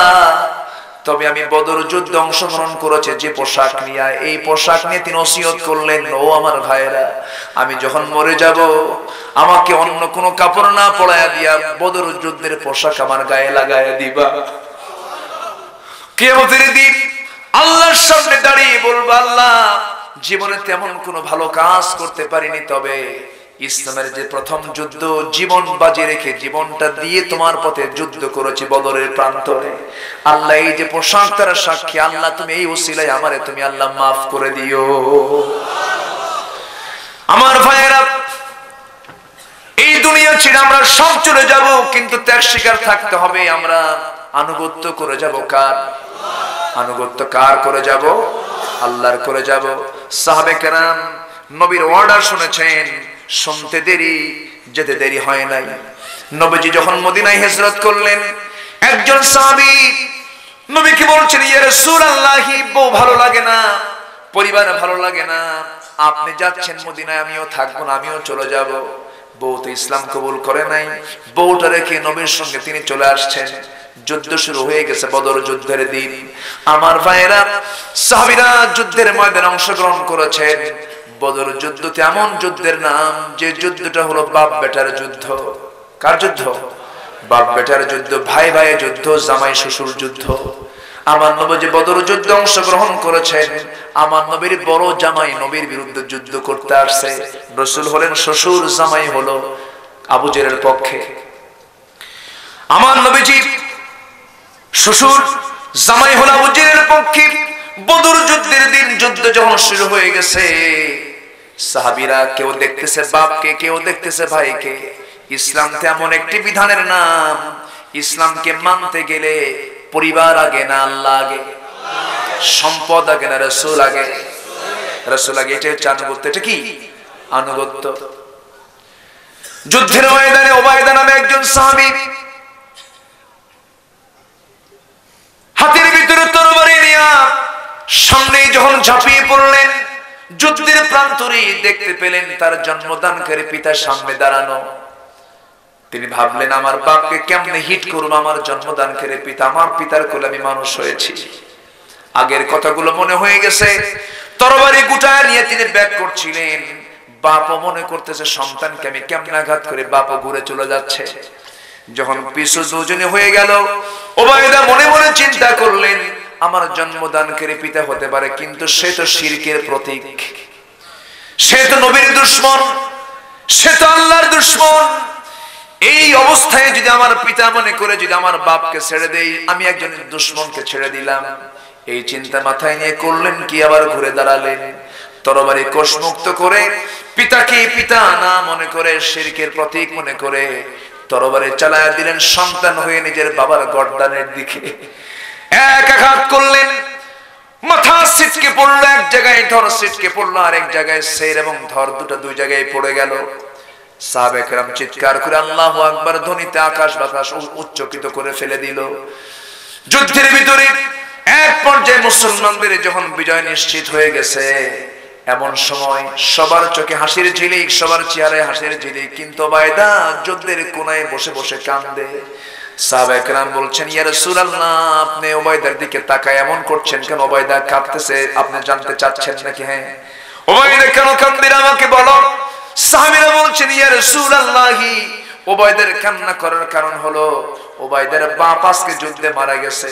তবে আমি বদর যুদ্ধে অংশগ্রহণ করেছে যে পোশাক নিয়ে, এই পোশাক নিয়ে তিনি ওসিয়ত করলেন, ও আমার ভাইরা আমি যখন মরে যাব আমাকে অন্য কোনো কাপড় না পরায়া দিয়া বদর যুদ্ধের পোশাক আমার গায়ে লাগায়া দিবা। কিয়ামতের দিন আল্লাহর সামনে দাঁড়িয়ে বলবো, আল্লাহ জীবনে তেমন কোনো ভালো কাজ করতে পারিনি, তবে ইসলামের যে প্রথম যুদ্ধ জীবন বাজি রেখে জীবনটা দিয়ে তোমার পথে যুদ্ধ করেছি বদরের প্রান্তরে, আল্লাহ এই যে পোশাক তারা সাক্ষী, আল্লাহ তুমি এই ওসিলায় আমারে তুমি আল্লাহ মাফ করে দিও। আমার ভাইয়েরা, এই দুনিয়া ছেড়ে আমরা সব চলে যাব, কিন্তু ত্যাগ স্বীকার থাকতে হবে। আমরা আনুগত্য করে যাব কার? আনুগত্য কার করে যাব? আল্লাহর করে যাব। সাহাবে কেরাম নবীর অর্ডার শুনেছেন, শুনতে দেরি যেতে দেরি হয় নাই। নবীজি যখন মদিনায় হিজরত করলেন, একজন সাহাবী নবীকে বলছেন, ইয়া রাসূলুল্লাহ, বউ ভালো লাগে না, পরিবার ভালো লাগে না, আপনি যাচ্ছেন মদিনায়, আমিও থাকবো না, আমিও চলে যাব। বউ তো ইসলাম কবুল করে নাই, বউটা রেখে নবীর সঙ্গে তিনি চলে আসছেন। যুদ্ধ শুরু হয়ে গেছে, বদর যুদ্ধের দিন। আমার ভাইরা, সাহাবীরা যুদ্ধের ময়দানে অংশগ্রহণ করেছেন। বদর যুদ্ধতে এমন যুদ্ধের নাম, যে যুদ্ধটা হলো বাপ বেটার যুদ্ধ। কার যুদ্ধ? বাপ বেটার যুদ্ধ, ভাই ভাইয়ের যুদ্ধ, জামাই শ্বশুর যুদ্ধ। আমার নবী যে বদর যুদ্ধে অংশগ্রহণ করেছেন, আমার নবীর বড় জামাই নবীর বিরুদ্ধে যুদ্ধ করতে আসছে। রাসূল হলেন শ্বশুর, জামাই হলো আবু জেহেলের পক্ষে। আমার নবীজি শ্বশুর, জামাই হলো আবু জেহেলের পক্ষে। বদর যুদ্ধের দিন যুদ্ধ যখন শুরু হয়ে গেছে, সাহাবীরা কেউ দেখতেছে বাপকে, কেউ দেখতেছে ভাইকে। ইসলাম তেমন একটি বিধানের নাম, ইসলামকে মানতে গেলে পরিবার আগে না আল্লাহ আগে, সম্পদ আগে না রাসূল আগে? রাসূল আগে। এটা হচ্ছে আনুগত্য। এটা কি আনুগত্য? যুদ্ধের ময়দানে ওবায়দা নামে একজন সাহাবী হাতের ভিতরে তরবারি নিয়ে সামনে যখন ঝাঁপিয়ে পড়লেন, যুদ্ধের প্রান্তরে দেখতে পেলেন তার জন্মদানকারী পিতা সামনে দাঁড়ানো। তিনি ভাবলেন, আমার বাপকে কেমনে হিট করবো, আমার জন্মদানকারী পিতা, আমার পিতার কোলে আমি মানুষ হয়েছি। আগের কথাগুলো মনে হয়ে গেছে। তরবারি গুটায় নিয়ে তিনি ব্যাক করছিলেন। বাপও মনে করতেছে, সন্তানকে আমি কেমনে আঘাত করে, বাপও ঘুরে চলে যাচ্ছে। যখন পিছু দুজনে হয়ে গেল, ওবায়দা মনে মনে চিন্তা করলেন, আমার জন্মদানকারী পিতা হতে পারে, কিন্তু সে তো শিরকের প্রতীক, সে তো নবীর দুশমন, সে তো আল্লাহর দুশমন। এই অবস্থায় যদি আমার পিতা মনে করে যদি আমার বাপকে ছেড়ে দেই, আমি একজন দুশমনকে ছেড়ে দিলাম। এই চিন্তা মাথায় নিয়ে করলেন কি, আবার ঘুরে দাঁড়ালেন, তরবারি কোষমুক্ত করে পিতাকে পিতা না মনে করে, শিরকের প্রতীক মনে করে তরবারি চালায়া দিলেন সন্তান হয়ে নিজের বাবার গর্দানের দিকে। এক আঘাত করলেন, মাথা ছিটকে পড়লো, এক জায়গায় ধর ছিটকে পড়লো, আর এক জায়গায় সের এবং ধর দুই জায়গায় পড়ে গেল। সাহাবে কেরাম চিৎকার করে আল্লাহু আকবার ধ্বনিতে আকাশ বাতাস উচ্চকিত করে ফেলে দিল। যুদ্ধের ভিতরে এক পর্যায়ে মুসলমানদের যখন বিজয় নিশ্চিত হয়ে গেছে, এমন সময় সবার চোখে হাসির ঝিলিক, সবার চেহারায় হাসির ঝিলিক, কিন্তু ওবায়দা যুদ্ধের কোনায় বসে বসে কাঁদে। সাহাবা কেরাম বলছেন, ইয়া রাসূলুল্লাহ, আপনি ওবায়দার দিকে তাকায় এমন করছেন কেন? ওবায়দা কাঁদতেছে, আপনি জানতে চাচ্ছেন নাকি? হ্যাঁ। ওবায়দা কেন কাঁদবেন আমাকে বলো। সাহাবীরা বলছেন, ইয়া রাসূলুল্লাহ, ওবায়দার কান্না করার কারণ হলো ওবায়দার বাপ আজকে যুদ্ধে মারা গেছে।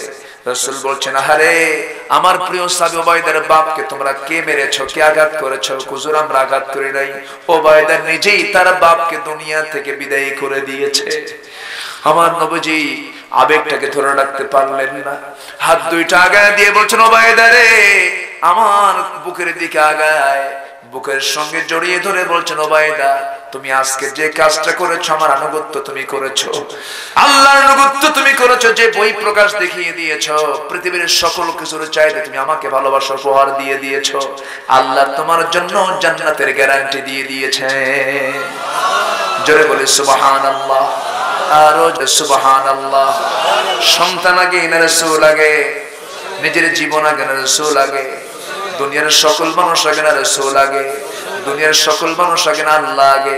রাসূল বলছেন, আরে আমার প্রিয় সাহাবী, ওবায়দার বাপকে তোমরা কে মেরেছো, কে আঘাত করেছো? হুজুর, আমরা আঘাত করি নাই, ওবায়দা নিজেই তার বাপকে দুনিয়া থেকে বিদায় করে দিয়েছে। আমার নবীজি আবেগটাকে ধরে রাখতে পারলেন না, হাত দুইটা আগায় দিয়ে বলছেন, ওবায়দা রে, আমার বুকের দিকে আগায়, বুকের সঙ্গে জড়িয়ে ধরে বলছেন, ওবায়দা, তুমি আজকে যে কাজটা করেছো, আমার আনুগত্য তুমি করেছো, আল্লাহর আনুগত্য তুমি করেছো, যে বই প্রকাশ দেখিয়ে দিয়েছো, পৃথিবীর সকল কিছুর চাইতে তুমি আমাকে ভালোবাসা উপহার দিয়ে দিয়েছো, আল্লাহ তোমার জন্য জান্নাতের গ্যারান্টি দিয়ে দিয়েছে। জোরে বলে সুবহানাল্লাহ, আরো সুবহানাল্লাহ। সন্তান আগে না রাসূল আগে, নিজের জীবন আগে না রাসূল আগে, দুনিয়ার সকল মানুষ আগে না রাসূল আগে, দুনিয়ার সকল মানুষ আগে না আল্লাহ আগে।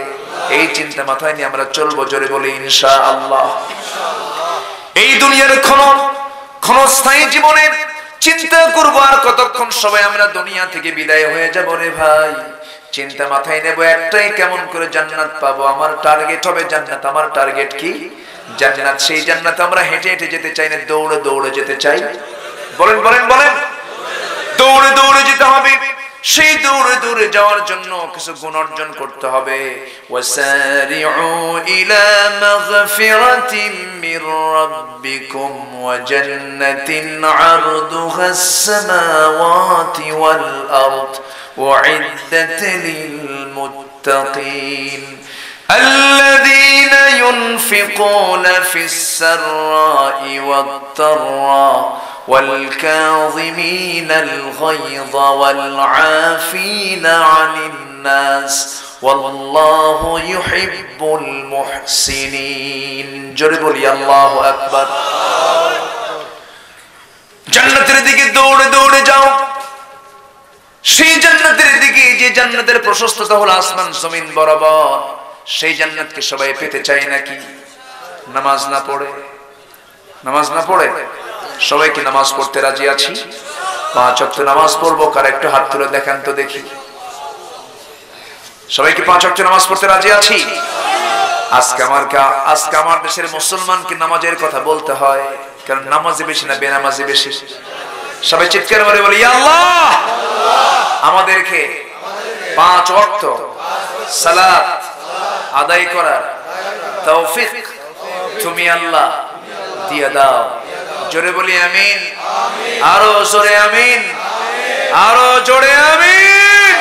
এই চিন্তা মাথায় নিয়ে আমরা চলবো। জোরে বলি ইনশাআল্লাহ। এই দুনিয়ার ক্ষণস্থায়ী জীবনের চিন্তা করবো, আর কতক্ষণ সবাই আমরা দুনিয়া থেকে বিদায় হয়ে যাব রে ভাই। চিন্তা মাথায় নেব একটাই, কেমন করে জান্নাত পাবো। আমার টার্গেট হবে জান্নাত। আমার টার্গেট কি? জান্নাত। সেই জান্নাতে আমরা হেঁটে হেঁটে যেতে চাই না, দৌড়ে দৌড়ে যেতে চাই? বলেন বলেন বলেন। দৌড়ে দৌড়ে যেতে হবে। সেই দৌড়ে দৌড়ে যাওয়ার জন্য কিছু গুণ অর্জন করতে হবে। ওয়াসারিউ ইলা মাগফিরাতিন মির রাব্বিকুম ওয়া জান্নাতিন আরদুহাস সামাওয়াতি ওয়াল আরদ উইদ্দাত লিল মুত্তাকিন الذين ينفقون في السراء والضراء والكاظمين الغيظ والعافين عن الناس ওয়াল্লাহু ইউহিব্বুল মুহসিনিন। জোরে বলি আল্লাহু আকবার। জান্নাতের দিকে দৌড়ে দৌড়ে যাও, সেই জান্নাতের দিকে যে জান্নাতের প্রশস্ততা হলো আসমান জমিন বরাবর। সেই জান্নাতকে সবাই পেতে চায় নাকি? নামাজ না পড়ে, নামাজ না পড়ে সবাই কি নামাজ পড়তে রাজি আছি? 5 ওয়াক্ত নামাজ পড়বো, কার একটু হাত তুলে দেখান তো দেখি। সবাই কি 5 ওয়াক্ত নামাজ পড়তে রাজি আছি? আজকে আমার দেশের মুসলমানকে নামাজের কথা বলতে হয়, কারণ নামাজে বেশি না বেনামাজি বেশি? সবাই চিৎকার করে বলি ইয়া আল্লাহ, আমাদেরকে 5 ওয়াক্ত সালাত আদায় করার তৌফিক তুমি আল্লাহ দিয়ে দাও। জোরে বলি আমিন। আরো জোরে আমিন, আরো জোরে আমিন।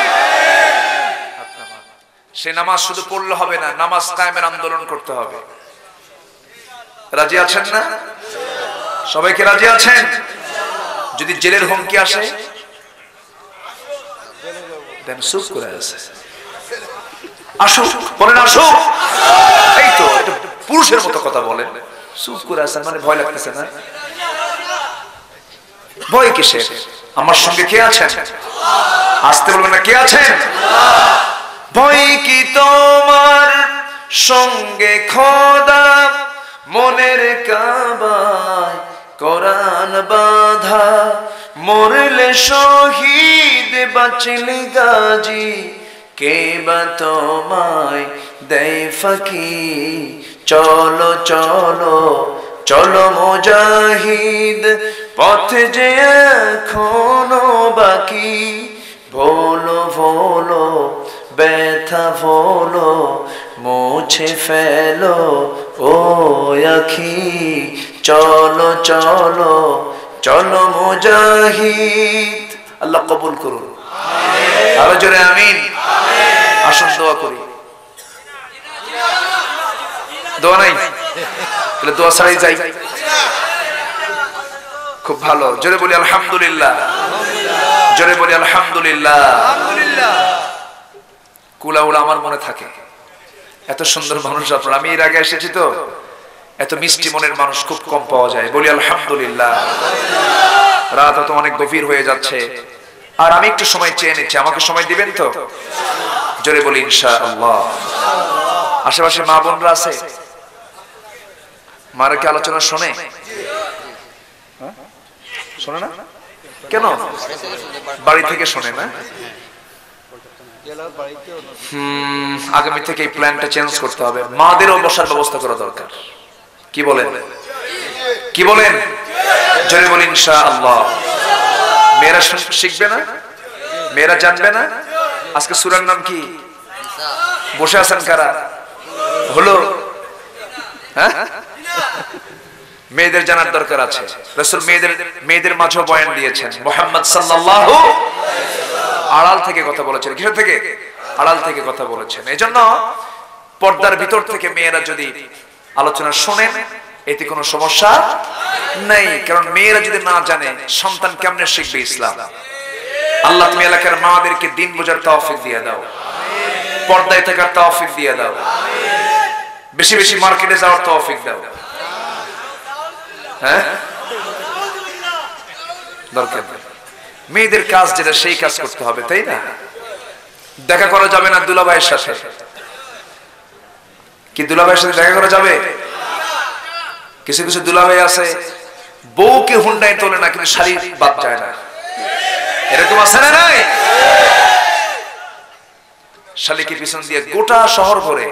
সে নামাজ শুধু পড়লে হবে না, নামাজ কায়েমের আন্দোলন করতে হবে। রাজি আছেন না? সবাইকে রাজি আছেন? যদি জেলের হুমকি আসে দেন চুপ করে আছে, আসুক বলেন আসুক। এই তো এটা পুরুষের মতো কথা বলেন, চুপ করে আছেন মানে ভয় লাগতেছে না? ভয় কিসের? আমার সঙ্গে কে আছেন? আসতে বলবেন না, কে আছেন? ভয় কি তোমার সঙ্গে খোদা, মনের কাবায় কোরআন বাঁধা, মরলে শহীদ বাঁচলে গাজী, কে বা তোমায় দেয় ফাঁকি। চলো চলো চলো মুজাহিদ, পথে যে এখনো বাকি। ভোলো ভোলো ব্যথা ভোলো, মুছে ফেলো ও আখি। চলো চলো চলো মুজাহিদ। আল্লাহ কবুল করুন। আরো জোরে আমিন। আসুন দোয়া করি। দোয়া নাই? তাহলে দোয়া ছাড়াই যাই। খুব ভালো, জোরে বলি আলহামদুলিল্লাহ। জোরে বলি আলহামদুলিল্লাহ। কুলাউলা আমার মনে থাকে, এত সুন্দর মানুষ আপনারা। আমি এর আগে এসেছি তো, এত মিষ্টি মনের মানুষ খুব কম পাওয়া যায়। বলি আলহামদুলিল্লাহ। রাত তো অনেক গভীর হয়ে যাচ্ছে, আর আমি একটু সময় চেয়ে নিচ্ছি, আমাকে সময় দিবেন তো? জোরে বলি ইনশাআল্লাহ। আশেপাশে মা বোনরা আছে, মারা কি আলোচনা শোনে? শোনে না কেন? বাড়ি থেকে শোনে না? আগামী থেকে এই প্ল্যানটা চেঞ্জ করতে হবে, মাদেরও বসার ব্যবস্থা করা দরকার। কি বলেন? কি বলেন? জোরে বলি ইনশাআল্লাহ। মেয়েরা শিখবে না? মেয়েরা জানবে না? আজকে সূরার নাম কি? বসে আছেন কারা? হলো হ্যাঁ, মেয়েদের জানার দরকার আছে। রাসূল মেয়েদের মাঝেও বয়ান দিয়েছেন। মুহাম্মদ সাল্লাল্লাহু আড়াল থেকে কথা বলেছেন। কিসের থেকে? আড়াল থেকে কথা বলেছেন। এজন্য পর্দার ভিতর থেকে মেয়েরা যদি আলোচনা শোনেন, এতে কোনো সমস্যা নাই। কারণ মেয়েরা যদি না জানে, সন্তান কেমনে শিখবে ইসলাম? আল্লাহ তুমি এলাকার মাদেরকে দিন বোঝার তৌফিক দিয়ে দাও, পর্দায় থাকার তৌফিক দিয়ে দাও, বেশি বেশি মার্কেটে যাওয়ার তৌফিক দাও। হ্যাঁ, দরকার মেয়েদের কাজ যেটা সেই কাজ করতে হবে, তাই না? দেখা করা যাবে না দুলাভাইয়ের সাথে। কি দুলাভাইয়ের সাথে দেখা করা যাবে? কিছু কিছু দুলাভাই আছে বউকে হুন্ডায় তোলে না, কিন্তু শাড়ি বাদ যায় না। এরকম আছে না? নাই? শালিকে পিছন দিয়ে গোটা শহর ঘোরে।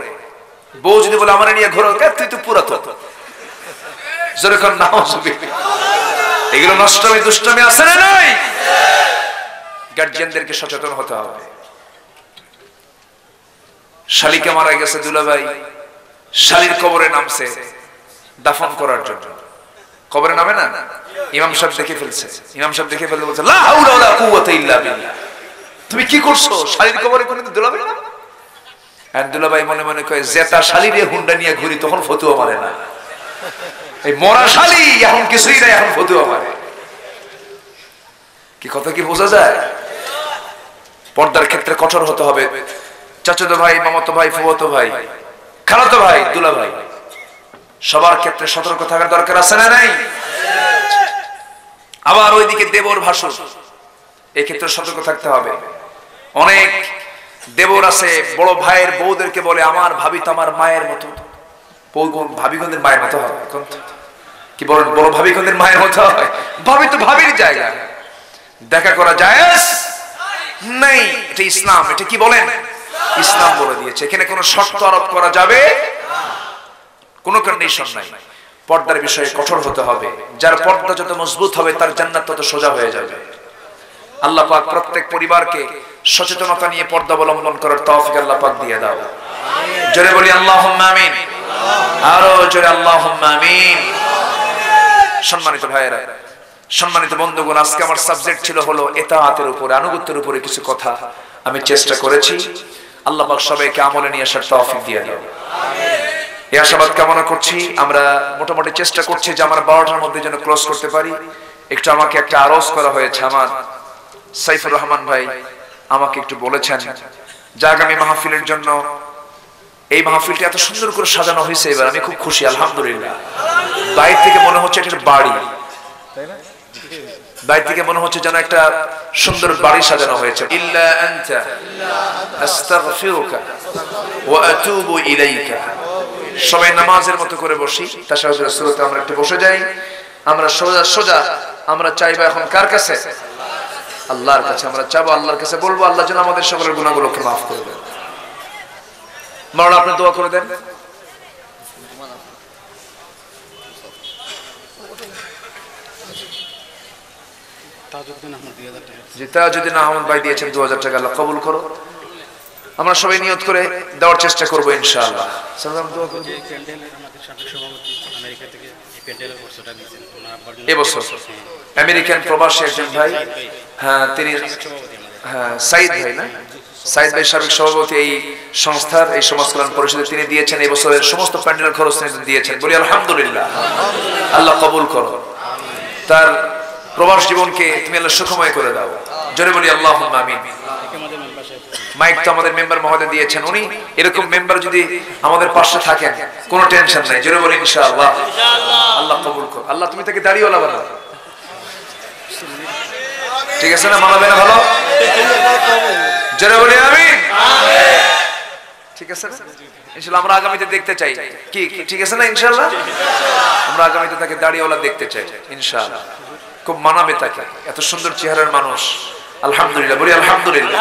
বউ যদি বলে আমার নিয়ে ঘোরো, তুই তো পুরাতন। যেরকম নাও এগুলো নষ্টমী দুষ্টমী আছে না? নাই? গার্জিয়ানদেরকে সচেতন হতে হবে। শালিকা মারা গেছে দুলাভাই, শালির কবরে নামছে দাফন করার জন্য। কবরে নামে না, ইমাম সাহেব দেখে ফেলছে। ইমাম সাহেব দেখে ফেলতে বলছে, লা হাওলা ওয়ালা কুওয়াতা ইল্লা বিল্লাহ। তুমি কি করছো? শালির কবরে কোন দুলাভাই না? আর দুলাভাই মনে মনে কয়, জেতা শালিরে হুন্ডা নিয়ে ঘুরি, তখন ফতুয়া মারে না। এই মরা শালি এখন কিছুই নাই, এখন ফতুয়া মারে। কি কথা কি বোঝা যায়? পর্দার ক্ষেত্রে কঠোর হতে হবে। চাচাতো ভাই, মামাতো ভাই, ফুফাতো ভাই, খালাতো ভাই, দুলা ভাই, সবার ক্ষেত্রে সতর্ক থাকার দরকার আছে না নাই? আবার ওইদিকে দেবর ভাসুর, এই ক্ষেত্রে সতর্ক থাকতে হবে। অনেক দেবর আছে বড় ভাইয়ের বউদেরকে বলে আমার ভাবি তো আমার মায়ের মতো। ভাবিগণের মায়ের মতো হয় কি বলেন? বড় ভাবিগণের মায়ের মতো হয়? ভাবি তো ভাবির জায়গা, দেখা করা জায়েজ নাই। এটা ইসলাম, এটা কি বলেন? ইসলাম বলে দিয়েছে। এখানে কোনো শর্ত আরোপ করা যাবে, কোনো কন্ডিশন নাই। পর্দার বিষয়ে কঠোর হতে হবে। যার পর্দা যত মজবুত হবে তার জান্নাত তত সোজা হয়ে যাবে। আল্লাহ পাক প্রত্যেক পরিবারকে সচেতনতা নিয়ে পর্দা অবলম্বন করার তৌফিক আল্লাহ পাক দিয়ে দাও। জোরে বলি আল্লাহুম্মা আমিন, আরো জোরে আল্লাহুম্মা আমিন। সম্মানিত ভাইয়েরা, সম্মানিত বন্ধুগণ, আজকে আমার সাবজেক্ট ছিল হলো ইতাআতের উপরে, আনুগত্যের উপরে কিছু কথা আমি চেষ্টা করেছি। আল্লাহ পাক সবাইকে আমলে নিয়ে আসার তৌফিক দিয়ে দাও। এই আশাবাদ কামনা করছি। আমরা মোটামুটি চেষ্টা করছি যে আমার 12টার মধ্যে যেন ক্লোজ করতে পারি। একটু আমাকে একটা আরজ করা হয়েছে, আমার সাইফুর রহমান ভাই আমাকে একটু বলেছেন যে আগামী মাহফিলের জন্য এই মাহফিলটা এত সুন্দর করে সাজানো হয়েছে, এবার আমি খুব খুশি আলহামদুলিল্লাহ। বাইরে থেকে মনে হচ্ছে এটা বাড়ি, বাইরে থেকে মনে হচ্ছে যেন একটা সুন্দর বাড়ি সাজানো হয়েছে। ইল্লা আনতা আস্তাগফিরুকা ওয়া আতুবু ইলাইকা। সবাই নামাজের মতো করে বসি, তাশাহুদের সূরাতে আমরা একটু বসে যাই। আমরা সোজা সোজা আমরা চাইবো এখন কার কাছে? আল্লাহর কাছে। আমরা চাবো, আল্লাহর কাছে বলবো আল্লাহ যেন আমাদের সকলের গুনাহগুলোকে মাফ করে দেন। মাওলানা আপনি দোয়া করে দেন। তাজউদ্দিন আহমদ ভাই দিয়েছেন 2000 টাকা, আল্লাহ কবুল করো। আমরা সবাই নিয়ত করে দেওয়ার চেষ্টা করবো ইনশাআল্লাহ। এবছর আমেরিকান প্রবাসী একজন ভাই, হ্যাঁ তিনি, হ্যাঁ সাইদ ভাই না, সাইদ ভাই সাবেক সভাপতি এই সংস্থার, এই সমাজ কল্যাণ পরিষদের, তিনি দিয়েছেন এই বছরের সমস্ত প্যান্ডেলের খরচ দিয়েছেন। বলি আলহামদুলিল্লাহ, আল্লাহ কবুল করো। তার প্রবাস জীবনকে তুমি আল্লাহ সুখময় করে দাও। জোরে বলি আল্লাহুম্মা আমিন। মাইক তো আমাদের মেম্বার মহোদয় দিয়েছেন, উনি এরকম মেম্বার যদি আমাদের পাশে থাকেন কোনো টেনশন নাই। জোরে বলি ইনশাআল্লাহ, আল্লাহ কবুল করো। আল্লাহ তুমি তাকে দাড়িওয়ালা বানাও, ঠিক আছে না? মানাবে না ভালো? জোরে বলি আমিন। ঠিক আছে না? ইনশাআল্লাহ আমরা আগামীতে দেখতে চাই কি, ঠিক আছে না? ইনশাআল্লাহ আমরা আগামীতে তাকে দাড়িওয়ালা দেখতে চাই ইনশাআল্লাহ। খুব মানাবে তাকে, এত সুন্দর চেহারার মানুষ। আলহামদুলিল্লাহ, বলি আলহামদুলিল্লাহ।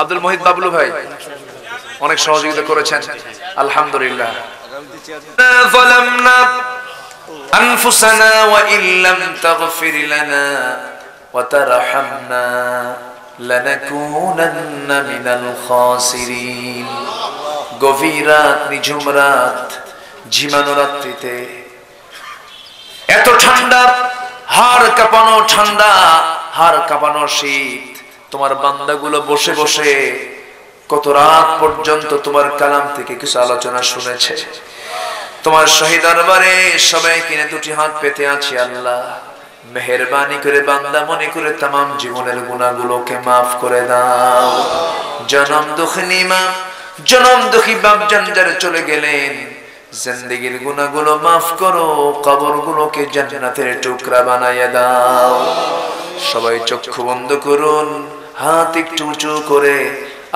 আব্দুল মুহিত বাবলু ভাই অনেক সহযোগিতা করেছেন, আলহামদুলিল্লাহ। যালামনা আনফুসানা ওয়া ইল্লাম তাগফির লানা ওয়া তারহামনা লানাকুনান্না মিনাল খাসিরিন। গভীর রাত, নিঝুম রাত, ঝিমানো রাত্রিতে এত ঠান্ডা, হাড় কাঁপানো ঠান্ডা, হাড় কাঁপানো শীত, তোমার বান্দাগুলো বসে বসে কত রাত পর্যন্ত তোমার কালাম থেকে কিছু আলোচনা শুনেছে। তোমার শহীদ দরবারে সবাই কিনে দুটি হাত পেতে আছি। আল্লাহ মেহেরবানি করে বান্দা মনে করে तमाम জীবনের গুনাহগুলোকে maaf করে দাও। জনম দুঃখিনী মা, জনম দুঃখী বাপ জানজারে চলে গেলেন, জিন্দেগির গুনাহগুলো maaf করো, কবরগুলোকে জান্নাতের টুকরা বানায়া দাও। সবাই চক্ষু বন্ধ করুন, হাত একটু উঁচু করে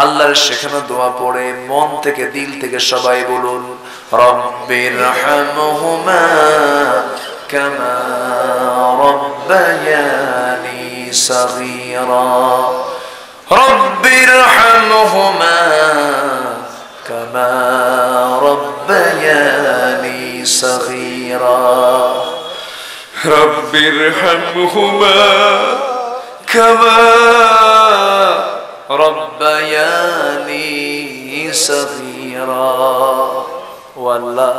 আল্লাহর শেখানো দোয়া পড়ে মন থেকে দিল থেকে সবাই বলুন, রব্বিরহামহুমা কামা রব্বায়ানি সগীরা, রব্বিরহামহুমা কামা রব্বায়ানি সগীরা, রব্বিরহামহুমা কামা রব্বায়ানি সগীরা। ও আল্লাহ,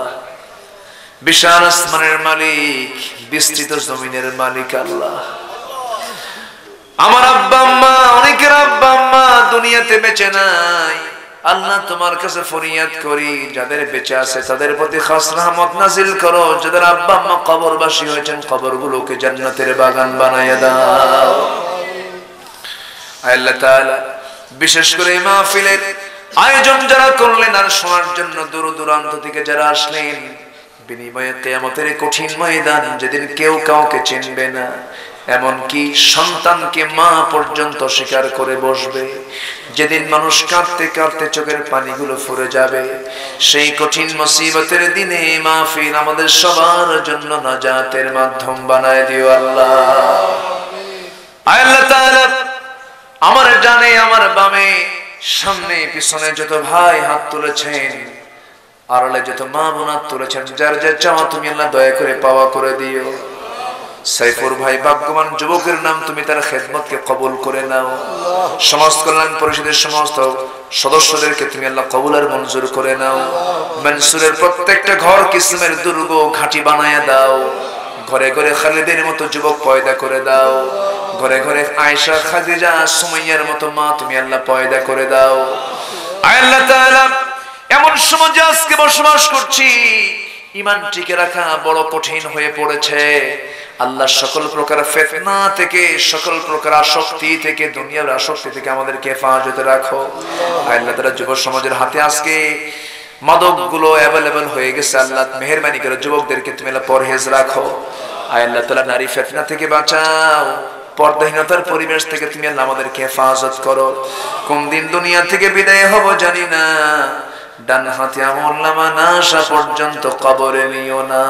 বিশাল আসমানের মালিক, বিস্তৃত জমিনের মালিক আল্লাহ, আমার আব্বা আম্মা, অনেকের আব্বা আম্মা দুনিয়াতে বেঁচে নাই। আল্লাহ তোমার কাছে ফরিয়াদ করি, যাদের বেঁচে আছে তাদের প্রতি খাস রহমত নাজিল করো। যাদের আব্বা আম্মা কবরবাসী হয়েছেন, কবরগুলোকে জান্নাতের বাগান বানায়া দাও। আল্লাহ তাআলা বিশেষ করে মাহফিলের আয়োজন যারা করলেন আর শোনার জন্য দূর দূরান্ত থেকে যারা আসলেন, বিনিময়ে কিয়ামতের কঠিন ময়দান যেদিন কেউ কাউকে চিনবে না, এমনকি সন্তানকে মা পর্যন্ত স্বীকার করে বসবে, যেদিন মানুষ কাঁদতে কাঁদতে চোখের পানিগুলো ফুরে যাবে, সেই কঠিন মুসিবতের দিনে মাহফিল আমাদের সবার জন্য নাজাতের মাধ্যম বানায় দিও আল্লাহ। আল্লাহ তাআলা আমার ডানে আমার বামে সামনে পিছনে যত ভাই হাত তুলেছেন, আড়ালে যত মা বোন হাত তুলেছেন, যার যার চাওয়া তুমি আল্লাহ দয়া করে পাওয়া করে দিও। সাইফুর ভাই ভাগ্যবান যুবকের নাম, তুমি তার খেদমতকে কবুল করে নাও। সমাজ কল্যাণ পরিষদের সমস্ত সদস্যদেরকে তুমি আল্লাহ কবুল আর মঞ্জুর করে নাও। মনসুরের প্রত্যেকটা ঘর কিসমের দুর্গ ঘাঁটি বানায়া দাও। ঘরে ঘরে খালিদের মতো যুবক পয়দা করে দাও। ঘরে ঘরে আয়েশা, খাদিজা, সুমাইয়ার মতো মা তুমি আল্লাহ পয়দা করে দাও। আল্লাহ তাআলা এমন সমাজে আজকে বসবাস করছি, ঈমান টিকে রাখা বড় কঠিন হয়ে পড়েছে। আল্লাহ সকল প্রকার ফিতনা থেকে, সকল প্রকার আসক্তি থেকে, দুনিয়ার আসক্তি থেকে আমাদেরকে হেফাজতে রাখো। আল্লাহ তাআলা যুব সমাজের হাতে আজকে মাদক গুলো অ্যাভেলেবল হয়ে গেছে, আল্লাহ মেহেরবানি করে যুবকদেরকে তুমি আল্লাহ পরহেজ রাখো। আল্লাহ তাআলা নারী ফিতনা থেকে বাঁচাও, পর্দাহীনতার পরিবেশ থেকে তুমি আল্লাহ আমাদেরকে হেফাজত করো। কোন দিন দুনিয়া থেকে বিদায় হব জানি না, ডান হাতে আমলনামা না আসা পর্যন্ত কবরে নিও না।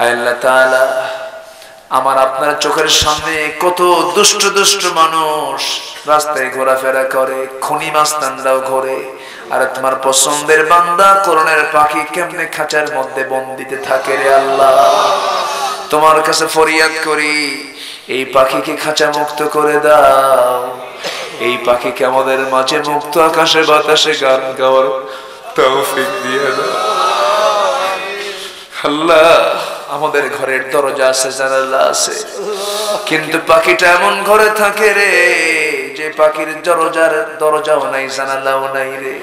আল্লাহ তাআলা আমার আপনার চোখের সামনে কত দুষ্ট দুষ্ট মানুষ রাস্তায় ঘোরাফেরা করে, খুনি মাস্তানরাও ঘোরে, আর তোমার পছন্দের বান্দা কোরআনের পাখি কেমনে খাঁচার মধ্যে বন্দিতে থাকে রে আল্লাহ। তোমার কাছে ফরিয়াদ করি, এই পাখিকে খাঁচা মুক্ত করে দাও। এই পাখিকে আমাদের মাঝে মুক্ত আকাশে বাতাসে গান গাওয়ার তৌফিক দিয়ে দাও আল্লাহ। আমাদের ঘরের দরজা আছে, জানালা আছে, কিন্তু পাখিটা এমন ঘরে থাকে রে যে পাখির দরজাও নাই, জানালাও নাই রে।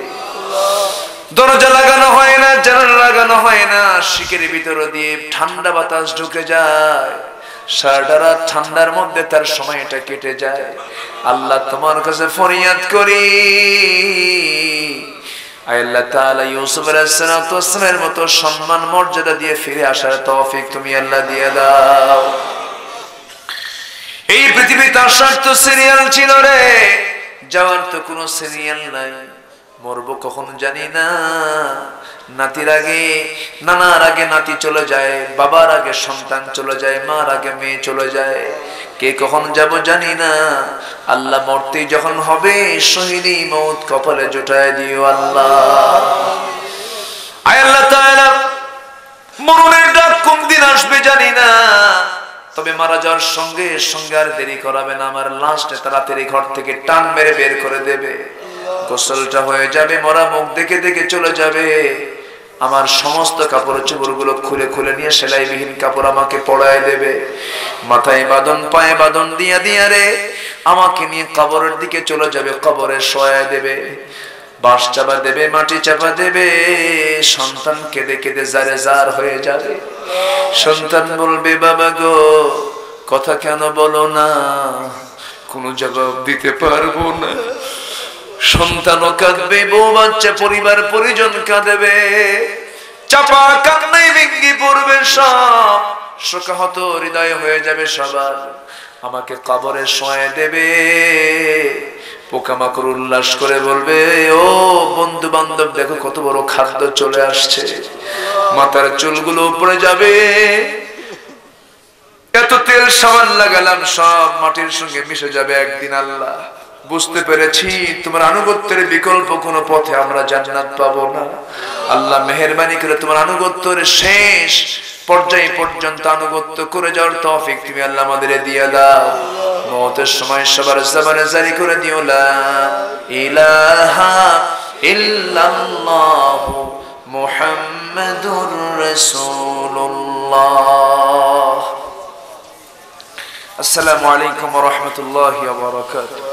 দরজা লাগানো হয় না, জানালা লাগানো হয় না, শিকের ভিতরে দিয়ে ঠান্ডা বাতাস ঢুকে যায়, সারাটা রাত ঠান্ডার মধ্যে তার সময়টা কেটে যায়। আল্লাহ তোমার কাছে ফরিয়াদ করি, আল্লাহ তাআলা ইউসুফ আলাইহিস সালাতু ওয়াস সালামের মতো সম্মান মর্যাদা দিয়ে ফিরে আসার তৌফিক তুমি আল্লাহ দিয়ে দাও। এই পৃথিবীতে আসার তো সিরিয়াল ছিল রে, যাওয়ার তো কোনো সিরিয়াল নাই। মরবো কখন জানি না। নাতির আগে, নানার আগে নাতি চলে যায়, বাবার আগে সন্তান চলে যায়, মার আগে মেয়ে চলে যায়। কে কখন যাব জানি না। আল্লাহ মরতে যখন হবে শহীদি মওত কপালে জুটায় দিও আল্লাহ। আল্লাহ তাআলা মরণের ডাক কোন দিন আসবে জানি না, তবে মারা যাওয়ার সঙ্গে সঙ্গে আর দেরি করাবে না। আমার লাস্টে তাড়াতাড়ি ঘর থেকে টান মেরে বের করে দেবে, গোসলটা হয়ে যাবে, মরা মুখ দেখে দেখে চলে যাবে। আমার সমস্ত কাপড় চোপড় গুলো খুলে খুলে নিয়ে সেলাইবিহীন কাপড় আমাকে পরায় দেবে, মাথায় বাঁধন পায়ে বাঁধন দিয়া দিয়া রে আমাকে নিয়ে কবরের দিকে চলে যাবে, কবরে শোয়া দেবে, বাঁশ চাপা দেবে, মাটি চাপা দেবে। সন্তান কেঁদে কেঁদে জারে জার হয়ে যাবে। সন্তান বলবে, বাবা গো কথা কেন বলো না, কোনো জবাব দিতে পারবো না। সন্তানও কাঁদবে, বউ বাচ্চা পরিবার পরিজন কাঁদবে, চাপা কান্নাই ভেঙ্গি পড়বে সব, শোকাহত হৃদয় হয়ে যাবে সবার। আমাকে কবরে শোয়া দেবে, পোকামাকড় উল্লাস করে বলবে, ও বন্ধু বান্ধব দেখো কত বড় খাদ্য চলে আসছে। মাথার চুলগুলো উপরে যাবে, এত তেল সাবান লাগালাম সব মাটির সঙ্গে মিশে যাবে একদিন। আল্লাহ বুঝতে পেরেছি তোমার আনুগত্যের বিকল্প কোন পথে আমরা জান্নাত পাবো না। আল্লাহ মেহেরবানি করে তোমার আনুগত্যের শেষ পর্যায়ে পর্যন্ত আনুগত্য করে যাওয়ার তৌফিক তুমি আল্লাহ আমাদের দিয়ে দাও। মওতের সময় সবার জবানে জারি করে দিও, লা ইলাহা ইল্লাল্লাহ মুহাম্মাদুর রাসূলুল্লাহ। আসসালামু আলাইকুম ওয়া রাহমাতুল্লাহি ওয়া বারাকাতুহু।